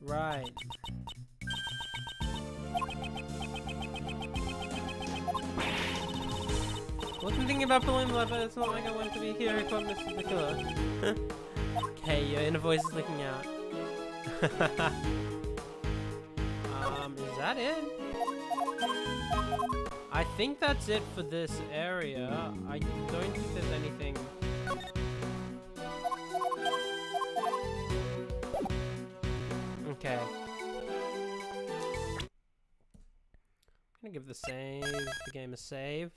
Right. Wasn't thinking about pulling the lever, it's not like I want to be here equipped Mr. the Killer. Okay, your inner voice is leaking out. Is that it? I think that's it for this area. I don't think there's anything... Okay. I'm gonna give the game a save.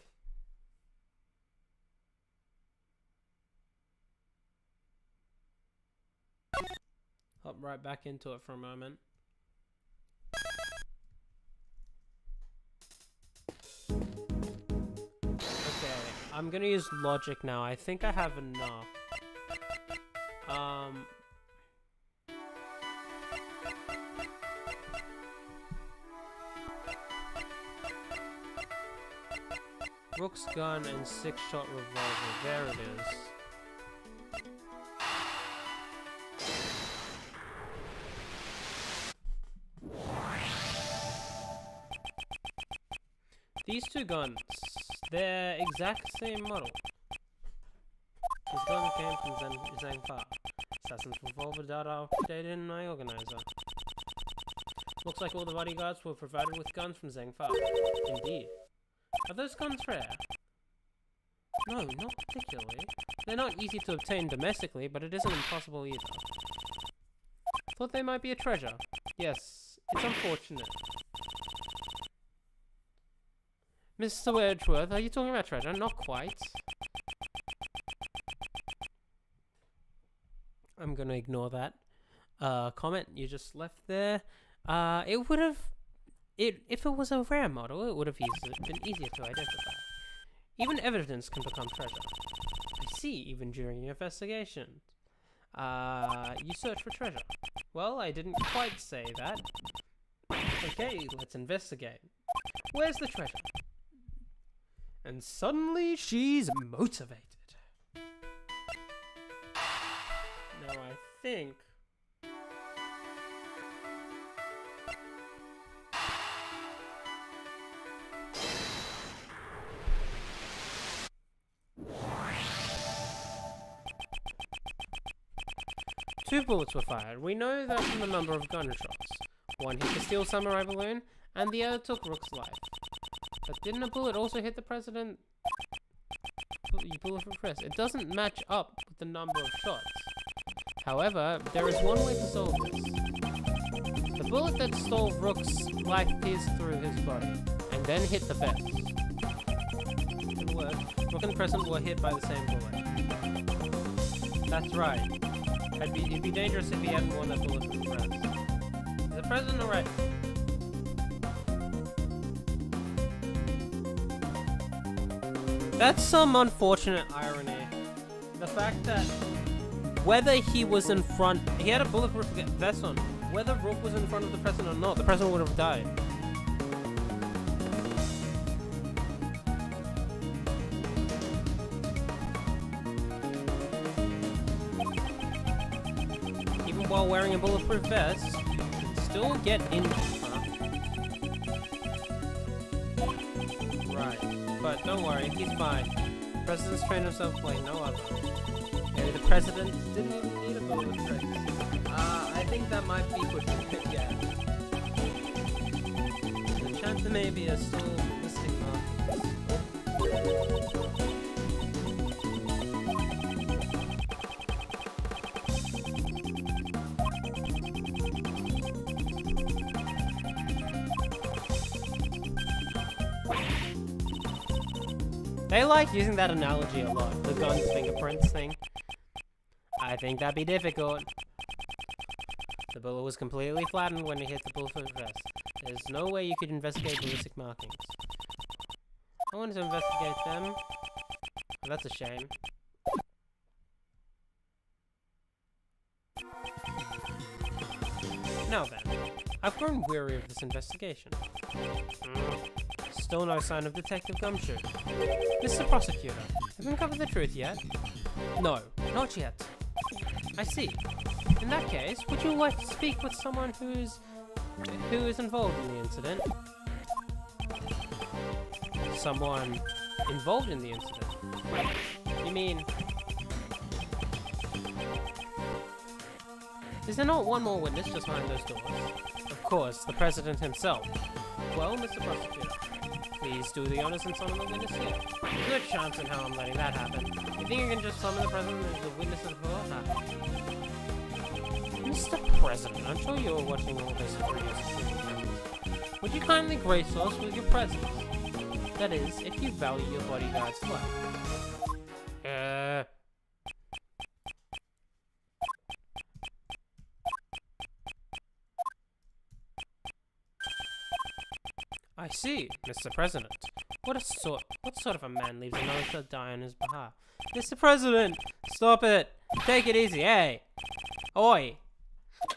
Hop right back into it for a moment. Okay, I'm gonna use logic now. I think I have enough. Rook's gun and 6-shot revolver. There it is. These two guns, they're exact same model. This gun came from Zengfa. Assassin's revolver data updated in my organizer. Looks like all the bodyguards were provided with guns from Zengfa. Indeed. Are those guns rare? No, not particularly. They're not easy to obtain domestically, but it isn't impossible either. Thought they might be a treasure. Yes, it's unfortunate. Mr. Edgeworth, are you talking about treasure? Not quite. I'm gonna ignore that. comment you just left there. It would have, if it was a rare model, it would have been easier to identify. Even evidence can become treasure. I see, even during your investigation. You search for treasure. Well, I didn't quite say that. Okay, let's investigate. Where's the treasure? And suddenly she's motivated. Now I think... Two bullets were fired. We know that from the number of gunshots. One hit the steel samurai balloon, and the other took Rook's life. But didn't a bullet also hit the president? Bulletproof vest. It doesn't match up with the number of shots. However, there is one way to solve this. The bullet that stole Rook's life pierced through his body, and then hit the vest. Good work. Rook and the president were hit by the same bullet. That's right. It'd be dangerous if he hadn't worn that bulletproof vest. Is the president alright? That's some unfortunate irony. The fact that whether he was in front, he had a bulletproof vest on. Whether Rook was in front of the president or not, the president would have died. Even while wearing a bulletproof vest, you can still get injured. Right. But don't worry, he's fine. The president's trained himself like no other. Maybe the president didn't even need a bulletproof vest. I think that might be good. Yeah. The chance maybe are still missing markings. They like using that analogy a lot, the gun's fingerprints thing. I think that'd be difficult. The bullet was completely flattened when it hit the bulletproof vest. There's no way you could investigate ballistic markings. I wanted to investigate them. Oh, that's a shame. Now then, I've grown weary of this investigation. Still no sign of Detective Gumshoe. Mr. Prosecutor, have you uncovered the truth yet? No, not yet. I see. In that case, would you like to speak with someone who is involved in the incident? Someone involved in the incident? You mean... Is there not one more witness just behind those doors? Of course, the president himself. Well, Mr. Prosecutor, please do the honors and summon the witness here. Good chance in how I'm letting that happen. You think you can just summon the president as the witness of the court? Mr. President, I'm sure you were watching all this for your security cameras. Would you kindly grace us with your presence? That is, if you value your bodyguard's life. I see, Mr. President. What sort of a man leaves another to die on his behalf? Mr. President! Stop it! Take it easy, hey! Oi!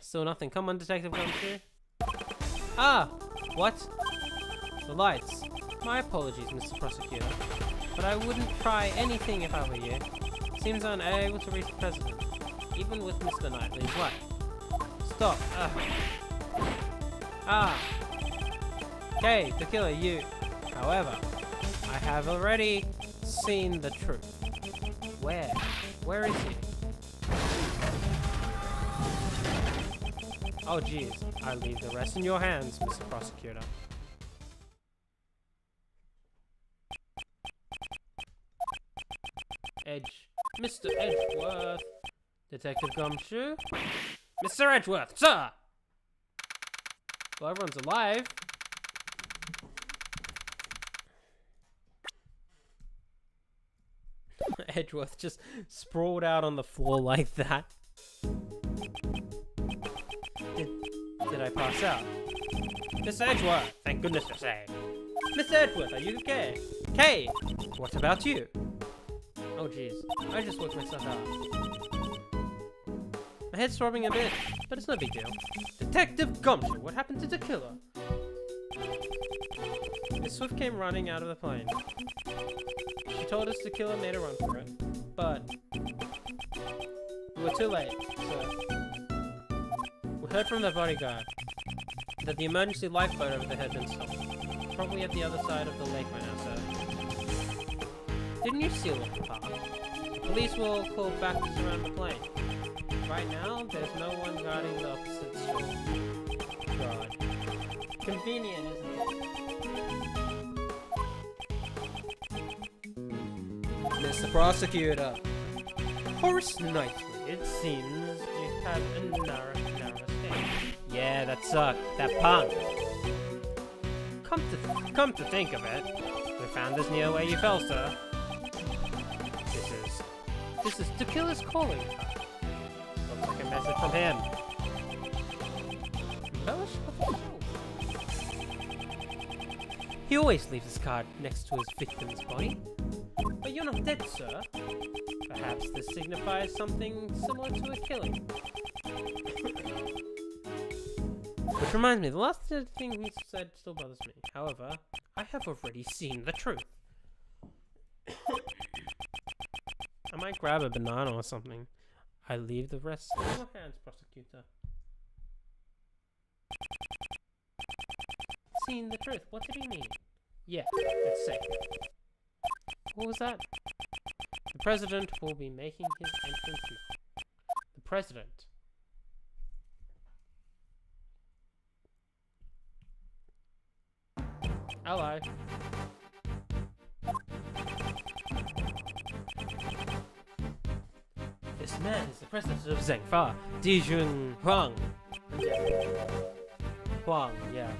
Still nothing. Come on, Detective Gumshoe. Ah! What? The lights. My apologies, Mr. Prosecutor. But I wouldn't try anything if I were you. Seems I'm unable to reach the President, even with Mr. Knightley's life. Stop. Ah! Okay, the killer, you. However, I have already seen the truth. Where? Where is he? Oh jeez, I leave the rest in your hands, Mr. Prosecutor. Mr. Edgeworth. Detective Gumshoe. Mr. Edgeworth, sir! Well, everyone's alive. Edgeworth just sprawled out on the floor like that. I pass out. Miss Edgeworth, thank goodness you're safe. Miss Edgeworth, are you okay? Kay, what about you? Oh jeez, I just woke myself out. My head's throbbing a bit, but it's no big deal. Detective Gumshoe, what happened to the killer? Miss Swift came running out of the plane. She told us the killer made a run for it, but we were too late, so we heard from the bodyguard that the emergency lifeboat over there had been stopped. Probably at the other side of the lake right now, sir. Didn't you seal it, Papa? The police will call back to surround the plane. Right now, there's no one guarding the opposite shore. God. Convenient, isn't it? Mr. Prosecutor. Horace Knightley, it seems you have a narrow escape. Yeah, that sucked. That punk. Come to think of it, we found this near where you fell, sir. This is the killer's calling card. Looks like a message from him. Embellish with the show. He always leaves his card next to his victim's body. But you're not dead, sir. Perhaps this signifies something similar to a killing. Which reminds me, the last thing he said still bothers me. However, I have already seen the truth. I might grab a banana or something. I leave the rest in your hands, prosecutor. Seen the truth? What did he mean? Yeah, it's safe. What was that? The president will be making his entrance now. The president. Hello. This man is the president of Zhengfa, Dijun Huang. Huang, yeah.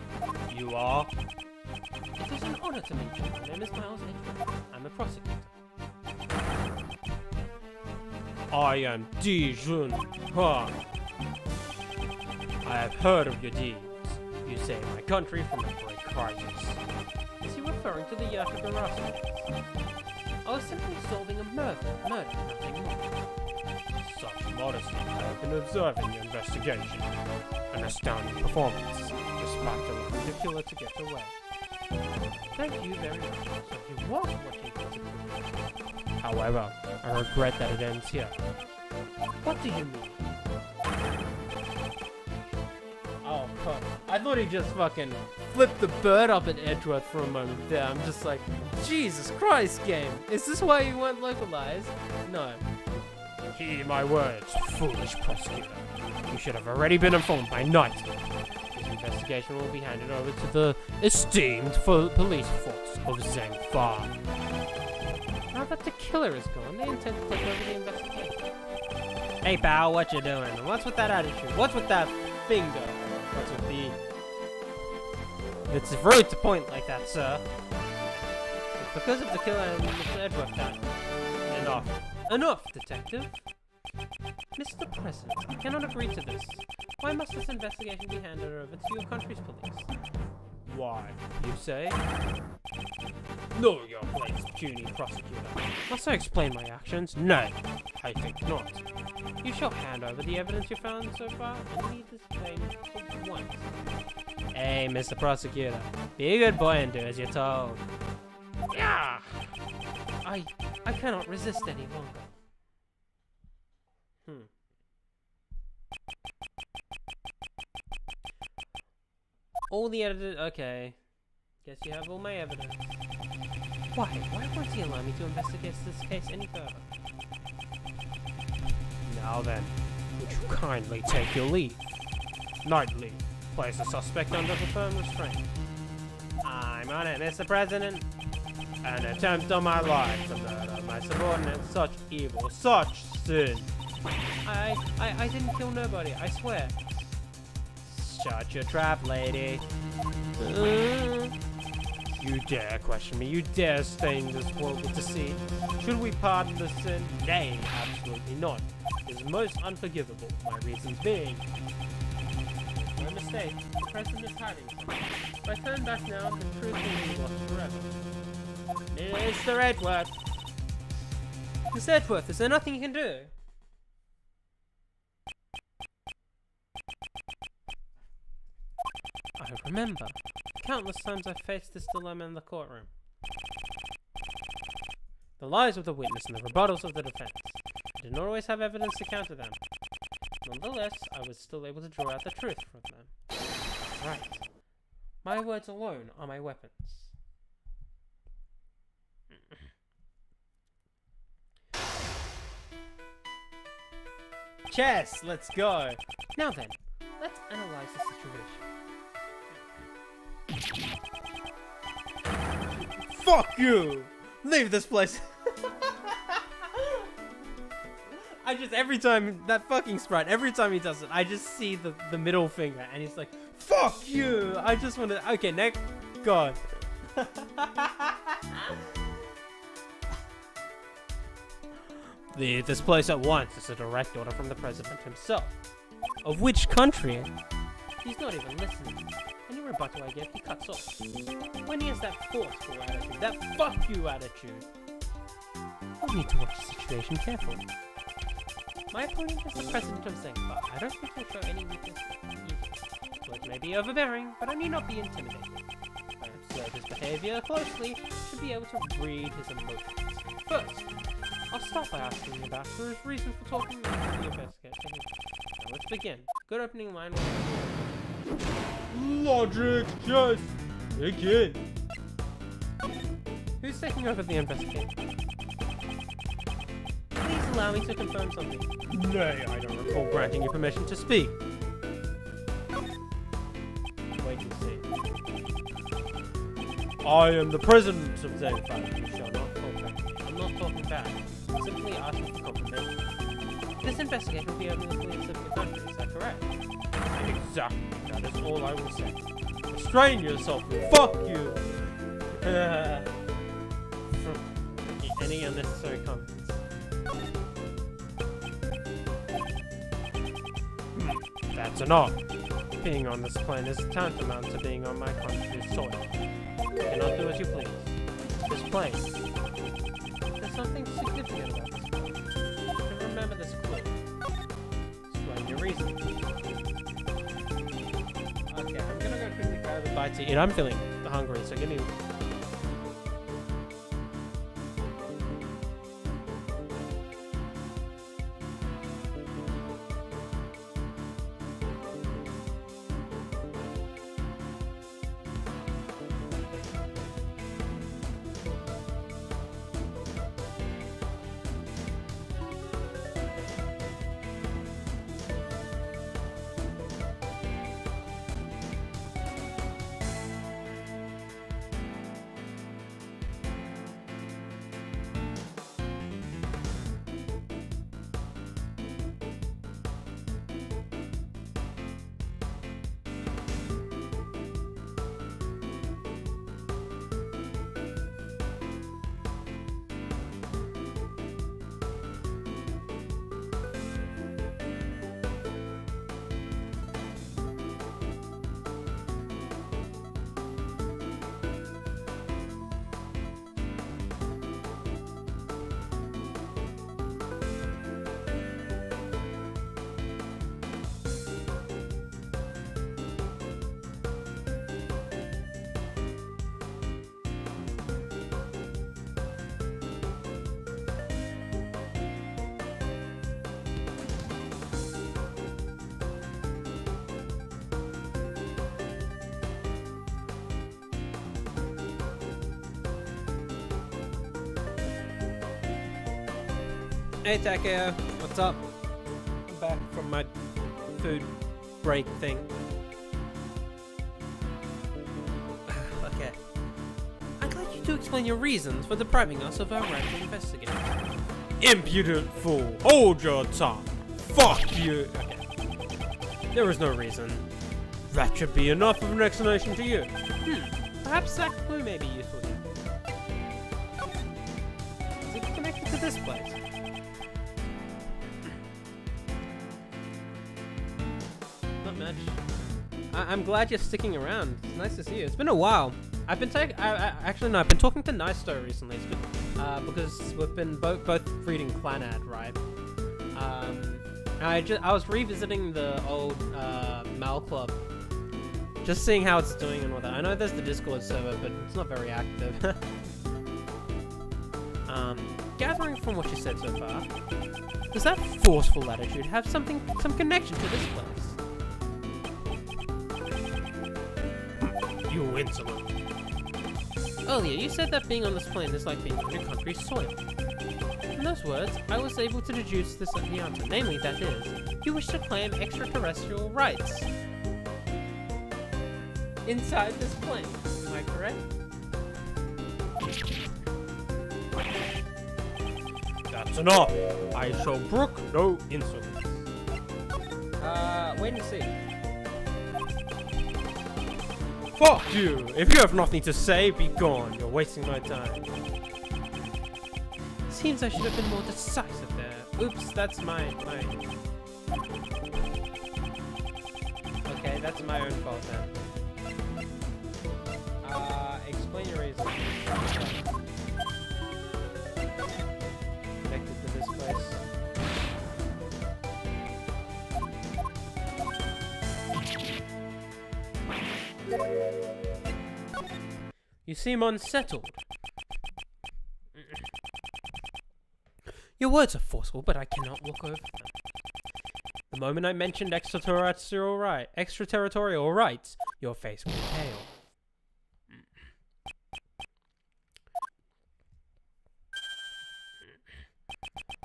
You are? It is an honor to meet you. My name is Miles Edgeworth. I'm a prosecutor. I am Dijun Huang. I have heard of your deeds. You saved my country from a great crisis. Is he referring to the Yakuza Rasa? I was simply solving a murder, nothing more. Such modesty I have been observing your investigation. An astounding performance, despite allowing the killer to get away. Thank you very much. So he was working for the killer. However, I regret that it ends here. What do you mean? Oh, fuck. I thought he just fucking flipped the bird up at Edgeworth for a moment there. I'm just like, Jesus Christ, game. Is this why you weren't localized? No. Heed my words, foolish prosecutor. You should have already been informed by night. This investigation will be handed over to the esteemed police force of Zhengfa. Now that the killer is gone, they intend to take over the investigation. Hey pal, what you doing? What's with that attitude? What's with that finger? What's with the... It's rude to point like that, sir. It's because of the killer and Mr. Edgeworth that... Enough. Enough, detective! Mr. President, I cannot agree to this. Why must this investigation be handed over to your country's police? Why, you say? Know your place, puny prosecutor. Must I explain my actions? No, I think not. You shall hand over the evidence you found so far and leave this claim at once. Hey, Mr. Prosecutor, be a good boy and do as you're told. Yeah! I cannot resist any longer. All the evidence. Okay. Guess you have all my evidence. Why won't he allow me to investigate this case any further? Now then, would you kindly take your leave? Knightley, place the suspect under the firm restraint. I'm on it, Mr. President. An attempt on my life to murder my subordinate, such evil, such sin. I didn't kill nobody, I swear. Shut your trap, lady. You dare question me, you dare stain this world with deceit. Should we pardon the sin? Nay, absolutely not. It is most unforgivable, my reasons being. My mistake. The president is hiding something. If I turn back now, the truth will be lost forever. Mr. Edgeworth! Miss Edgeworth, is there nothing you can do? I remember. Countless times I faced this dilemma in the courtroom. The lies of the witness and the rebuttals of the defense. I did not always have evidence to counter them. Nonetheless, I was still able to draw out the truth from them. That's right. My words alone are my weapons. Chess, let's go. Now then, let's analyze the situation. Fuck you! Leave this place. I just, every time, that fucking sprite, every time he does it, I just see the middle finger and he's like, fuck you! I just want to, okay, next, God. Leave this place at once. It's a direct order from the president himself. Of which country? He's not even listening. Any rebuttal I give, he cuts off. When he has that forceful attitude, that fuck you attitude, I need to watch the situation carefully. My opponent is the president of Zing, but I don't think he'll show any weakness either. Words may be overbearing, but I need not be intimidated. If I observe his behavior closely, I should be able to read his emotions. First, I'll start by asking him about his reason for talking to the investigator. Now let's begin. Good opening line. Logic, just begin. Who's taking over the investigation? Please allow me to confirm something. Nay, I don't recall granting you permission to speak. Wait and see. I am the president of Zane. You shall not talk back. I'm not talking back. I'm simply asking for confirmation. This investigation will be only the police of the country, is that correct? Exactly. That is all I will say. Restrain yourself. Fuck you. Any unnecessary comments? That's enough. Being on this plane is tantamount to being on my country's soil. You cannot do as you please. This plane. There's something significant about this plane. You should remember this clue. Explain your reasons. Okay, I'm gonna go quickly grab a bite to eat. I'm feeling hungry, so give me. Hey Takeo, what's up? I'm back from my food break thing. Okay. I'd like you to explain your reasons for depriving us of our right to investigate. Impudent fool. Hold your tongue. Fuck you. Okay. There is no reason. That should be enough of an explanation to you. Perhaps that clue may be useful here. Is it connected to this place? Not much. I'm glad you're sticking around. It's nice to see you. It's been a while. I've been actually no, I've been talking to Nisto recently. It's been, because we've been both reading Clanad, right? I was revisiting the old Mal Club, just seeing how it's doing and all that. I know there's the Discord server, but it's not very active. Gathering from what you said so far, does that forceful attitude have some connection to this place? You insolent. Earlier, you said that being on this plane is like being on your country's soil. In those words, I was able to deduce the answer, namely that is, you wish to claim extraterrestrial rights inside this plane. Am I correct? That's enough. I shall brook no insolence. Wait and see. Fuck you! If you have nothing to say, be gone. You're wasting my time. Seems I should have been more decisive there. Oops, that's my... Okay, that's my own fault then. Explain your reason. Connected to this place. You seem unsettled. Your words are forceful, but I cannot look over them. The moment I mentioned extraterrestrial rights, your face went pale.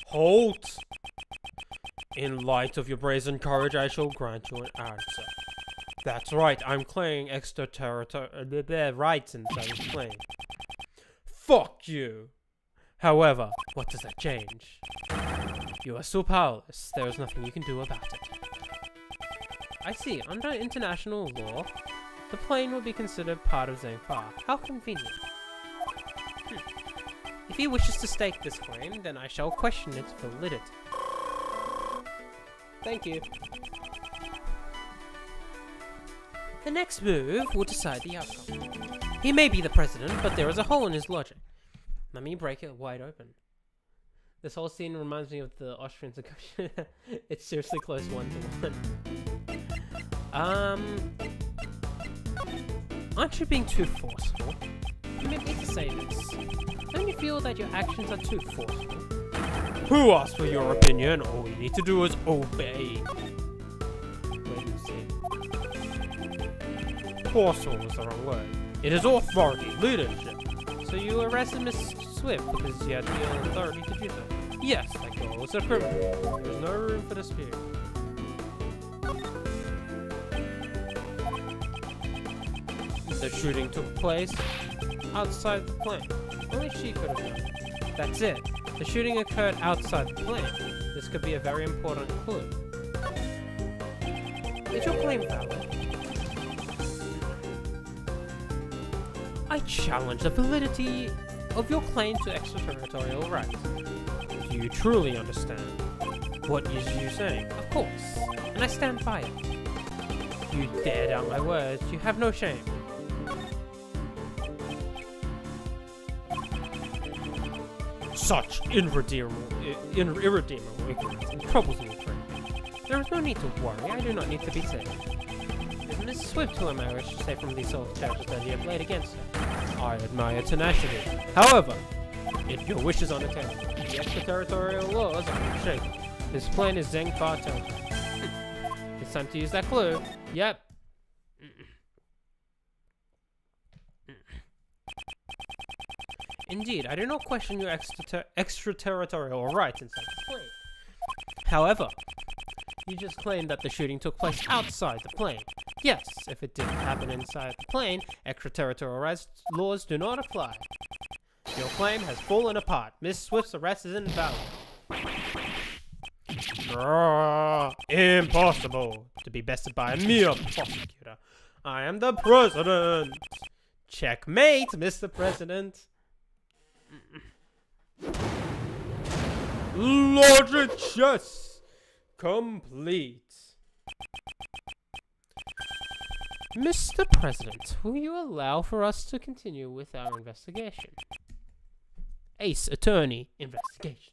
Halt! In light of your brazen courage, I shall grant you an answer. That's right, I'm claiming extraterritorial rights inside this plane. Fuck you! However, what does that change? You are still powerless. There is nothing you can do about it. I see. Under international law, the plane will be considered part of Zangfar. How convenient. If he wishes to stake this claim, then I shall question its validity. Thank you. The next move will decide the outcome. He may be the president, but there is a hole in his logic. Let me break it wide open. This whole scene reminds me of the Austrians. It's seriously close 1-to-1. Aren't you being too forceful? You may need to say this. Don't you feel that your actions are too forceful? Who asked for your opinion? All you need to do is obey. Wait and see. Forceful is the wrong word. It is authority, leadership. So you arrested Miss Swift because you had the authority to do so? Yes, that girl was a criminal. There is no room for dispute. The shooting took place outside the plane. Only she could have done it. That's it. The shooting occurred outside the plane. This could be a very important clue. Is your claim valid? I challenge the validity of your claim to extraterritorial rights. Do you truly understand? What is you saying? Of course, and I stand by it. You dare doubt my words, you have no shame. Such irredeemable ignorance troubles me, friend. There is no need to worry, I do not need to be saved. It is Miss Swift who I wish to save from these sort of charges that you have laid against her. I admire tenacity. However, if your wish is unattainable, the extraterritorial laws are unshaken. This plane is Zangfar territory. It's time to use that clue. Yep. Indeed, I do not question your extraterritorial rights inside the plane. However, you just claimed that the shooting took place outside the plane. Yes, if it didn't happen inside the plane, extraterritorial rights laws do not apply. Your claim has fallen apart. Miss Swift's arrest is invalid. Impossible to be bested by a mere prosecutor. I am the president. Checkmate, Mr. President. Logic chess complete. Mr. President, will you allow for us to continue with our investigation? Ace Attorney Investigations.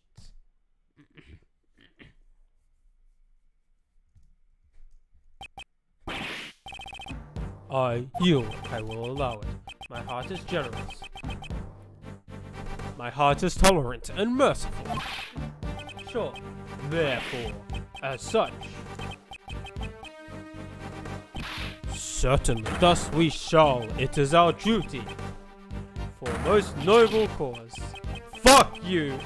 I yield. I will allow it. My heart is generous. My heart is tolerant and merciful. Sure. Therefore, as such. Certainly. Thus we shall. It is our duty. For a most noble cause. Fuck you,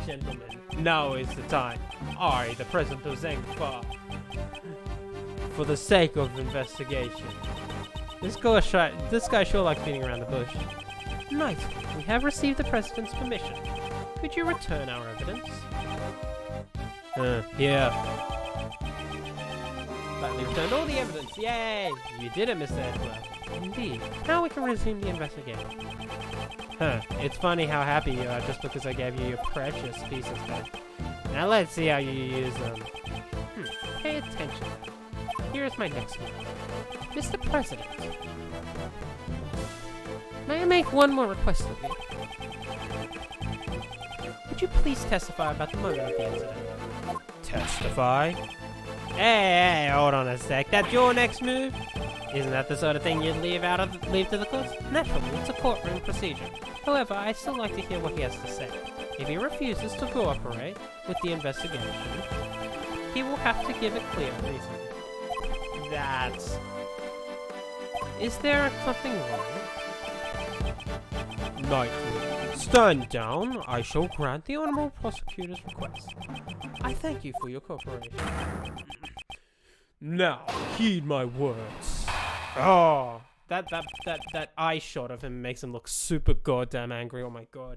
gentlemen. Now is the time. I, the President of Zangfa. For the sake of investigation. This guy sure likes beating around the bush. Knight, we have received the President's permission. Could you return our evidence? Yeah. Finally returned all the evidence. Yay! You did it, Mr. Edgeworth. Indeed. Now we can resume the investigation. It's funny how happy you are just because I gave you your precious pieces back. Now let's see how you use them. Pay attention. Here is my next move. Mr. President, may I make one more request of you? Would you please testify about the moment of the incident? Testify? Hey, hold on a sec. That's your next move? Isn't that the sort of thing you'd leave to the courts? Naturally, it's a courtroom procedure. However, I'd still like to hear what he has to say. If he refuses to cooperate with the investigation, he will have to give a clear reason. That's... Is there something wrong? Knight, stand down. I shall grant the Honorable Prosecutor's request. I thank you for your cooperation. Now, heed my words. Oh, that eye shot of him makes him look super goddamn angry. Oh my god.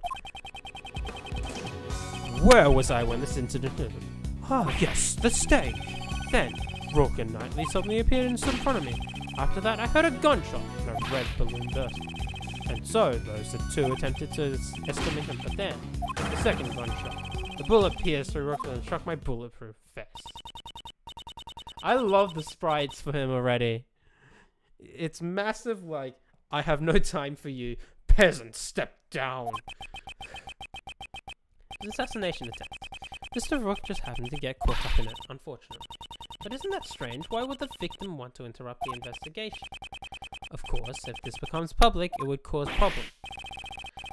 Where was I when this incident happened? Ah, yes, the stage. Then, Rourke and Knightley suddenly appeared and stood in front of me. After that, I heard a gunshot and a red balloon burst. And so, those two attempted to estimate him, but then, the second gunshot. The bullet pierced through Rourke and struck my bulletproof vest. I love the sprites for him already. It's massive, like, I have no time for you. Peasant, step down. An assassination attempt. Mr. Rourke just happened to get caught up in it, unfortunately. But isn't that strange? Why would the victim want to interrupt the investigation? Of course, if this becomes public, it would cause problems.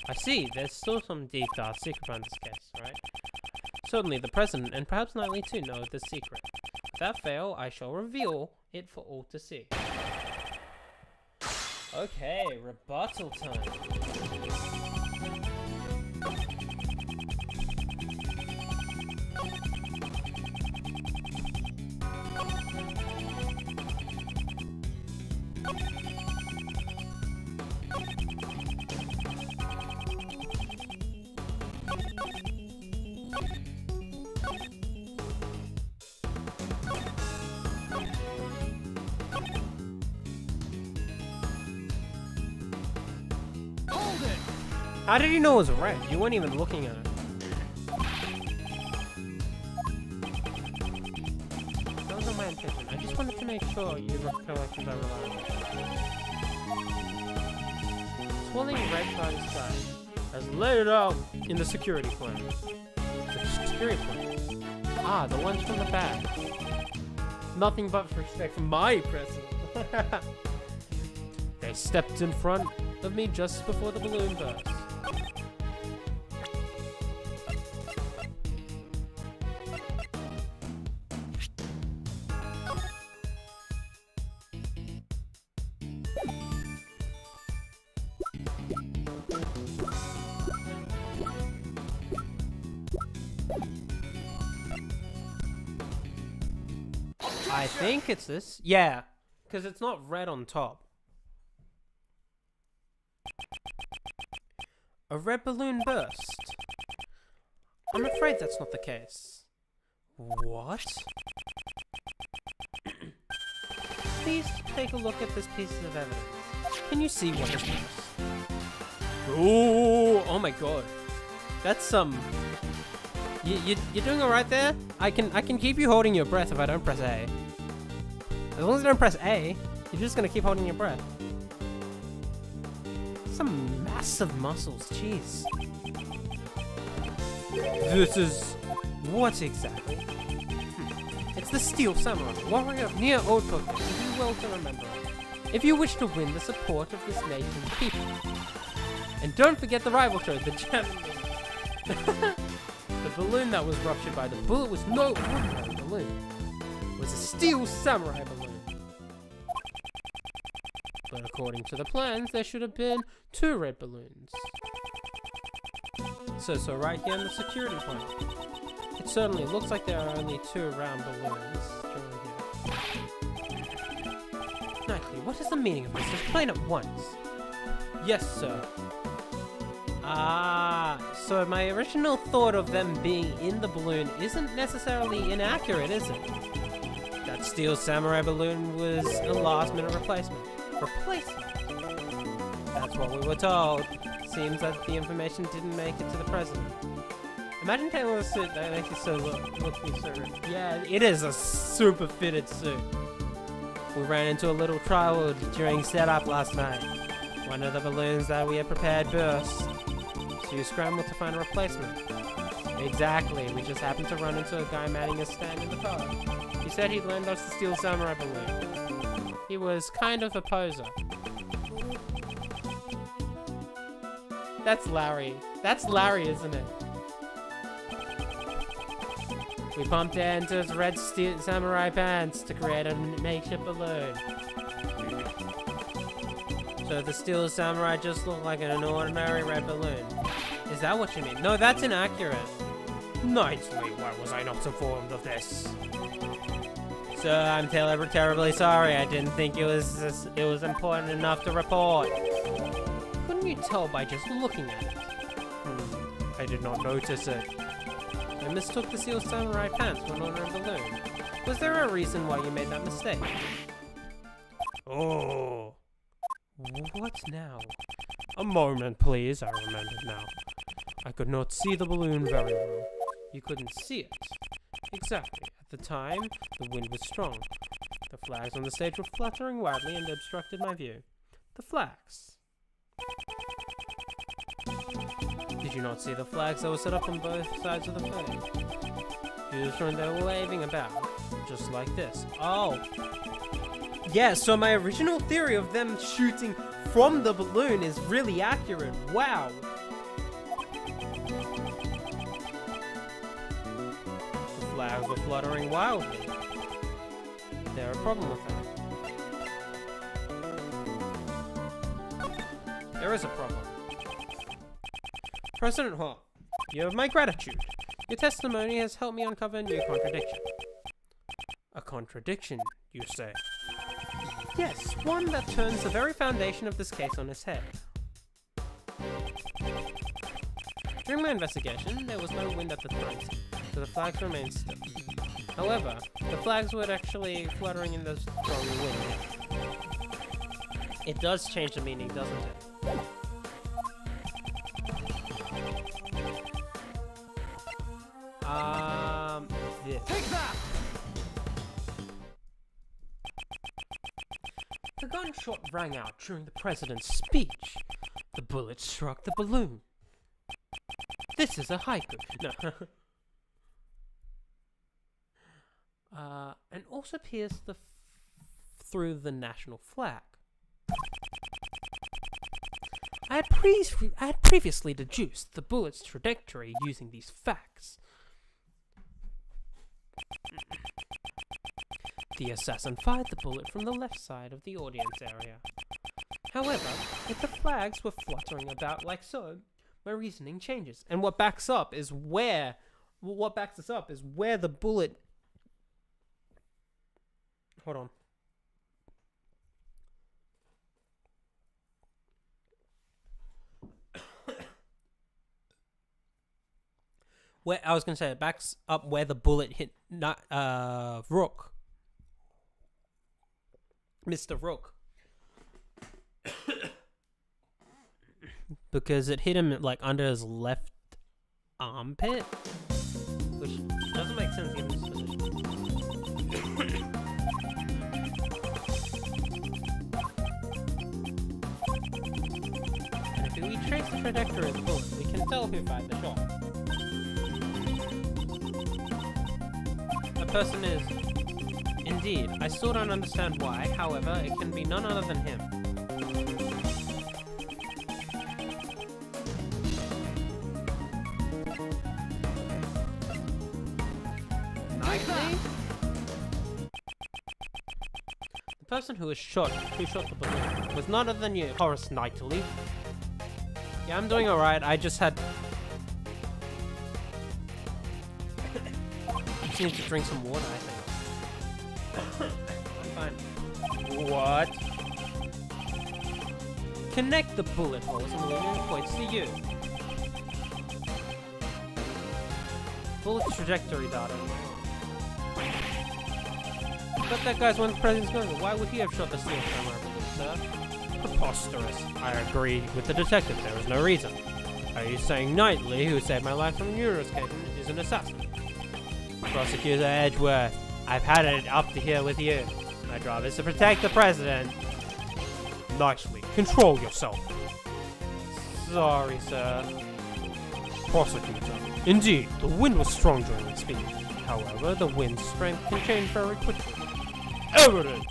I see, there's still some deep dark secret behind this case, right? Certainly the President, and perhaps Knightley too, know of this secret. Without fail, I shall reveal it for all to see. Okay, rebuttal time. How did you know it was red? You weren't even looking at it. That wasn't my intention. I just wanted to make sure your recollections are reliable. Swirling red by the sky, as laid it out in the security plan. The security plan? Ah, the ones from the back. Nothing but respect for my president. They stepped in front of me just before the balloon burst. I think it's this. Yeah, because it's not red on top. A red balloon burst. I'm afraid that's not the case. What? Please take a look at this piece of evidence. Can you see what this is? Ooh, oh my god. That's some... You're doing alright there? I can keep you holding your breath if I don't press A. As long as I don't press A. You're just gonna keep holding your breath. Some massive muscles, jeez. This is... what exactly? It's the Steel Samurai, warrior of near old Tokyo, to do well to remember. If you wish to win the support of this nation's people. And don't forget the rival show, the Japanese. The balloon that was ruptured by the bullet was no ordinary balloon. It was a Steel Samurai balloon. But according to the plans, there should have been 2 red balloons. So right here in the security point. It certainly looks like there are only 2 round balloons during here. Knightley, what is the meaning of this? Explain at once. Yes, sir. So my original thought of them being in the balloon isn't necessarily inaccurate, is it? That Steel Samurai balloon was a last-minute replacement. That's what we were told. Seems that the information didn't make it to the president. Imagine Taylor's suit that makes you so look so. Yeah, it is a super fitted suit. We ran into a little trouble during setup last night. One of the balloons that we had prepared burst. So you scrambled to find a replacement. Exactly, we just happened to run into a guy manning a stand in the car. He said he'd lend us the Steel Samurai balloon. He was kind of a poser. That's Larry. That's Larry, isn't it? We pumped air into his red Steel Samurai pants to create a makeshift balloon. So the Steel Samurai just looked like an ordinary red balloon. Is that what you mean? No, that's inaccurate. Knightley, why was I not informed of this? Sir, I'm terribly sorry. I didn't think it was important enough to report. Couldn't you tell by just looking at it? I did not notice it. I mistook the Steel Samurai pants for an ordinary balloon. Was there a reason why you made that mistake? Oh. What now? A moment, please. I remember now. I could not see the balloon very well. You couldn't see it? Exactly. At the time, the wind was strong. The flags on the stage were fluttering wildly and obstructed my view. The flags. Did you not see the flags that were set up on both sides of the stage? You were showing they were waving about, just like this. Oh. Yeah, so my original theory of them shooting from the balloon is really accurate. Wow. The flags were fluttering wildly. Is there a problem with that? There is a problem. President Hall, you have my gratitude. Your testimony has helped me uncover a new contradiction. A contradiction, you say? Yes, one that turns the very foundation of this case on its head. During my investigation, there was no wind at the time, so the flags remained still. However, the flags were actually fluttering in the strong wind. It does change the meaning, doesn't it? This. Take that! The gunshot rang out during the president's speech. The bullet struck the balloon. This is a haiku. No. And also pierced through the national flag. I had previously deduced the bullet's trajectory using these facts. The assassin fired the bullet from the left side of the audience area. However, if the flags were fluttering about like so, my reasoning changes. And what backs us up is where the bullet... Hold on. Where I was going to say, it backs up where the bullet hit Rook. Mr. Rook. Because it hit him like under his left armpit. Which doesn't make sense given his position. trace the trajectory of the bullet, we can tell who fired the shot. The person is... Indeed, I still don't understand why, however, it can be none other than him. Knightley? The person who shot the bullet was none other than you, Horace Knightley. Yeah, I'm doing alright, I just had... I just need to drink some water, I think. I'm fine. What? Connect the bullet holes and the luminary points to you. Bullet trajectory data. But that guy's one the president's going. Why would he have shot the steel camera, sir? Preposterous. I agree with the detective. There is no reason. Are you saying Knightley, who saved my life from a neuroscape, is an assassin? Prosecutor Edgeworth, I've had it up to here with you. My job is to protect the president. Nicely. Control yourself. Sorry, sir. Prosecutor. Indeed, the wind was strong during the speech. However, the wind's strength can change very quickly. Evidence!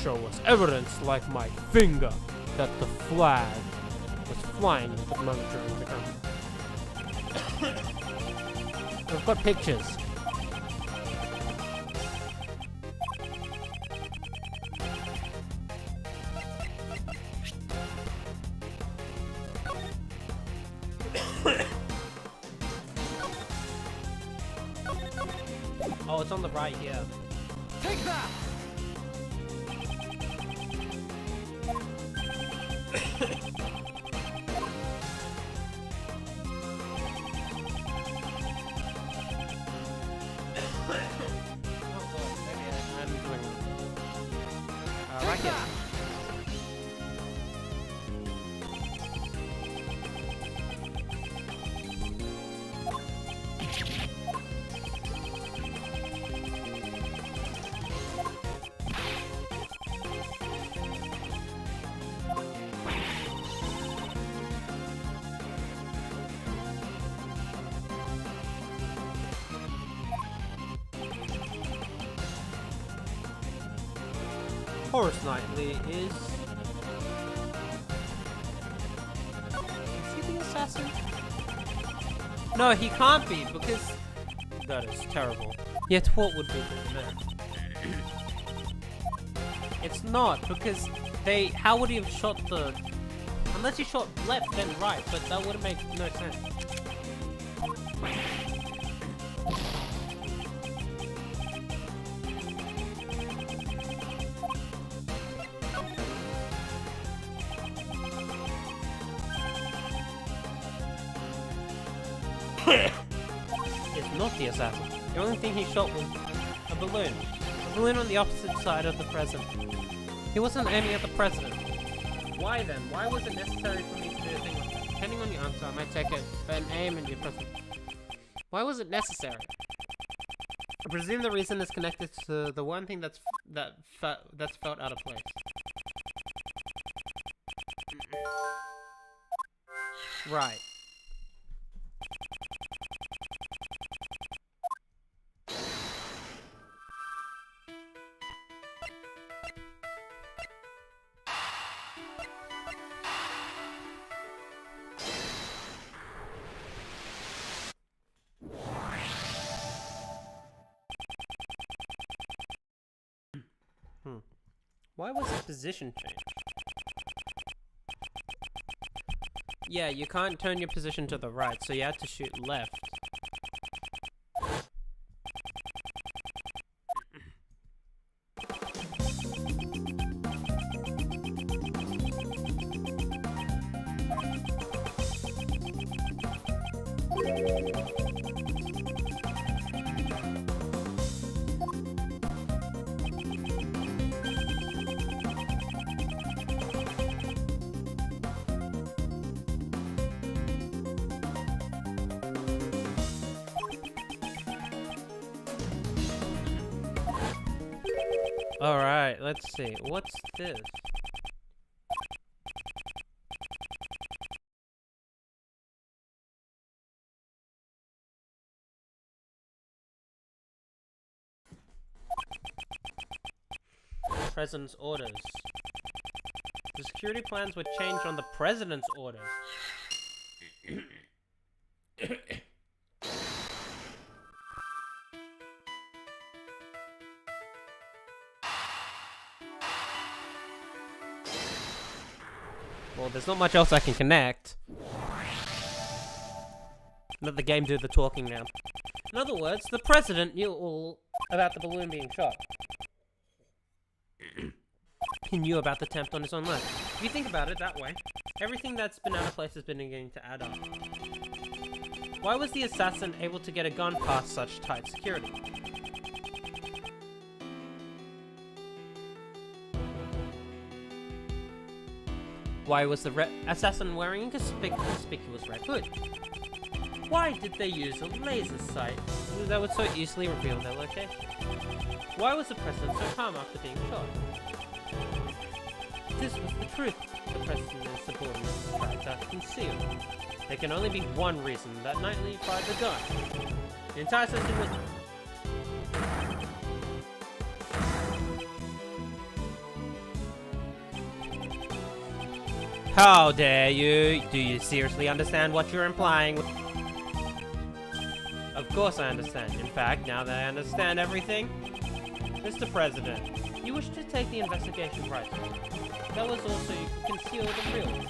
Show us evidence like my finger that the flag was flying at the moment during the gun. I've got pictures. Oh, it's on the right here. Take that! Right here. Horace Knightley is he the assassin? No, he can't be, because That is terrible. yet what would be the man? It's not, because how would he have shot the... Unless he shot left then right, but that would have made no sense. It's not the assassin. The only thing he shot was a balloon. A balloon on the opposite side of the president. He wasn't aiming at the president. Why then? Why was it necessary for me to do a thing like that? Depending on the answer, I might take an aim and your president. Why was it necessary? I presume the reason is connected to the one thing that's felt out of place. Right. Why was his position changed? Yeah, you can't turn your position to the right, so you have to shoot left. Alright, let's see. What's this? president's orders. The security plans were changed on the president's orders. Well, there's not much else I can connect. Let the game do the talking now. In other words, the president knew all about the balloon being shot. He knew about the attempt on his own life. If you think about it that way, everything that's been out of place has been beginning to add up. Why was the assassin able to get a gun past such tight security? Why was the assassin wearing a conspicuous red hood? Why did they use a laser sight That would so easily reveal their location. Why was the president so calm after being shot? This was the truth The president and his subordinates tried to conceal. There can only be one reason that Knightley fired the gun. The entire system was... How dare you? Do you seriously understand what you're implying? Of course I understand. In fact, now that I understand everything... Mr. President, you wish to take the investigation right. That was also you could conceal the real.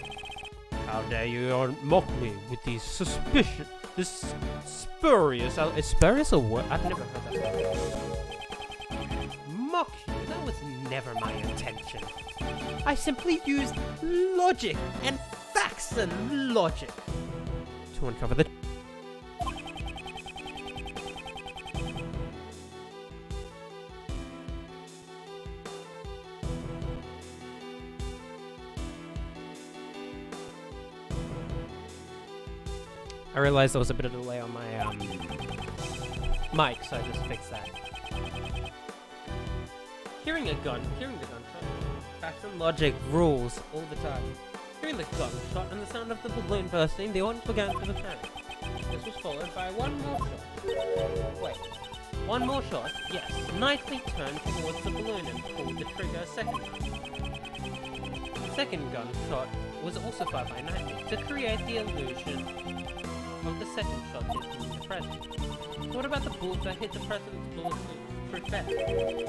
How dare you mock me with these suspicion, this spurious, is spurious a word? I've never heard that word. Mock you? That was never my intention. I simply used logic and facts and logic to uncover the... I realized there was a bit of a delay on my mic, so I just fixed that. Hearing the gunshot, Facts and logic rules all the time. hearing the gunshot and the sound of the balloon bursting, the audience began to panic. This was followed by one more shot. Wait, one more shot? Yes. Knightley turned towards the balloon and pulled the trigger a second time. The second gunshot was also fired by Knightley to create the illusion of the second shot hitting the president. What about the bullets that hit the president's bulletproof vest?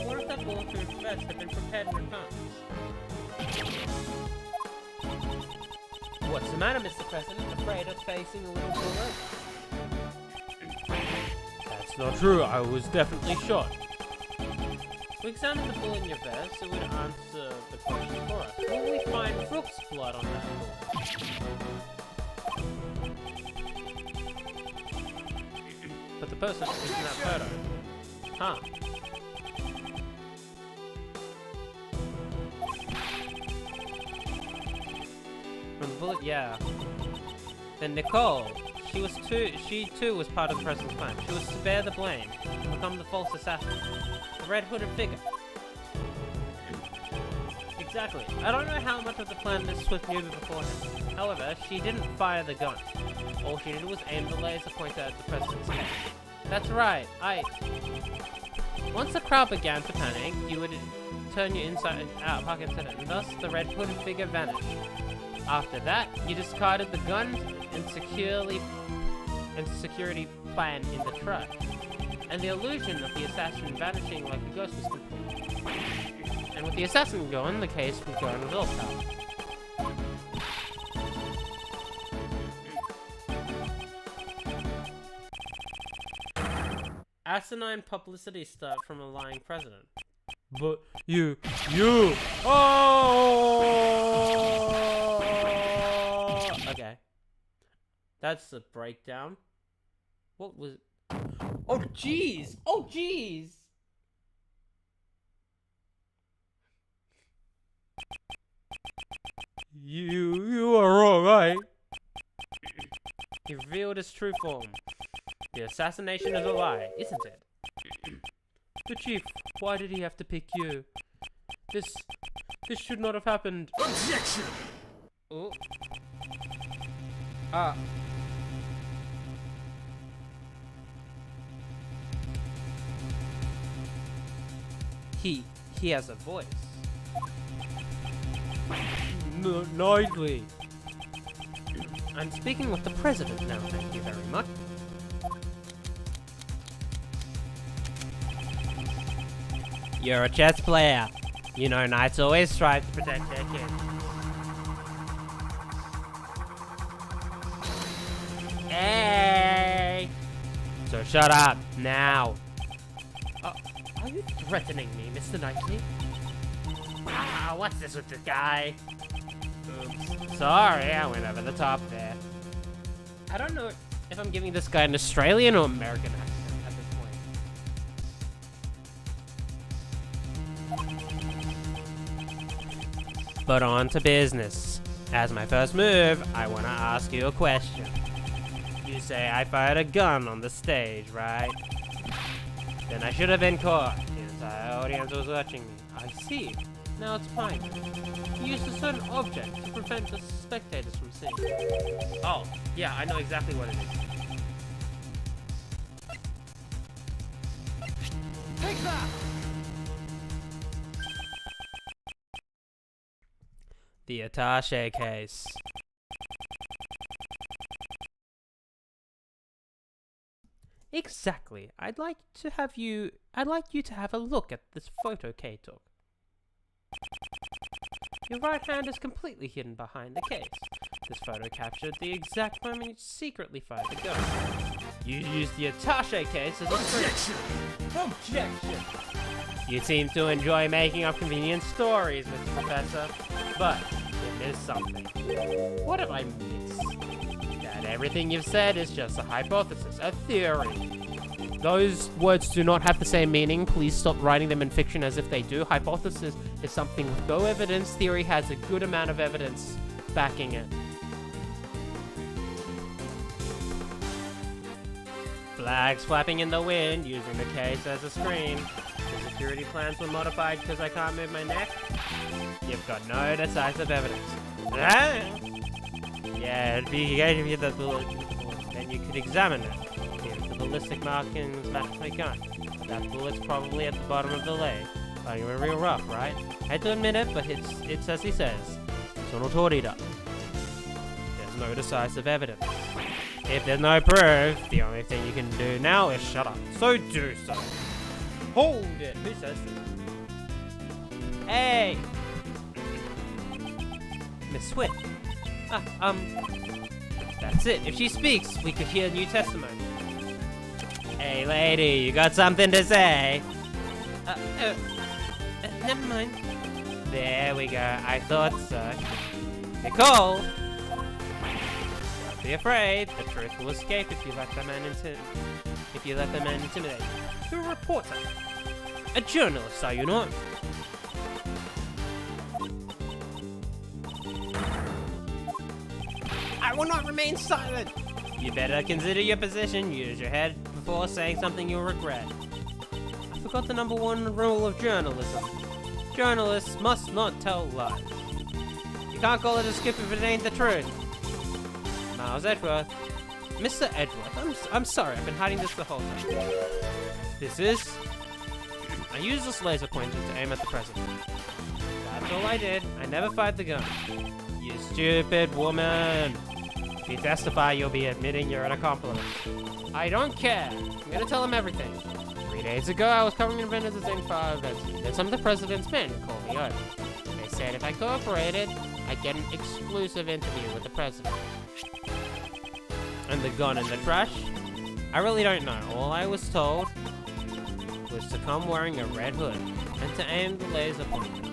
What if that bulletproof vest had been prepared in advance? What's the matter, Mr. President? Afraid of facing a little bullet? That's not true. I was definitely shot. We examined the bullet in your vest, so it would answer the question for us. Will we find Brooks' blood on that bullet? But the person is in that photo. Huh. From the bullet, yeah. Then Nicole, she too was part of the president's plan. She was to bear the blame and become the false assassin. The red hooded figure. Exactly. I don't know how much of the plan Miss Swift knew beforehand. However, she didn't fire the gun. All she did was aim the laser pointer at the president's head. That's right, Once the crowd began to panic, you would turn your inside out pocket to it, and thus the red hooded figure vanished. After that, you discarded the gun and security plan in the truck. And the illusion of the assassin vanishing like a ghost was complete. And with the assassin gone, the case would go unresolved. Asinine publicity stunt from a lying president. But you, oh! Okay. That's the breakdown. What was... Oh, jeez! Oh, jeez! You are wrong, right? He revealed his true form. The assassination is a lie, isn't it? But Chief, why did he have to pick you? This should not have happened. Objection! Oh. He has a voice. Nicely. I'm speaking with the president now, thank you very much. You're a chess player. You know knights always strive to protect their king. Hey! So shut up, now. Are you threatening me, Mr. Knightley? Ah, what's this with this guy? Oops. Sorry, I went over the top there. I don't know if I'm giving this guy an Australian or American accent at this point. But on to business. As my first move, I want to ask you a question. You say I fired a gun on the stage, right? Then I should have been caught. The entire audience was watching me. I see. Now it's fine. You used a certain object to prevent the spectators from seeing. Oh, yeah, I know exactly what it is. Take that! The attaché case. Exactly. I'd like you to have a look at this photo Kay took. Your right hand is completely hidden behind the case. This photo captured the exact moment you secretly fired the gun. You used the attaché case as a Objection! Objection! You seem to enjoy making up convenient stories, Mr. Professor. But you missed something. What have I missed? That everything you've said is just a hypothesis, a theory. Those words do not have the same meaning. Please stop writing them in fiction as if they do. Hypothesis is something with no evidence. Theory has a good amount of evidence backing it. Flags flapping in the wind, using the case as a screen. The security plans were modified because I can't move my neck. You've got no decisive evidence. Yeah, it'd be great if you had the bullet. Then you could examine it. The ballistic markings match my gun. That bullet's probably at the bottom of the leg. Oh, you were real rough, right? I hate to admit it, but it's as he says. Sono torrida. There's no decisive evidence. If there's no proof, the only thing you can do now is shut up. So do so. Hold it! Who says this? Hey! Miss Swift. That's it. If she speaks, we could hear new testimony. Hey, lady, you got something to say? Never mind. There we go. I thought so. Nicole! Don't be afraid. The truth will escape if you let the man intimidate you. You're a reporter. A journalist, are you not? I will not remain silent! You better consider your position, use your head before saying something you'll regret. I forgot the #1 rule of journalism. Journalists must not tell lies. You can't call it a skip if it ain't the truth. Miles Edgeworth. Mr. Edgeworth, I'm sorry, I've been hiding this the whole time. This is... I used this laser pointer to aim at the president. That's all I did. I never fired the gun. You stupid woman. If you testify, you'll be admitting you're an accomplice. I don't care. I'm gonna tell him everything. 3 days ago, I was covering an event at the same fire event. Then some of the president's men called me over. They said if I cooperated, I'd get an exclusive interview with the president. And the gun in the trash? I really don't know. All I was told was to come wearing a red hood and to aim the laser pointer.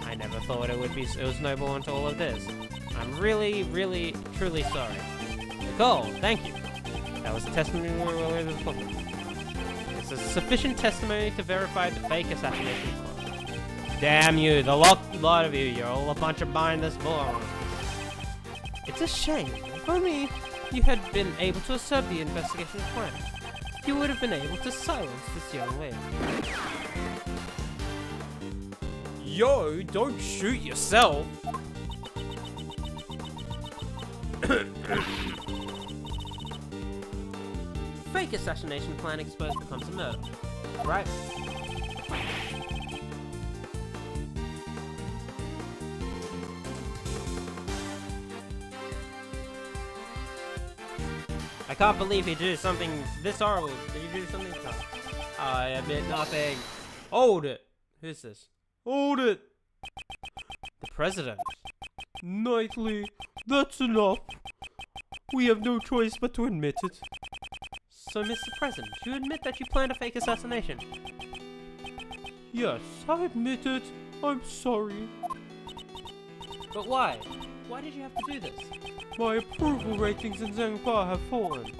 I never thought it was snowball into all of this. I'm really, really, truly sorry. Nicole, thank you. That was a testimony we were looking for. This is sufficient testimony to verify the fake assassination plot. Damn you, the lot of you, you're all a bunch of mindless morons. It's a shame. If only you had been able to assert the investigation plan, you would have been able to silence this young lady. Yo, don't shoot yourself! Fake assassination plan exposed becomes a murder. Right? I can't believe you do something this horrible. Did you do something? No. I admit nothing. Hold it. Who's this? Hold it. The president. Knightley, that's enough. We have no choice but to admit it. So, Mr. President, you admit that you planned a fake assassination? Yes, I admit it. I'm sorry. But why? Why did you have to do this? My approval ratings in Zhengpa have fallen.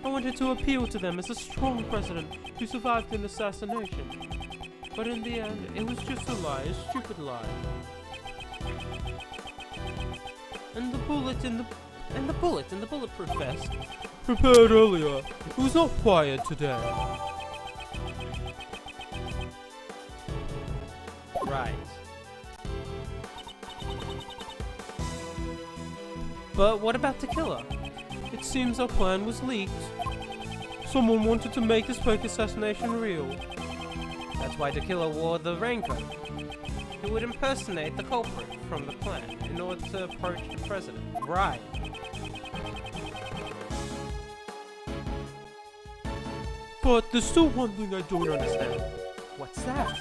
I wanted to appeal to them as a strong president who survived an assassination. But in the end, it was just a lie, a stupid lie. And the bullet in the bulletproof vest. Prepared earlier. It was not fired today. Right. But what about the killer? It seems our plan was leaked. Someone wanted to make this fake assassination real. That's why the killer wore the raincoat. He would impersonate the culprit from the plan in order to approach the president. Right. But there's still one thing I don't understand. What's that?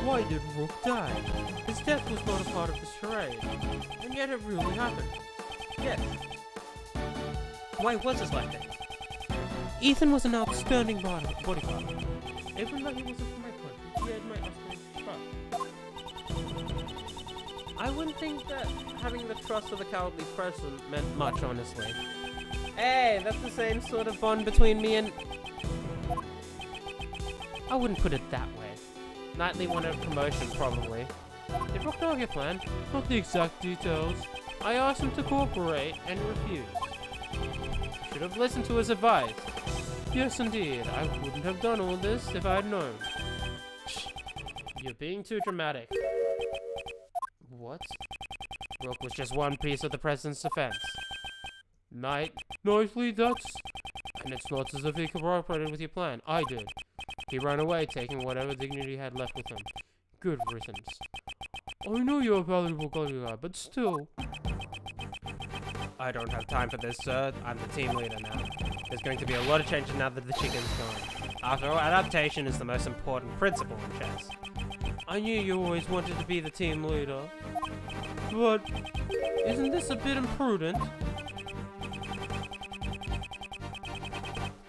Why did Rook die? His death was not a part of the charade. And yet it really happened. Yes. Why was it like that? Ethan was an outstanding bodyguard. Even though he wasn't from my country, he had my utmost trust. I wouldn't think that having the trust of the cowardly president meant much, honestly. Hey, that's the same sort of bond between me and... I wouldn't put it that way. Knightley wanted a promotion, probably. Did Rook know of your plan? Not the exact details. I asked him to cooperate and refused. Should have listened to his advice. Yes, indeed. I wouldn't have done all this if I had known. You're being too dramatic. What? Rook was just one piece of the president's defense. Knightley, that's... And it's not as if he cooperated with your plan. I did. He ran away, taking whatever dignity he had left with him. Good riddance. I know you're a valuable guy, but still... I don't have time for this, sir. I'm the team leader now. There's going to be a lot of changes now that the chicken's gone. After all, adaptation is the most important principle in chess. I knew you always wanted to be the team leader. But... isn't this a bit imprudent?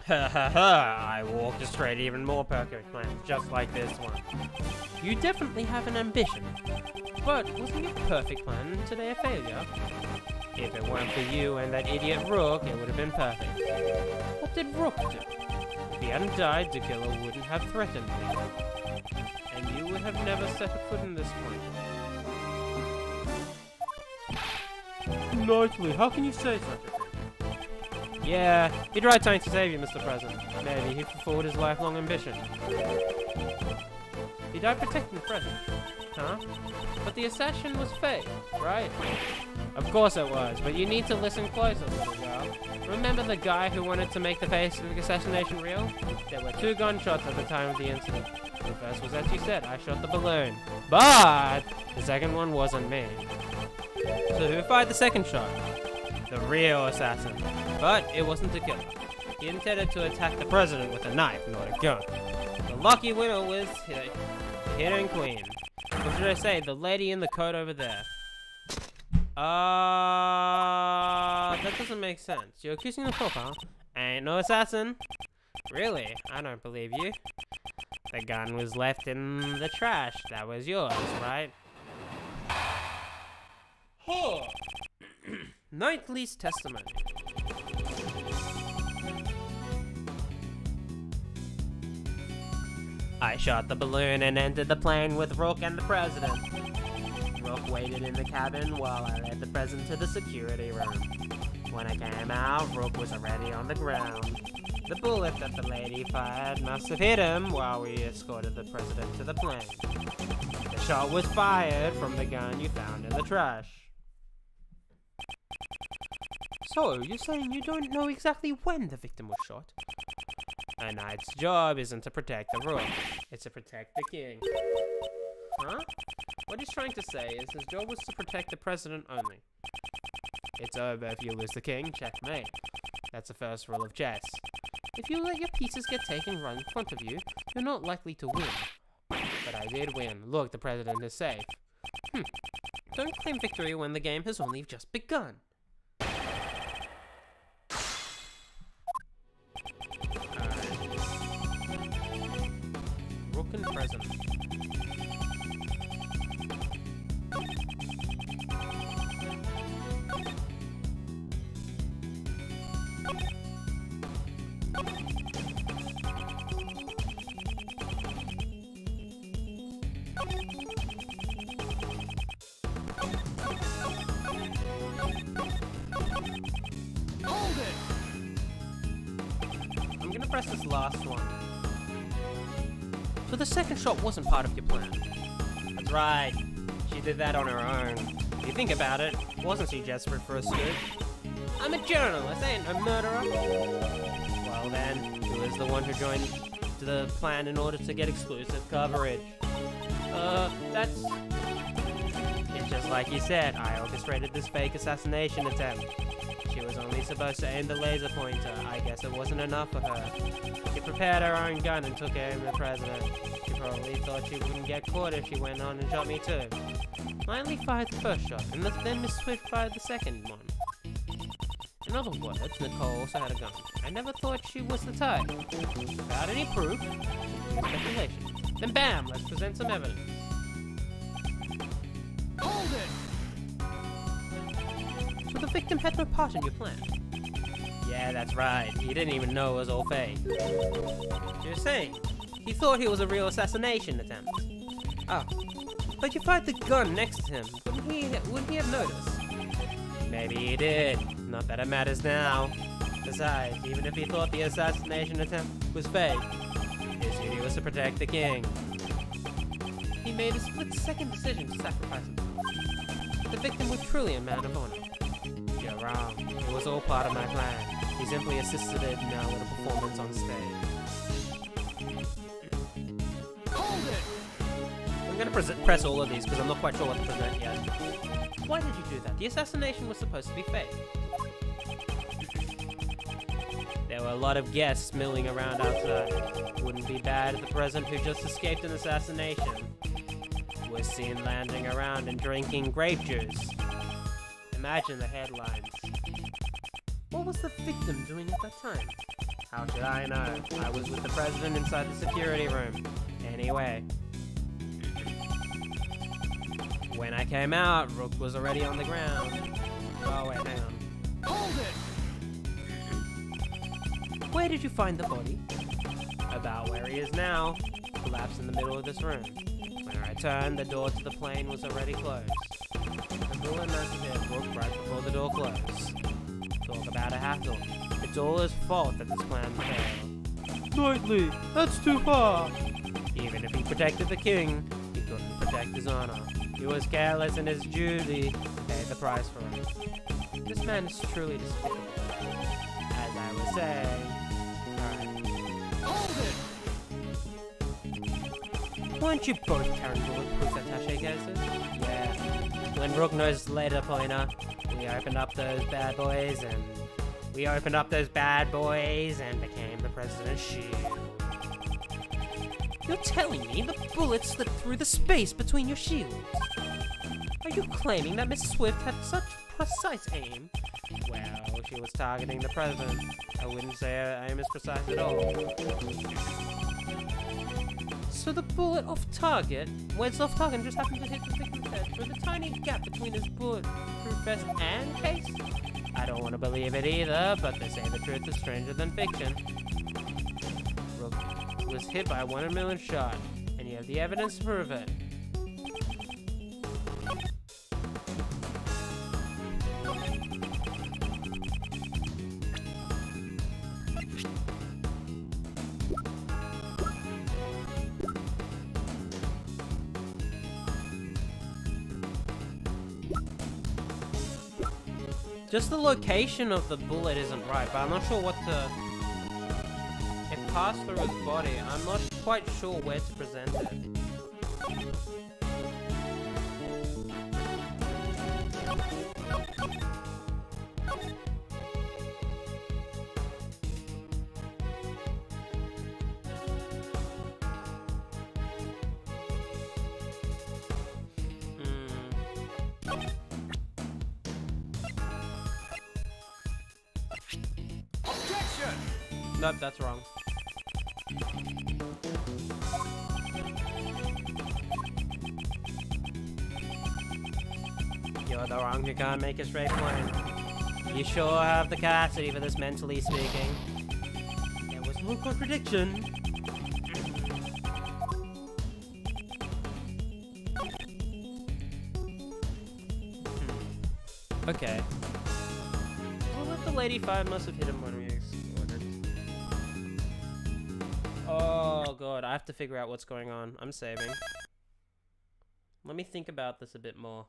Ha ha ha! I will orchestrate even more perfect plans, just like this one. You definitely have an ambition. But wasn't your perfect plan today a failure? If it weren't for you and that idiot Rook, it would have been perfect. What did Rook do? If he hadn't died, the killer wouldn't have threatened me. And you would have never set a foot in this point. Knightley, how can you say such a thing? Yeah, he tried trying to save you, Mr. President. Maybe he fulfilled his lifelong ambition. He died protecting the president. Huh? But the assassin was fake, right? Of course it was, but you need to listen closer, little girl. Remember the guy who wanted to make the face of the assassination real? There were 2 gunshots at the time of the incident. The first was as you said, I shot the balloon. But the second one wasn't me. So who fired the second shot? The real assassin. But it wasn't a killer. He intended to attack the president with a knife, not a gun. The lucky winner was the hidden queen. Or should I say, the lady in the coat over there. That doesn't make sense. You're accusing the cop, huh? Ain't no assassin. Really? I don't believe you. The gun was left in the trash. That was yours, right? Huh. Knightley's testimony. I shot the balloon and entered the plane with Rook and the president. Rook waited in the cabin while I led the president to the security room. When I came out, Rook was already on the ground. The bullet that the lady fired must have hit him while we escorted the president to the plane. The shot was fired from the gun you found in the trash. So, you're saying you don't know exactly when the victim was shot? A knight's job isn't to protect the Rook, it's to protect the king. Huh? What he's trying to say is his job was to protect the president only. It's over if you lose the king, checkmate. That's the first rule of chess. If you let your pieces get taken right in front of you, you're not likely to win. But I did win. Look, the president is safe. Don't claim victory when the game has only just begun. Rook and president. Hold it! I'm gonna press this last one. So the second shot wasn't part of your plan. That's right. She did that on her own. If you think about it, wasn't she desperate for a scoop? I'm a journalist, ain't a murderer. Well then, who is the one who joined the plan in order to get exclusive coverage? That's... It's just like you said, I orchestrated this fake assassination attempt. She was only supposed to aim the laser pointer. I guess it wasn't enough for her. She prepared her own gun and took aim at the president. She probably thought she wouldn't get caught if she went on and shot me too. I only fired the first shot, and then Miss Swift fired the second one. In other words, Nicole also had a gun. I never thought she was the type. Without any proof, just speculation. Then bam, let's present some evidence. Hold it! So the victim had no part in your plan. Yeah, that's right. He didn't even know it was all fake. You're saying he thought he was a real assassination attempt. Oh, but you fired the gun next to him. Wouldn't he have noticed? Maybe he did. Not that it matters now. Besides, even if he thought the assassination attempt was fake, his duty was to protect the king. He made a split-second decision to sacrifice himself. The victim was truly a man of honor. You're wrong. It was all part of my plan. He simply assisted it now with a performance on stage. Hold it! I'm gonna press all of these because I'm not quite sure what to present yet. Why did you do that? The assassination was supposed to be fake. There were a lot of guests milling around outside. Wouldn't be bad if the president who just escaped an assassination was seen landing around and drinking grape juice. Imagine the headlines. What was the victim doing at that time? How should I know? I was with the president inside the security room. Anyway. When I came out, Rook was already on the ground. Oh wait, hang on. Hold it! Where did you find the body? About where he is now. Collapsed in the middle of this room. When I turned, the door to the plane was already closed. The bullet must have hit Rook right before the door closed. Talk about a hassle. It's all his fault that this plan failed. Knightly, that's too far. Even if he protected the king, he couldn't protect his honor. He was careless in his duty to pay the price for it. This man is truly despicable. As I was saying... Alright. Hold it! Weren't you both carrying bulletproof attaché cases? Yeah. When Rook knows later pointer, we opened up those bad boys and became the president's shield. You're telling me the bullet slipped through the space between your shields? Are you claiming that Miss Swift had such precise aim? Well, she was targeting the president. I wouldn't say her aim is precise at all. So the bullet off target, wedged off target, just happened to hit the victim's head through the tiny gap between his bulletproof vest and case? I don't want to believe it either, but they say the truth is stranger than fiction. Rook was hit by a 1 in a million shot, and you have the evidence to prove it. Just the location of the bullet isn't right, but I'm not sure what to... It passed through his body. I'm not quite sure where to present it. Nope, that's wrong. You're the wrong, you can't make a straight point. You sure have the capacity for this, mentally speaking. There was no contradiction. Okay. Well, what the Lady Fire must have hit him when we exploded. Oh god, I have to figure out what's going on. I'm saving. Let me think about this a bit more.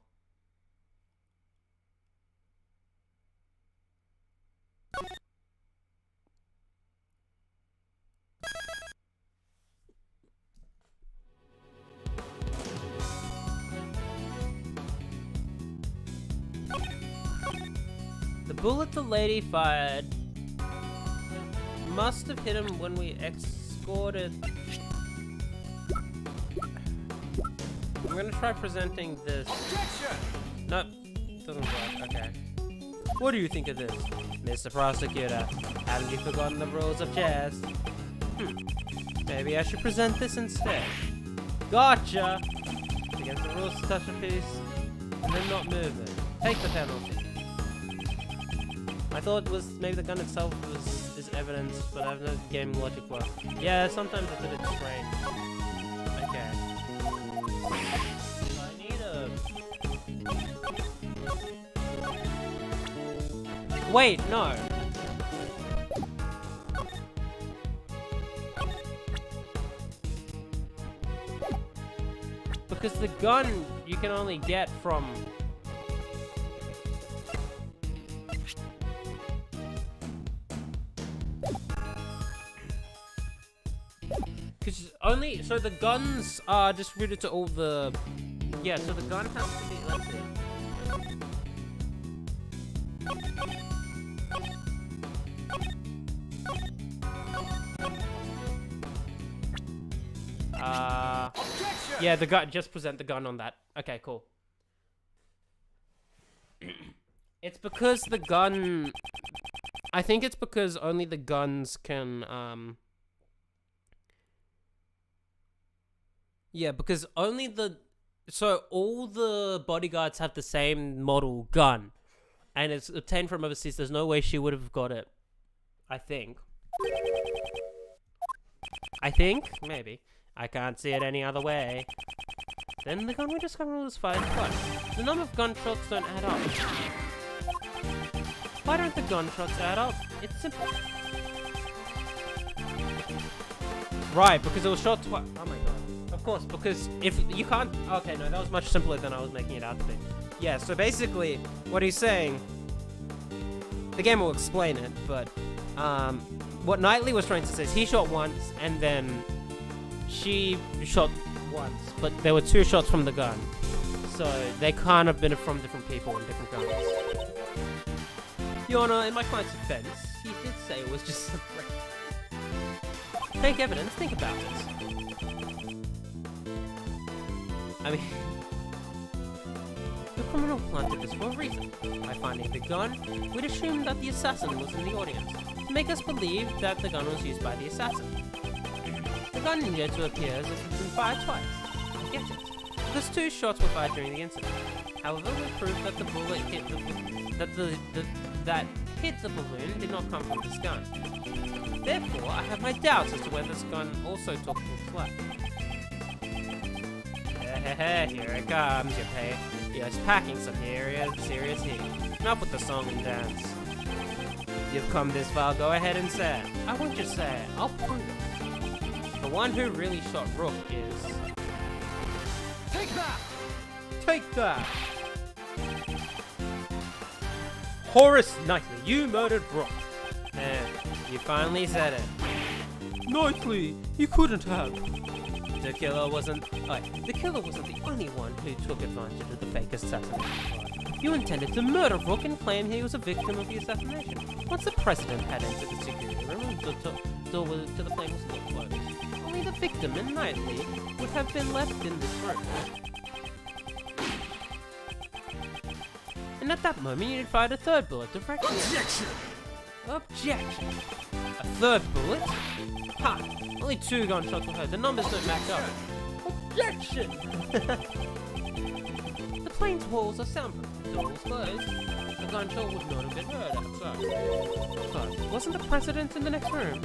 The bullet the lady fired must have hit him when we escorted. I'm gonna try presenting this. Objection! Nope, doesn't work. Okay. What do you think of this, Mr. Prosecutor? Haven't you forgotten the rules of chess? Maybe I should present this instead. Gotcha! It's against the rules to touch a piece and then not move it. Take the penalty. I thought it was maybe the gun itself is evidence, but I have no game logic work. Yeah, sometimes it's a bit strange. Okay. I need a... Wait, no. Because the gun you can only get from... Because only... So the guns are distributed to all the... Yeah, so the gun has to be... Let's see. Yeah, the gun. Just present the gun on that. Okay, cool. It's because the gun... I think it's because only the guns can, Yeah, because only the... So, all the bodyguards have the same model gun. And it's obtained from overseas. There's no way she would have got it. I think. Maybe. I can't see it any other way. Then the gun we discovered was fired twice. The number of gunshots don't add up. Why don't the gunshots add up? It's simple. Right, because it was shot twice. Oh my god. Of course, because if you can't... Okay, no, that was much simpler than I was making it out to be. Yeah, so basically, what he's saying... The game will explain it, but... what Knightley was trying to say is he shot once, and then... She shot once, but there were 2 shots from the gun. So, they can't have been from different people and different guns. Your Honor, in my client's defense, he did say it was just a break. Take evidence, think about this. I mean... The criminal planted this for a reason. By finding the gun, we'd assume that the assassin was in the audience. To make us believe that the gun was used by the assassin. The gun needed to appear as if it had been fired twice. I get it. Because 2 shots were fired during the incident. However, we proved that the bullet hit the that hit the balloon did not come from this gun. Therefore, I have my doubts as to whether this gun also took full flight. Here it comes, You're packing some serious heat. Enough with the song and dance. You've come this far, go ahead and say it. I won't just say it, I'll prove it. The one who really shot Rook is... Take that! Take that! Horace Knightley, you murdered Rook. And you finally said it. Knightley, you couldn't have. The killer wasn't the only one who took advantage of the fake assassination. You intended to murder Rook and claim he was a victim of the assassination. Once the president had entered the security room and the door to the plane was still closed, only the victim and Knightley would have been left in this room. And at that moment, you fired a 3rd bullet directly. Objection! Objection! A third bullet? Ha! Only 2 gunshots were heard. The numbers don't match up. Objection! The plane's walls are soundproof. The doors closed. A gunshot would not have been heard outside. But wasn't the president in the next room?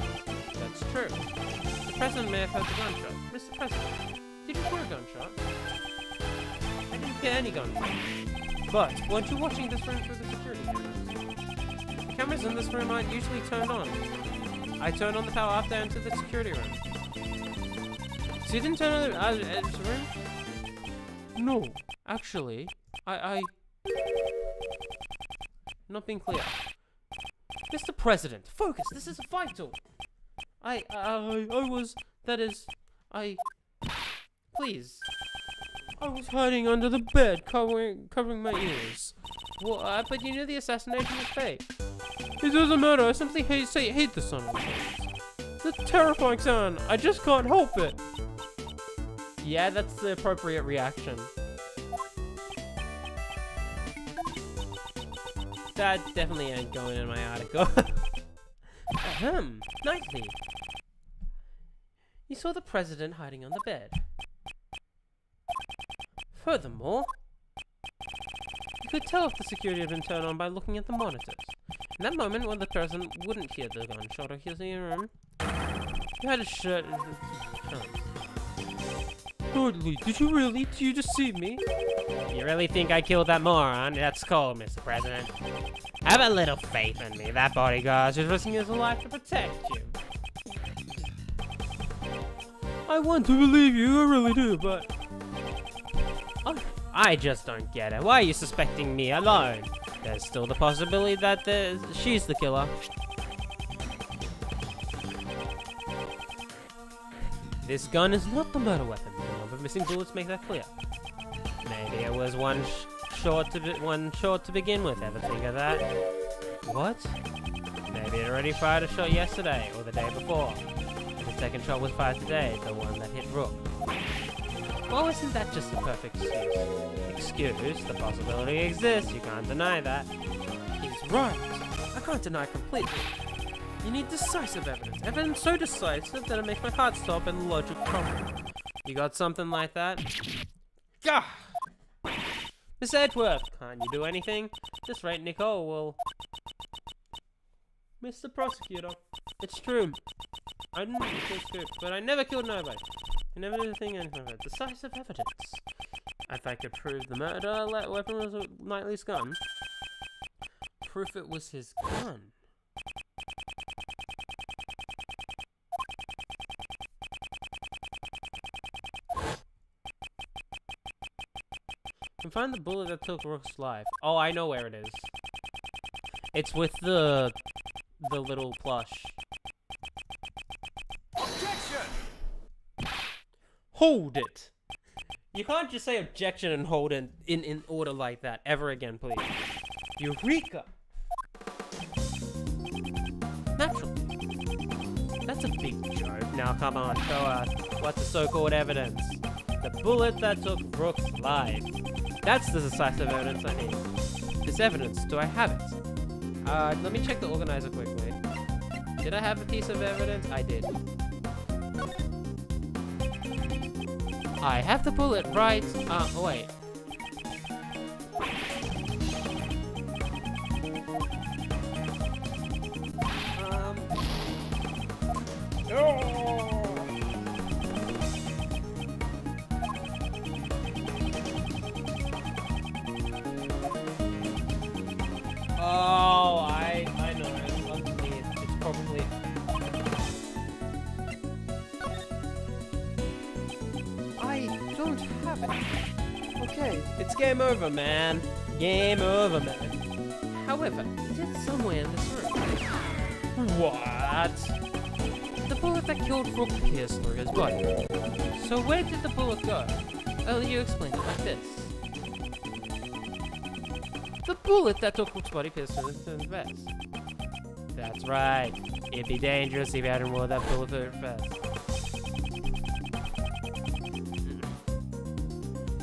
That's true. The president may have heard the gunshot. Mr. President, did you hear a gunshot? I didn't hear any gunshots. But weren't you watching this room through the security cameras? The cameras in this room aren't usually turned on. I turned on the power after I entered the security room. So you didn't turn on the room? No, actually, I... Not being clear. Mr. President, focus, this is vital. Please. I was hiding under the bed, covering my ears. Well, but you knew the assassination was fake. It doesn't matter, I simply hate the sound of the terrifying sound, I just can't help it. Yeah, that's the appropriate reaction. That definitely ain't going in my article. Ahem, nicely. You saw the president hiding on the bed. Furthermore, you could tell if the security had been turned on by looking at the monitors. In that moment, when the president wouldn't hear the gunshot or hear the room, you had a shirt. Totally. Did you deceive me? You really think I killed that moron? That's cold, Mr. President. Have a little faith in me. That bodyguard is risking his life to protect you. I want to believe you, I really do, but... I just don't get it. Why are you suspecting me alone? There's still the possibility that she's the killer. This gun is not the murder weapon. The number of missing bullets make that clear. Maybe it was one short to begin with. Ever think of that? What? Maybe it already fired a shot yesterday or the day before. And the second shot was fired today, the one that hit Rook. Well, isn't that just a perfect excuse? The possibility exists. You can't deny that. He's right. I can't deny completely. You need decisive evidence. Evidence so decisive that it makes my heart stop and logic crumble. You got something like that? Gah! Miss Edgeworth, can't you do anything? Just write Nicole will... Mr. Prosecutor, it's true. I didn't kill Scoop, but I never killed nobody. I never did anything of it. Decisive evidence. If I could prove the murder weapon was Knightley's gun, proof it was his gun. Can find the bullet that took Rook's life. Oh, I know where it is. It's with the little plush. Objection! Hold it! You can't just say objection and hold it in order like that ever again, please. Eureka! Naturally. That's a big joke. Now come on, show us. What's the so-called evidence? The bullet that took Rook's life. That's the decisive evidence I need. This evidence, do I have it? Let me check the organizer quickly. Did I have a piece of evidence? I did. I have the bullet right. Wait. Oh, I know. It's underneath. It's probably. I don't have it. Okay, it's game over, man. Game over, man. However, it's somewhere in this room. What? The bullet that killed Rook pierced through his body. So where did the bullet go? Oh, you explained it like this. The bullet that took Rook's body pierced through his vest. That's right. It'd be dangerous if you hadn't rolled that bullet through his vest.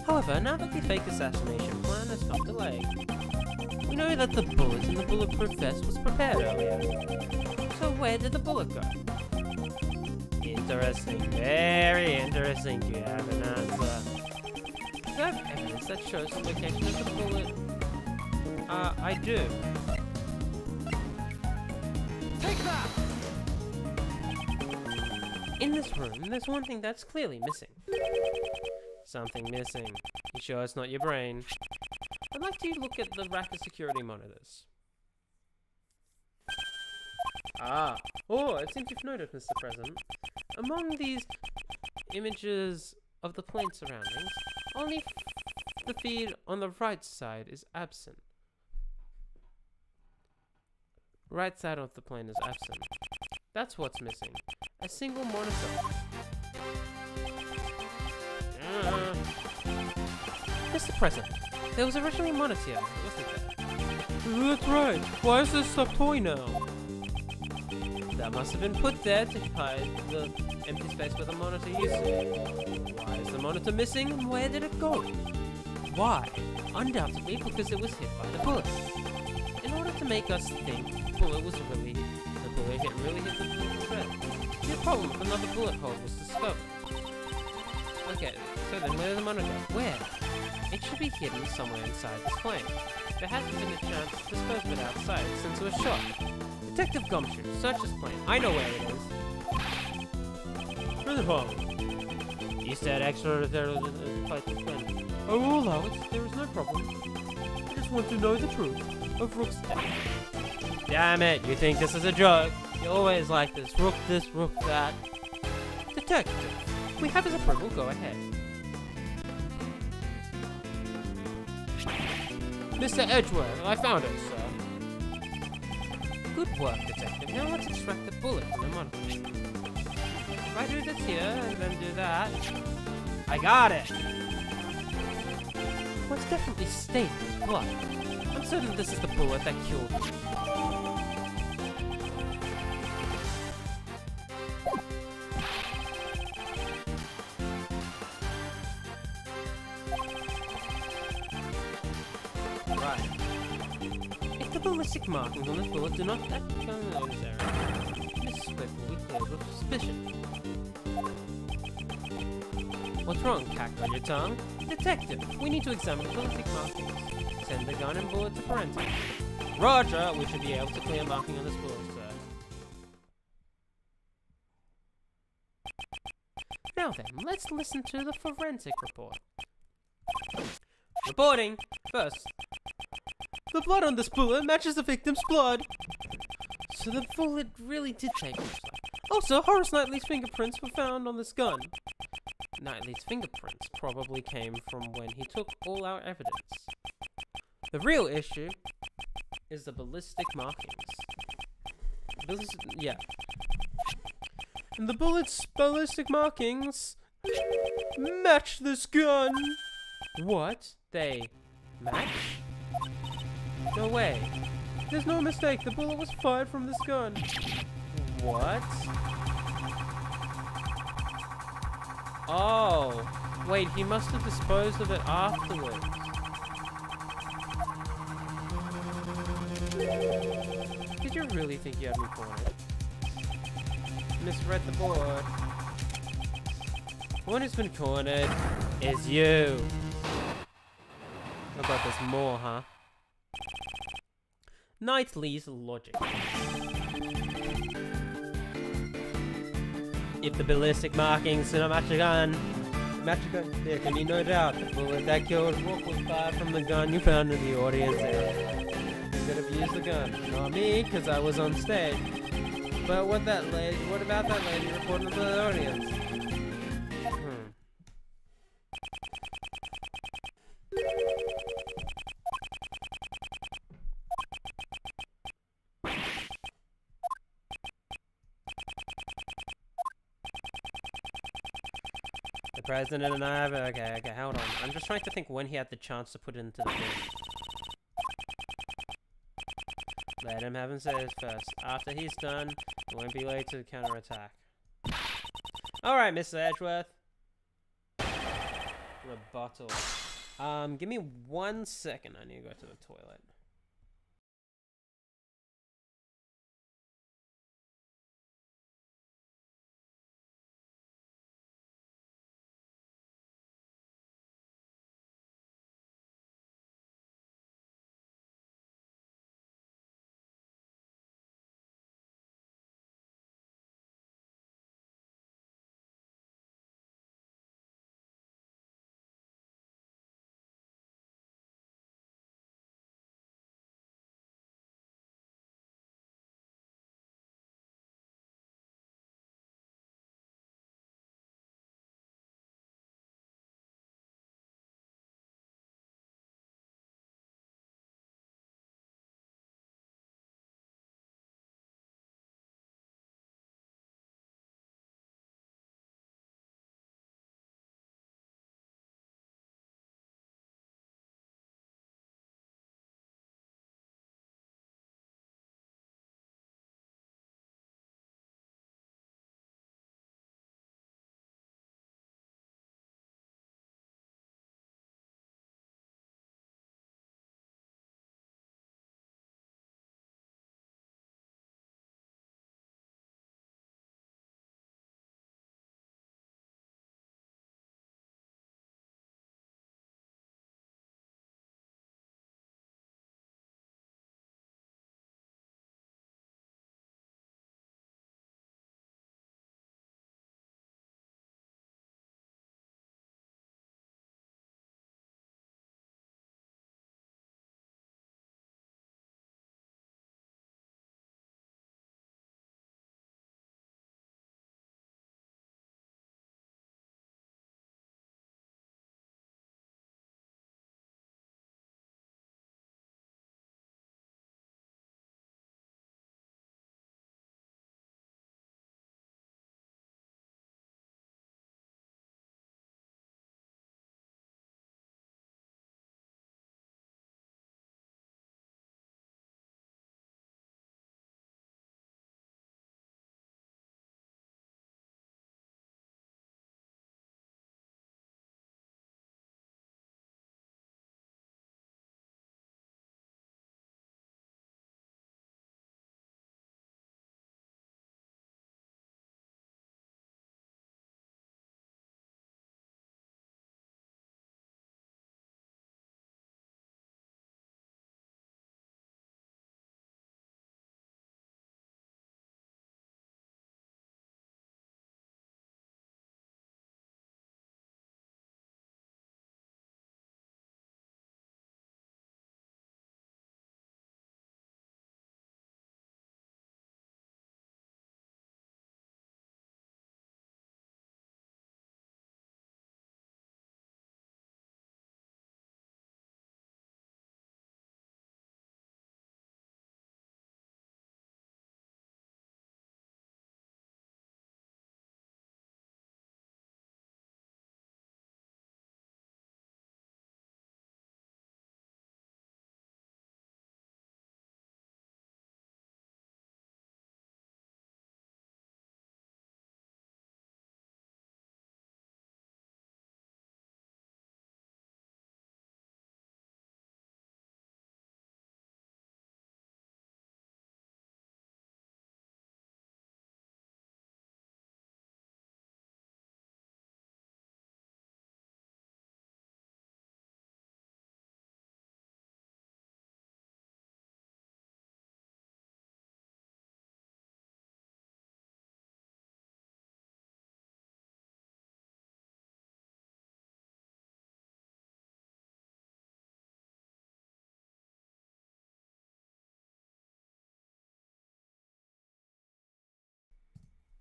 However, now that the fake assassination plan has come to leg, We know that the bullet in the bulletproof vest was prepared earlier. So where did the bullet go? Interesting. Very interesting. Do you have an answer? Do you have evidence that shows the location of the bullet? I do. Take that! In this room, there's one thing that's clearly missing. Something missing. You sure it's not your brain? I'd like to look at the rack of security monitors. Ah. Oh, it seems you've noticed, Mr. President. Among these images of the plane surroundings, only the feed on the right side is absent. Right side of the plane is absent. That's what's missing. A single monitor. Mr. President, there was originally a monitor here, wasn't there? That's right. Why is this a toy now? That must have been put there to hide the empty space where the monitor used to be. Why is the monitor missing and where did it go? Why? Undoubtedly because it was hit by the bullet. In order to make us think the bullet hit really hit the bullet's head. The problem with another bullet hole was discovered. Okay, so then where did the monitor go? Where? It should be hidden somewhere inside this plane. There hasn't been a chance to dispose of it outside since it was shot. Detective Gumshoe, search this plane. I know where it is. Really hard. You said extraterritorial flight to plane. I will allow it. There is no problem. I just want to know the truth of Rook's death. Damn it, you think this is a joke? You always like this, Rook that. Detective, we have his approval, go ahead. Mr. Edgeworth, I found it, sir. Good work, Detective. Now let's extract the bullet from the monitor. If I do this here and then do that, I got it! Well, it's definitely stained with blood. I'm certain this is the bullet that killed me. Right. If the ballistic markings on this bullet do not become notice area, Miss Swift will be cleared with suspicion. What's wrong? Cack on your tongue? Detective, we need to examine the ballistic markings. Send the gun and bullet to forensic. Roger, we should be able to clear marking on this bullet, sir. Now then, let's listen to the forensic report. Reporting! First, The blood on this bullet matches the victim's blood. so the bullet really did take his life. Also, Horace Knightley's fingerprints were found on this gun. Knightley's fingerprints probably came from when he took all our evidence. The real issue is the ballistic markings. Yeah. And the bullet's ballistic markings match this gun. What? They match? No way. There's no mistake, the bullet was fired from this gun. What? Oh. Wait, he must have disposed of it afterwards. Did you really think you had me cornered? Misread the board. One who's been cornered is you. How about this more, huh? Knightley's logic. If the ballistic markings do not match a gun, there can be no doubt the bullet that killed Rook was fired from the gun you found in the audience area. You could have used the gun, not me, because I was on stage. But what about that lady reporting to the audience? The president and I have... Okay, hold on. I'm just trying to think when he had the chance to put it into the thing. Let him have him say his first. After he's done, it won't be late to counterattack. Alright, Mr. Edgeworth. Rebuttal. Give me 1 second. I need to go to the toilet.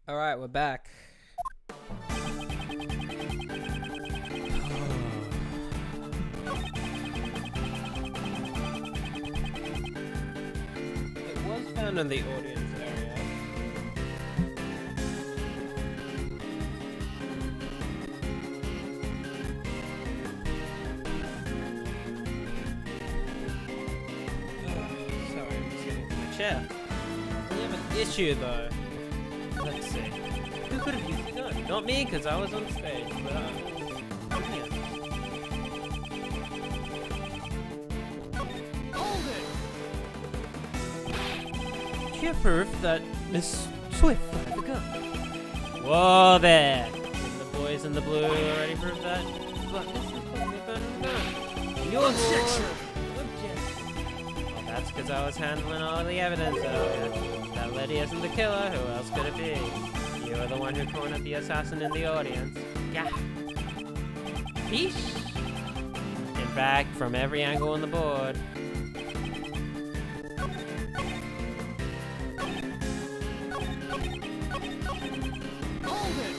All right, we're back. It was found in the audience area. Sorry, I'm just getting to my chair. We have an issue though. Let's see. Who could have used the gun? Not me, because I was on stage, but I'm here. Hold it! Do you prove that Miss Swift fired the gun? Whoa there! Didn't the boys in the blue already prove that? But this is probably better than that. Your Objection! Well, that's because I was handling all the evidence earlier. That lady isn't the killer. Who else could it be? You were the one who cornered the assassin in the audience. Yeah. Yeesh. In fact, from every angle on the board. Hold it!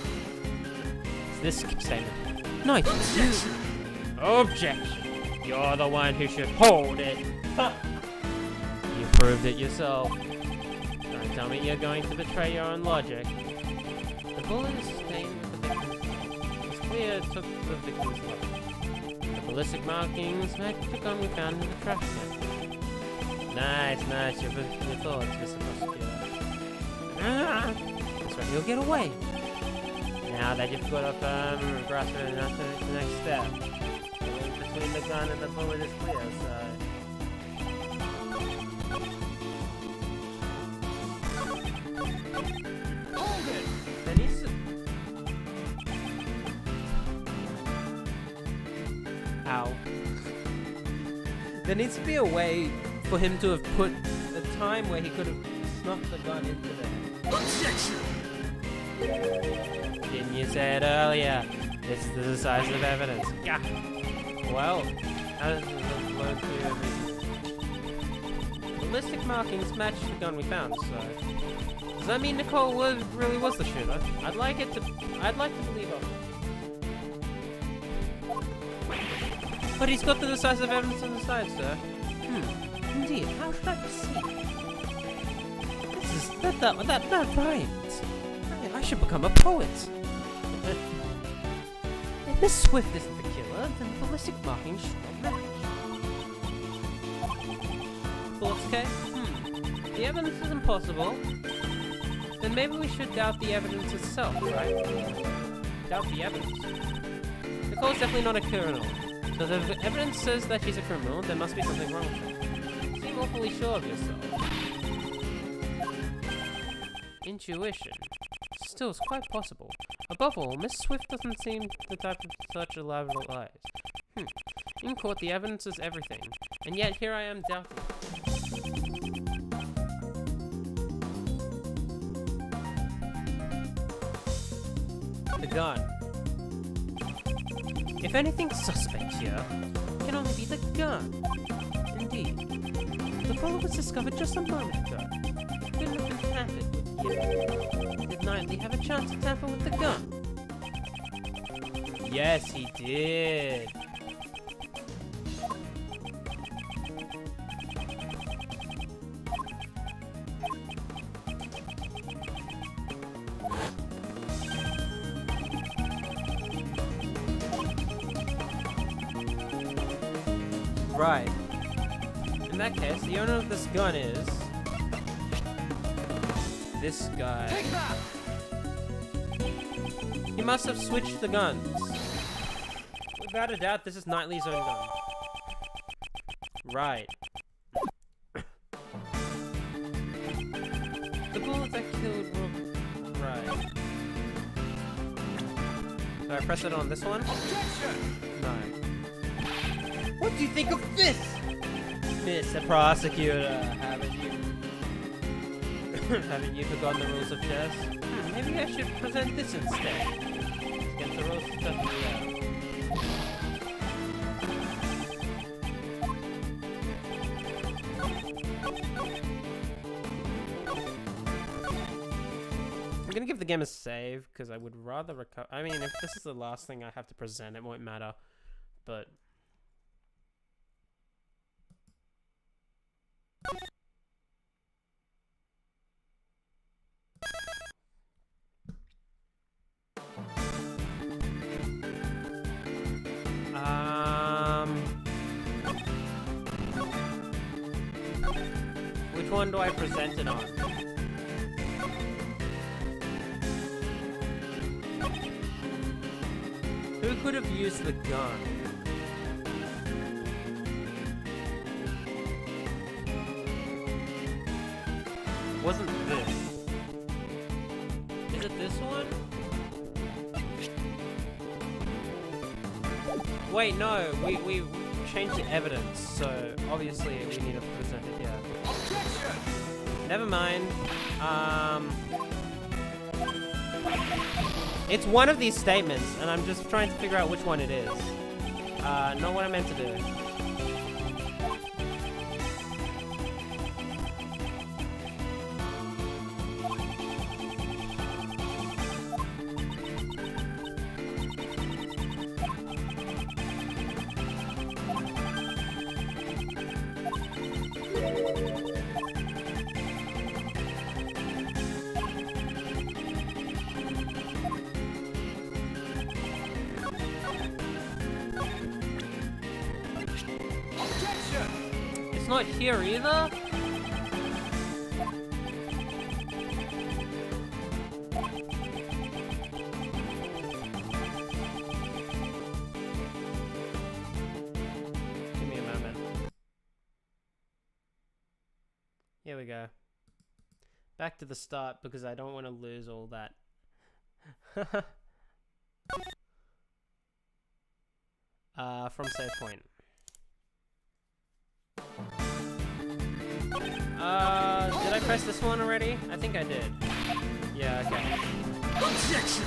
It's this statement. Nice. Objection! Objection. You're the one who should hold it. You proved it yourself. Don't tell me you're going to betray your own logic. The bullet is stained with the victim's blood. It's clear it took the victim's blood. The ballistic markings match the gun we found in the trash can. Nice, nice. Your thoughts, Mr. Prosecutor. That's right, you'll get away. Now that you've got a firm grasp on the next step. The link between the gun and the bullet is clear, so... Hold it! There needs to... Ow. There needs to be a way for him to have put a time where he could have snuck the gun into there. Objection! Didn't you say it earlier? This is the decisive evidence. Yeah. Well, as learned through ballistic markings match the gun we found, so... Does that mean Nicole really was the shooter? I'd like to believe her. But he's got the decisive evidence on the side, sir. Indeed, how should I proceed? This is... that rhymes. I should become a poet. If Miss Swift isn't the killer, then ballistic markings should not match. Thoughts, Kay? The evidence is impossible. Then maybe we should doubt the evidence itself, right? Doubt the evidence. Nicole's definitely not a criminal. So if the evidence says that she's a criminal, there must be something wrong with her. You seem awfully sure of yourself. Intuition. Still, it's quite possible. Above all, Miss Swift doesn't seem the type of such elaborate lies. In court, the evidence is everything. And yet, here I am doubting. The gun. If anything's suspect here, it can only be the gun. Indeed. The bullet was discovered just a moment ago. It couldn't have been tampered with yet. Did Knightley have a chance to tamper with the gun? Yes, he did. Right. In that case, the owner of this gun is... this guy. Take that! He must have switched the guns. Without a doubt, this is Knightley's own gun. Right. The bullet that killed Rob... Right. Do I press it on this one? Objection! No. What do you think of this, Mr. Prosecutor? Haven't you forgotten the rules of chess? Maybe I should present this instead. Let's get the rules stuff out. I'm gonna give the game a save because I would rather recover. I mean, if this is the last thing I have to present, it won't matter. But which one do I present it on? Who could have used the gun? Wasn't this? Is it this one? Wait, no, we changed the evidence, so obviously we need to present it here. Never mind. It's one of these statements, and I'm just trying to figure out which one it is. Not what I meant to do. It's not here either? Give me a moment. Here we go. Back to the start because I don't want to lose all that. From save point. Did I press this one already? I think I did. Yeah, okay. Objection!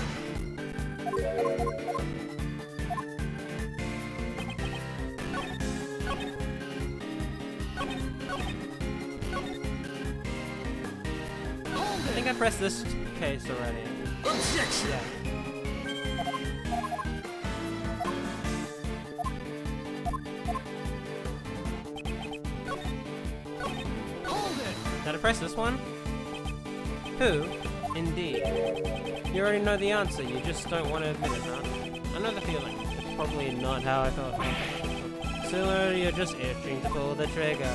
I think I pressed this case already. Objection! Yeah. Did I press this one? Who? Indeed. You already know the answer, you just don't want to admit it, huh? I know the feeling. It's probably not how I thought. Sooner you're just itching to pull the trigger.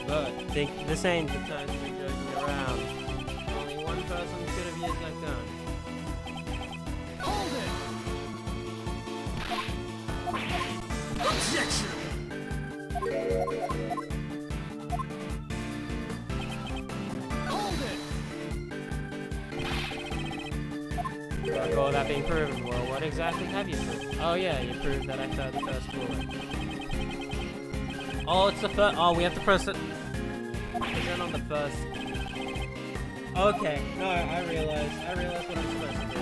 But think this ain't the time to be joking around. Only one person could have used that gun. Hold it! Objection! Hold it! I call that being proven. Well, what exactly have you proved? Oh yeah, you proved that I fired the first bullet. Oh, it's the first. Oh, we have to press it. Present on the first. Okay, no, I realized what I'm supposed to do.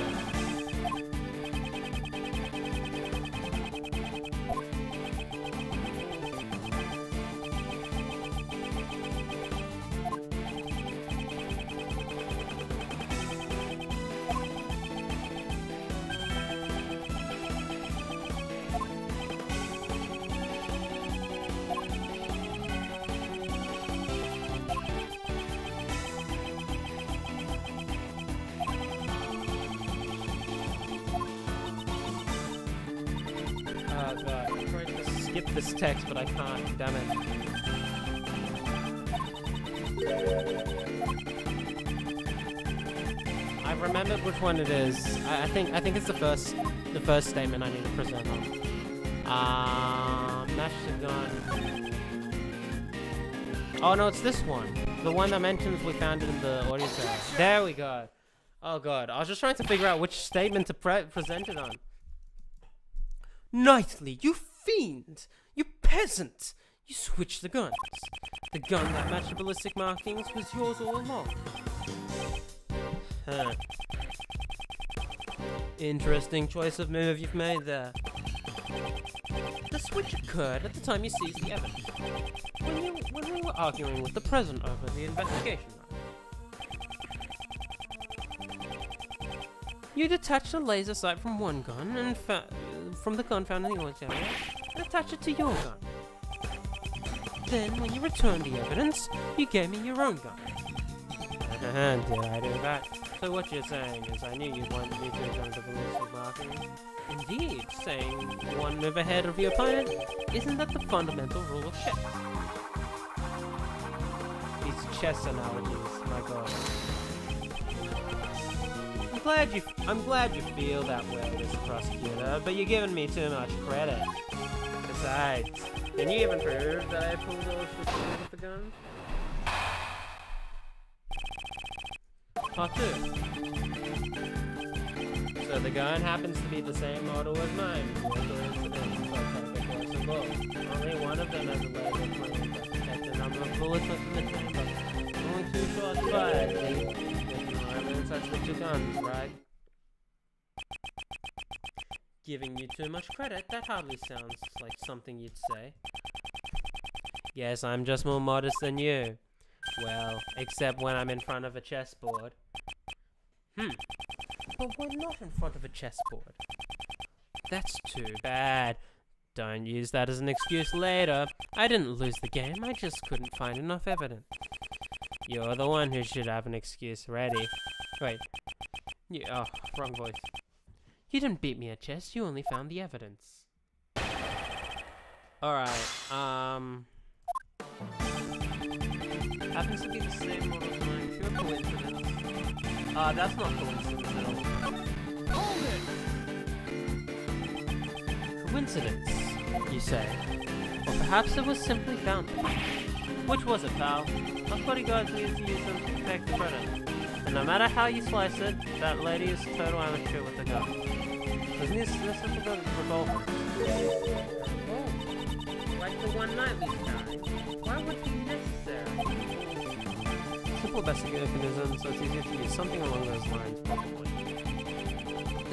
God, I'm trying to skip this text, but I can't. Damn it. I've remembered which one it is. I think it's the first statement I need to present on. Mash the gun. Oh no, it's this one. The one that mentions we found it in the audio track. There we go. Oh god, I was just trying to figure out which statement to present it on. Knightley, you fiend! You peasant! You switched the guns. The gun that matched the ballistic markings was yours all along. Huh. Interesting choice of move you've made there. The switch occurred at the time you seized the evidence. When we were arguing with the president over the investigation. You detached a laser sight from one gun and from the gun found in the orange area and attached it to your gun. Then, when you returned the evidence, you gave me your own gun. Did I do that? So what you're saying is I knew you wanted me to go to ballistic marking. Indeed, saying one move ahead of your opponent, isn't that the fundamental rule of chess? These chess analogies, my god. I'm glad you feel that way, Mr. Prosecutor, but you're giving me too much credit. Besides, can you even prove that I pulled off the trigger with the gun? Part 2. So the gun happens to be the same model as mine. Only one of them has a laser pointing to detect the number of bullets left in the chamber. Only 2 shots fired. There's no evidence I switched the guns, right? Giving you too much credit, that hardly sounds like something you'd say. Yes, I'm just more modest than you. Well, except when I'm in front of a chessboard. But we're not in front of a chessboard. That's too bad. Don't use that as an excuse later. I didn't lose the game, I just couldn't find enough evidence. You're the one who should have an excuse ready. Wait. Oh, wrong voice. You didn't beat me at chess, you only found the evidence. Alright, happens to be the same model as mine. Pure coincidence. That's not coincidence at all. Hold it! Coincidence, you say? Or perhaps it was simply found there. Which was it, pal? Us bodyguards need to use them to protect the predator. And no matter how you slice it, that lady is total amateur with the gun. Doesn't this is the revolver? Oh, like the one night we found. Why would it be necessary? Simple basic mechanism, so it's easier to use something along those lines, probably.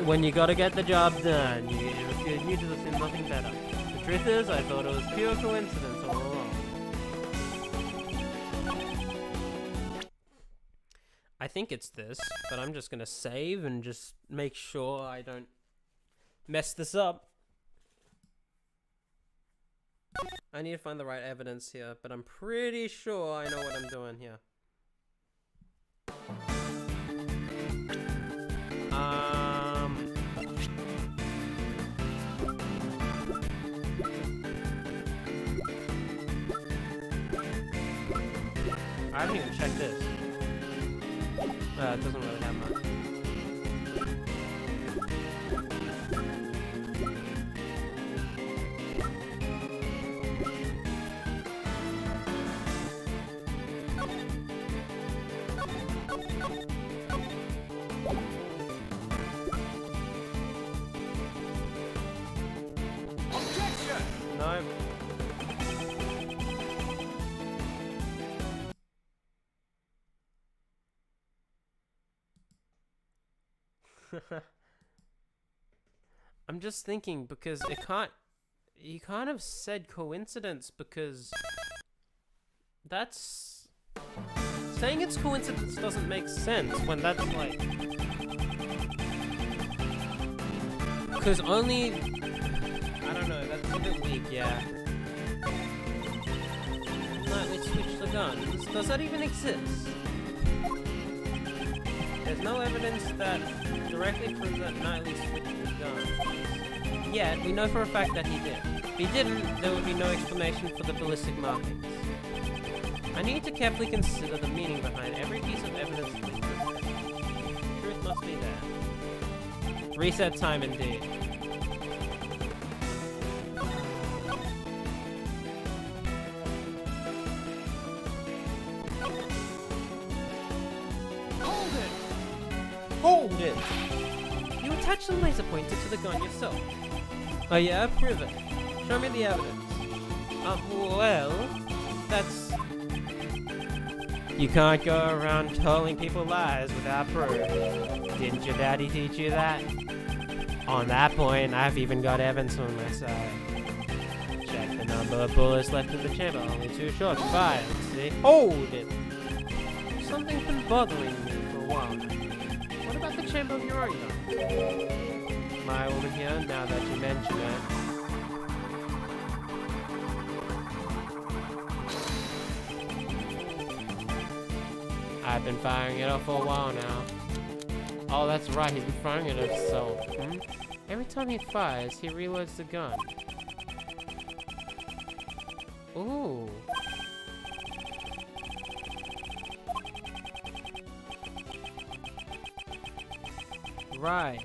When you gotta get the job done, if you need to assume nothing better. The truth is, I thought it was pure coincidence all along. I think it's this, but I'm just gonna save and just make sure I don't mess this up. I need to find the right evidence here, but I'm pretty sure I know what I'm doing here. I haven't even checked this. It doesn't really have much. Objection! No. I'm just thinking because it can't. You kind of said coincidence because that's saying it's coincidence doesn't make sense when that's like because only I don't know, that's a bit weak, yeah. Nightly switch the guns. Does that even exist? There's no evidence that directly proves that Nightly switched the guns. Yet, we know for a fact that he did. If he didn't, there would be no explanation for the ballistic markings. I need to carefully consider the meaning behind every piece of evidence linked to this case. Truth must be there. Reset time indeed. Hold it! Hold it! You attached the laser pointer to the gun yourself. Oh yeah? Prove it. Show me the evidence. Well, that's... You can't go around telling people lies without proof. Didn't your daddy teach you that? On that point, I've even got evidence on my side. Check the number of bullets left in the chamber. Only 2 shots fired. See? Hold it! Something's been bothering me for a while now. What about the chamber of your own gun. My woman here, now that you mention it. I've been firing it off for a while now. Oh, that's right, he's been firing it himself. Every time he fires, he reloads the gun. Ooh. Right.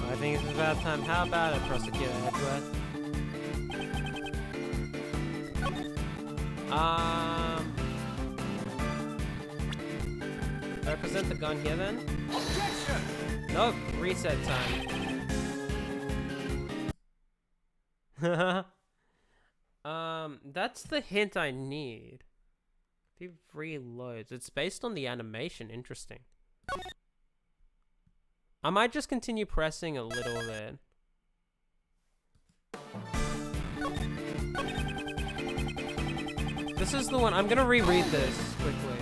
I think it's about time. How about it, Prosecutor Edgeworth? Represent the gun here then? Objection! Nope, reset time. That's the hint I need. If he reloads, it's based on the animation. Interesting. I might just continue pressing a little bit. This is the one. I'm gonna reread this quickly.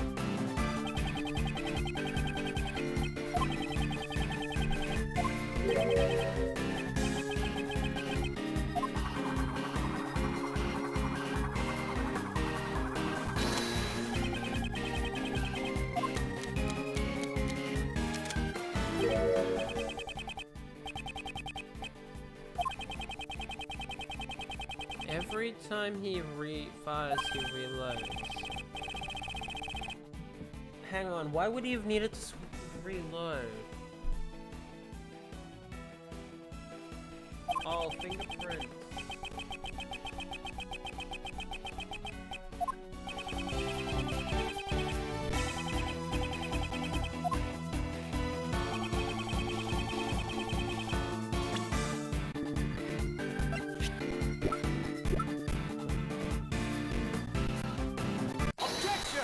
Every time he fires, he reloads. Hang on, why would he have needed to reload? Oh, fingerprints.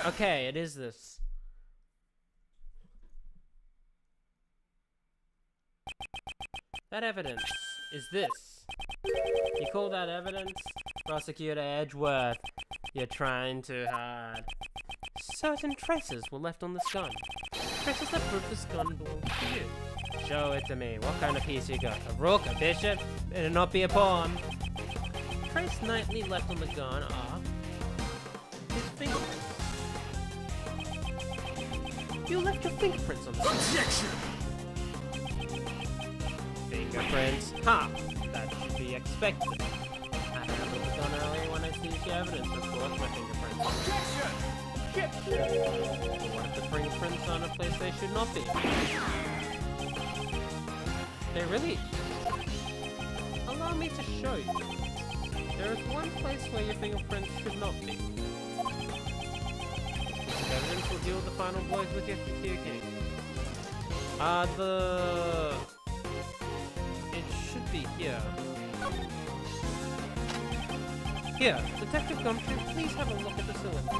Okay, it is this. That evidence is this. You call that evidence? Prosecutor Edgeworth, you're trying too hard. Certain traces were left on this gun. Traces that prove this gun belongs to you. Show it to me. What kind of piece you got? A rook? A bishop? Better not be a pawn. Trace Knightley left on the gun are his fingerprints. You left your fingerprints on the gun. Objection! Fingerprints? Ha! That should be expected. I handled the gun earlier when I seized the evidence. Of course, my fingerprints. Objection! But what if the fingerprints are in a place they should not be? They really... Allow me to show you. There is one place where your fingerprints should not be. Evidence will deal with the final blows with your king. It should be here. Here, Detective Gumshoe, please have a look at the cylinder.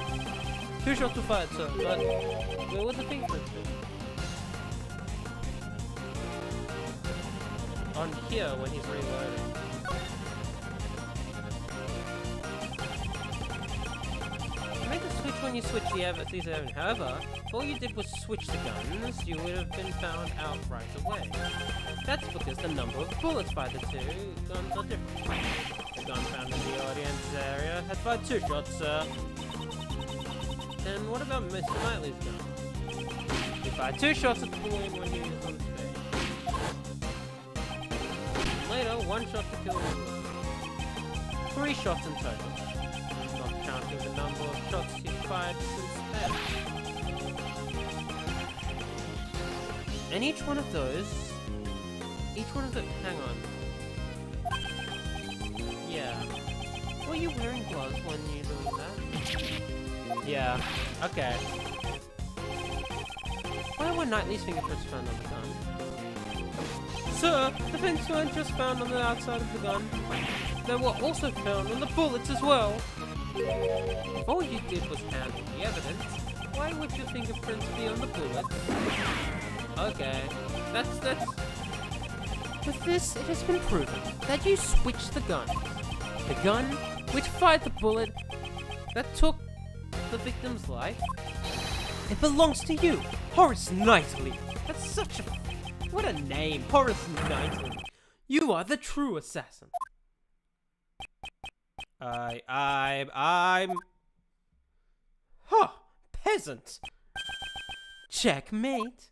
2 shots were fired, sir, but where would the fingerprints be? On here when he's reloading. You make a switch when you switch these evidence. However, if all you did was switch the guns, you would have been found out right away. That's because the number of bullets by the 2 guns are different. The gun found in the audience area had fired 2 shots, sir. Then what about Mr. Knightley's gun? He fired 2 shots at the balloon when he was on stage. Later, 1 shot to kill him. 3 shots in total. Not counting the number of shots he fired since then. And each one of the... hang on. Yeah. Were you wearing gloves when you doing that? Yeah. Okay. Where were Knightley's fingerprints found on the gun? Sir, the fingerprints weren't just found on the outside of the gun. They were also found on the bullets as well. If all you did was handle the evidence, why would your fingerprints be on the bullets? Okay. That's... With this, it has been proven that you switched the gun. The gun which fired the bullet that took the victim's life, it belongs to you. Horace Knightley. That's such a... What a name. Horace Knightley. You are the true assassin. I'm... Huh. Peasant. Checkmate.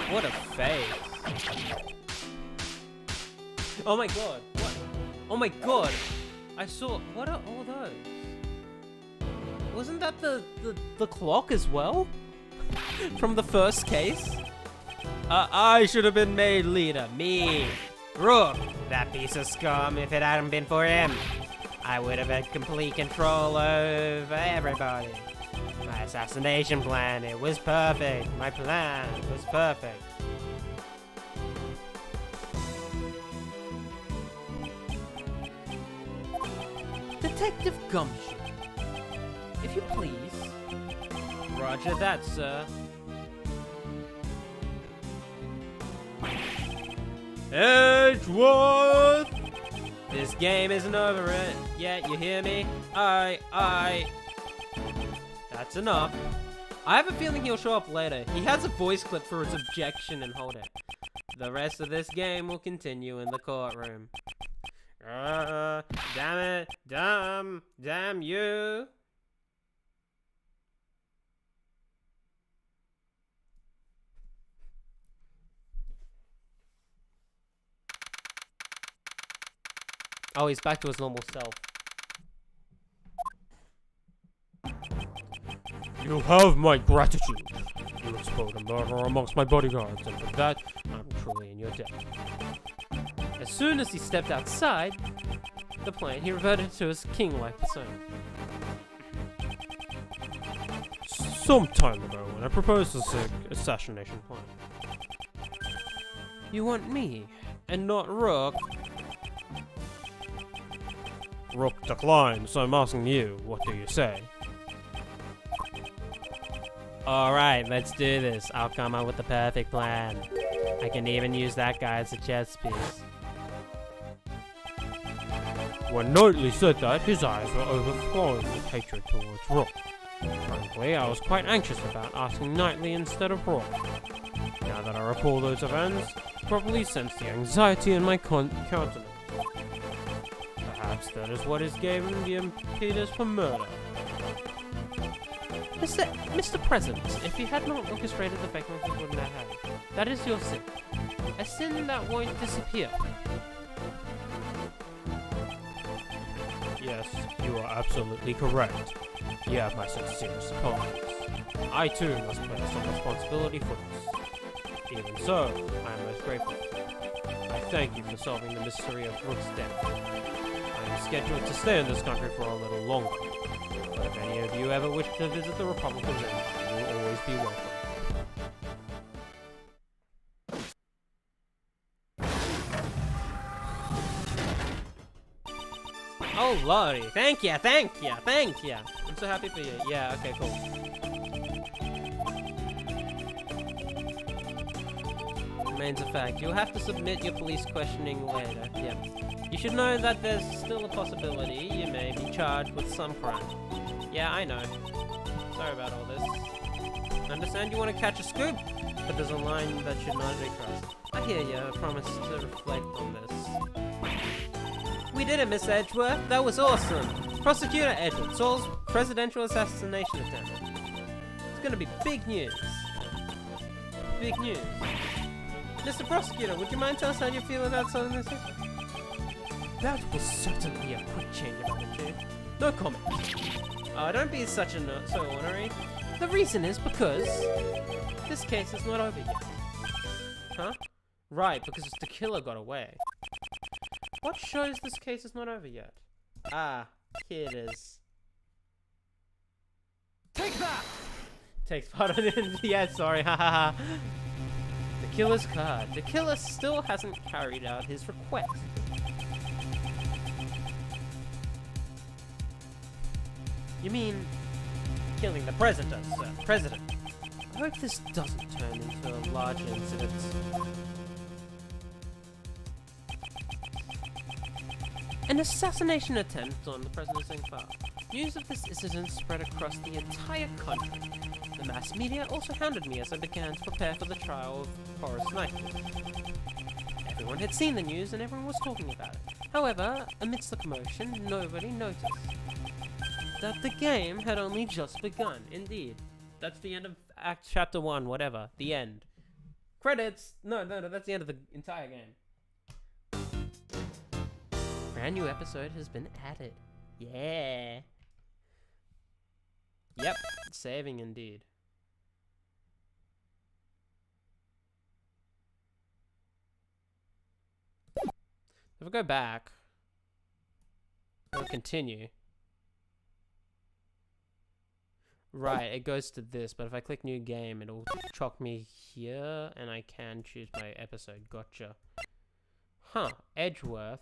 What a face. Oh my god. What? Oh my god. I saw... What are all those? Wasn't that the clock as well? From the first case? I should have been made leader. Me. Rook. That piece of scum. If it hadn't been for him, I would have had complete control over everybody. My assassination plan, it was perfect. My plan was perfect. Detective Gumshoe. If you please. Roger that, sir. Edgeworth! This game isn't over yet, you hear me? That's enough. I have a feeling he'll show up later. He has a voice clip for his objection and hold it. The rest of this game will continue in the courtroom. Damn it. Damn you. Oh, he's back to his normal self. You have my gratitude. You exposed a murderer amongst my bodyguards, and for that, I'm truly in your debt. As soon as he stepped outside the plane, he reverted to his king-like persona. Some time ago, when I proposed this assassination plan. You want me, and not Rook? Rook declined, so I'm asking you, what do you say? Alright, let's do this. I'll come up with the perfect plan. I can even use that guy as a chess piece. When Knightley said that, his eyes were overflowing with hatred towards Rook. Frankly, I was quite anxious about asking Knightley instead of Rook. Now that I recall those events, I probably sense the anxiety in my countenance. Perhaps that is what is gave him the impetus for murder. Mr. President, if you had not orchestrated the fake message wouldn't have had. That is your sin. A sin that won't disappear. Yes, you are absolutely correct. You have my sincerest apologies. I too must bear some responsibility for this. Even so, I am most grateful. I thank you for solving the mystery of Rook's death. I am scheduled to stay in this country for a little longer. But if any of you ever wish to visit the Republic of Empire, you will always be welcome. Oh lordy, thank ya. I'm so happy for you. Yeah, okay, cool. Remains a fact. You'll have to submit your police questioning later. Yeah. You should know that there's still a possibility you may be charged with some crime. Yeah, I know. Sorry about all this. I understand you want to catch a scoop, but there's a line that should not be crossed. I hear you. I promise to reflect on this. We did it, Miss Edgeworth. That was awesome. Prosecutor Edward, Saul's presidential assassination attempt. It's gonna be big news. Big news. Mr. Prosecutor, would you mind telling us how you feel about solving this issue? That was certainly a quick change of attitude. No comment. Don't be such a so ornery. The reason is because this case is not over yet. Huh? Right, because the killer got away. What shows this case is not over yet? Ah, here it is. Take that! Takes part in it. Yeah, sorry. Hahaha. The killer's card. The killer still hasn't carried out his request. You mean killing the president, sir? President. I hope this doesn't turn into a large incident. An assassination attempt on the President Zingfar. News of this incident spread across the entire country. The mass media also hounded me as I began to prepare for the trial of Forrest Knight. Everyone had seen the news and everyone was talking about it. However, amidst the commotion, nobody noticed that the game had only just begun. Indeed. That's the end of Chapter 1, whatever. The end. Credits! No, that's the end of the entire game. Brand new episode has been added. Yeah. Yep, saving indeed. If I go back, I'll continue. Right, it goes to this, but if I click new game, it'll chuck me here, and I can choose my episode. Gotcha. Huh, Edgeworth.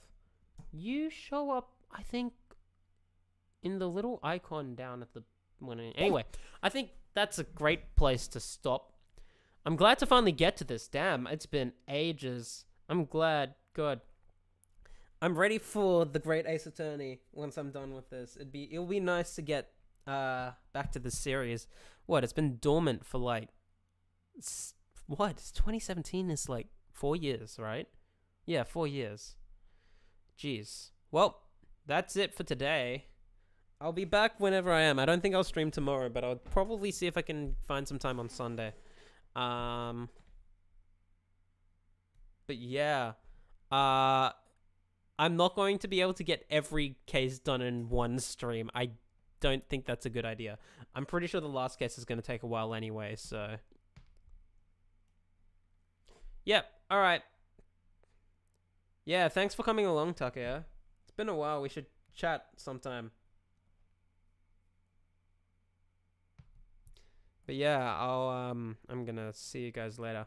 You show up, I think, in the little icon down at the... Anyway, I think that's a great place to stop. I'm glad to finally get to this. Damn, it's been ages. I'm glad. God. I'm ready for the Great Ace Attorney once I'm done with this. It'll be nice to get back to the series. What, it's been dormant for like... What? 2017 is like 4 years, right? Yeah, 4 years. Jeez. Well, that's it for today. I'll be back whenever I am. I don't think I'll stream tomorrow, but I'll probably see if I can find some time on Sunday. But yeah. I'm not going to be able to get every case done in one stream. I don't think that's a good idea. I'm pretty sure the last case is going to take a while anyway, so... Yep, alright. Yeah, thanks for coming along, Takeya. It's been a while. We should chat sometime. But yeah, I'm gonna see you guys later.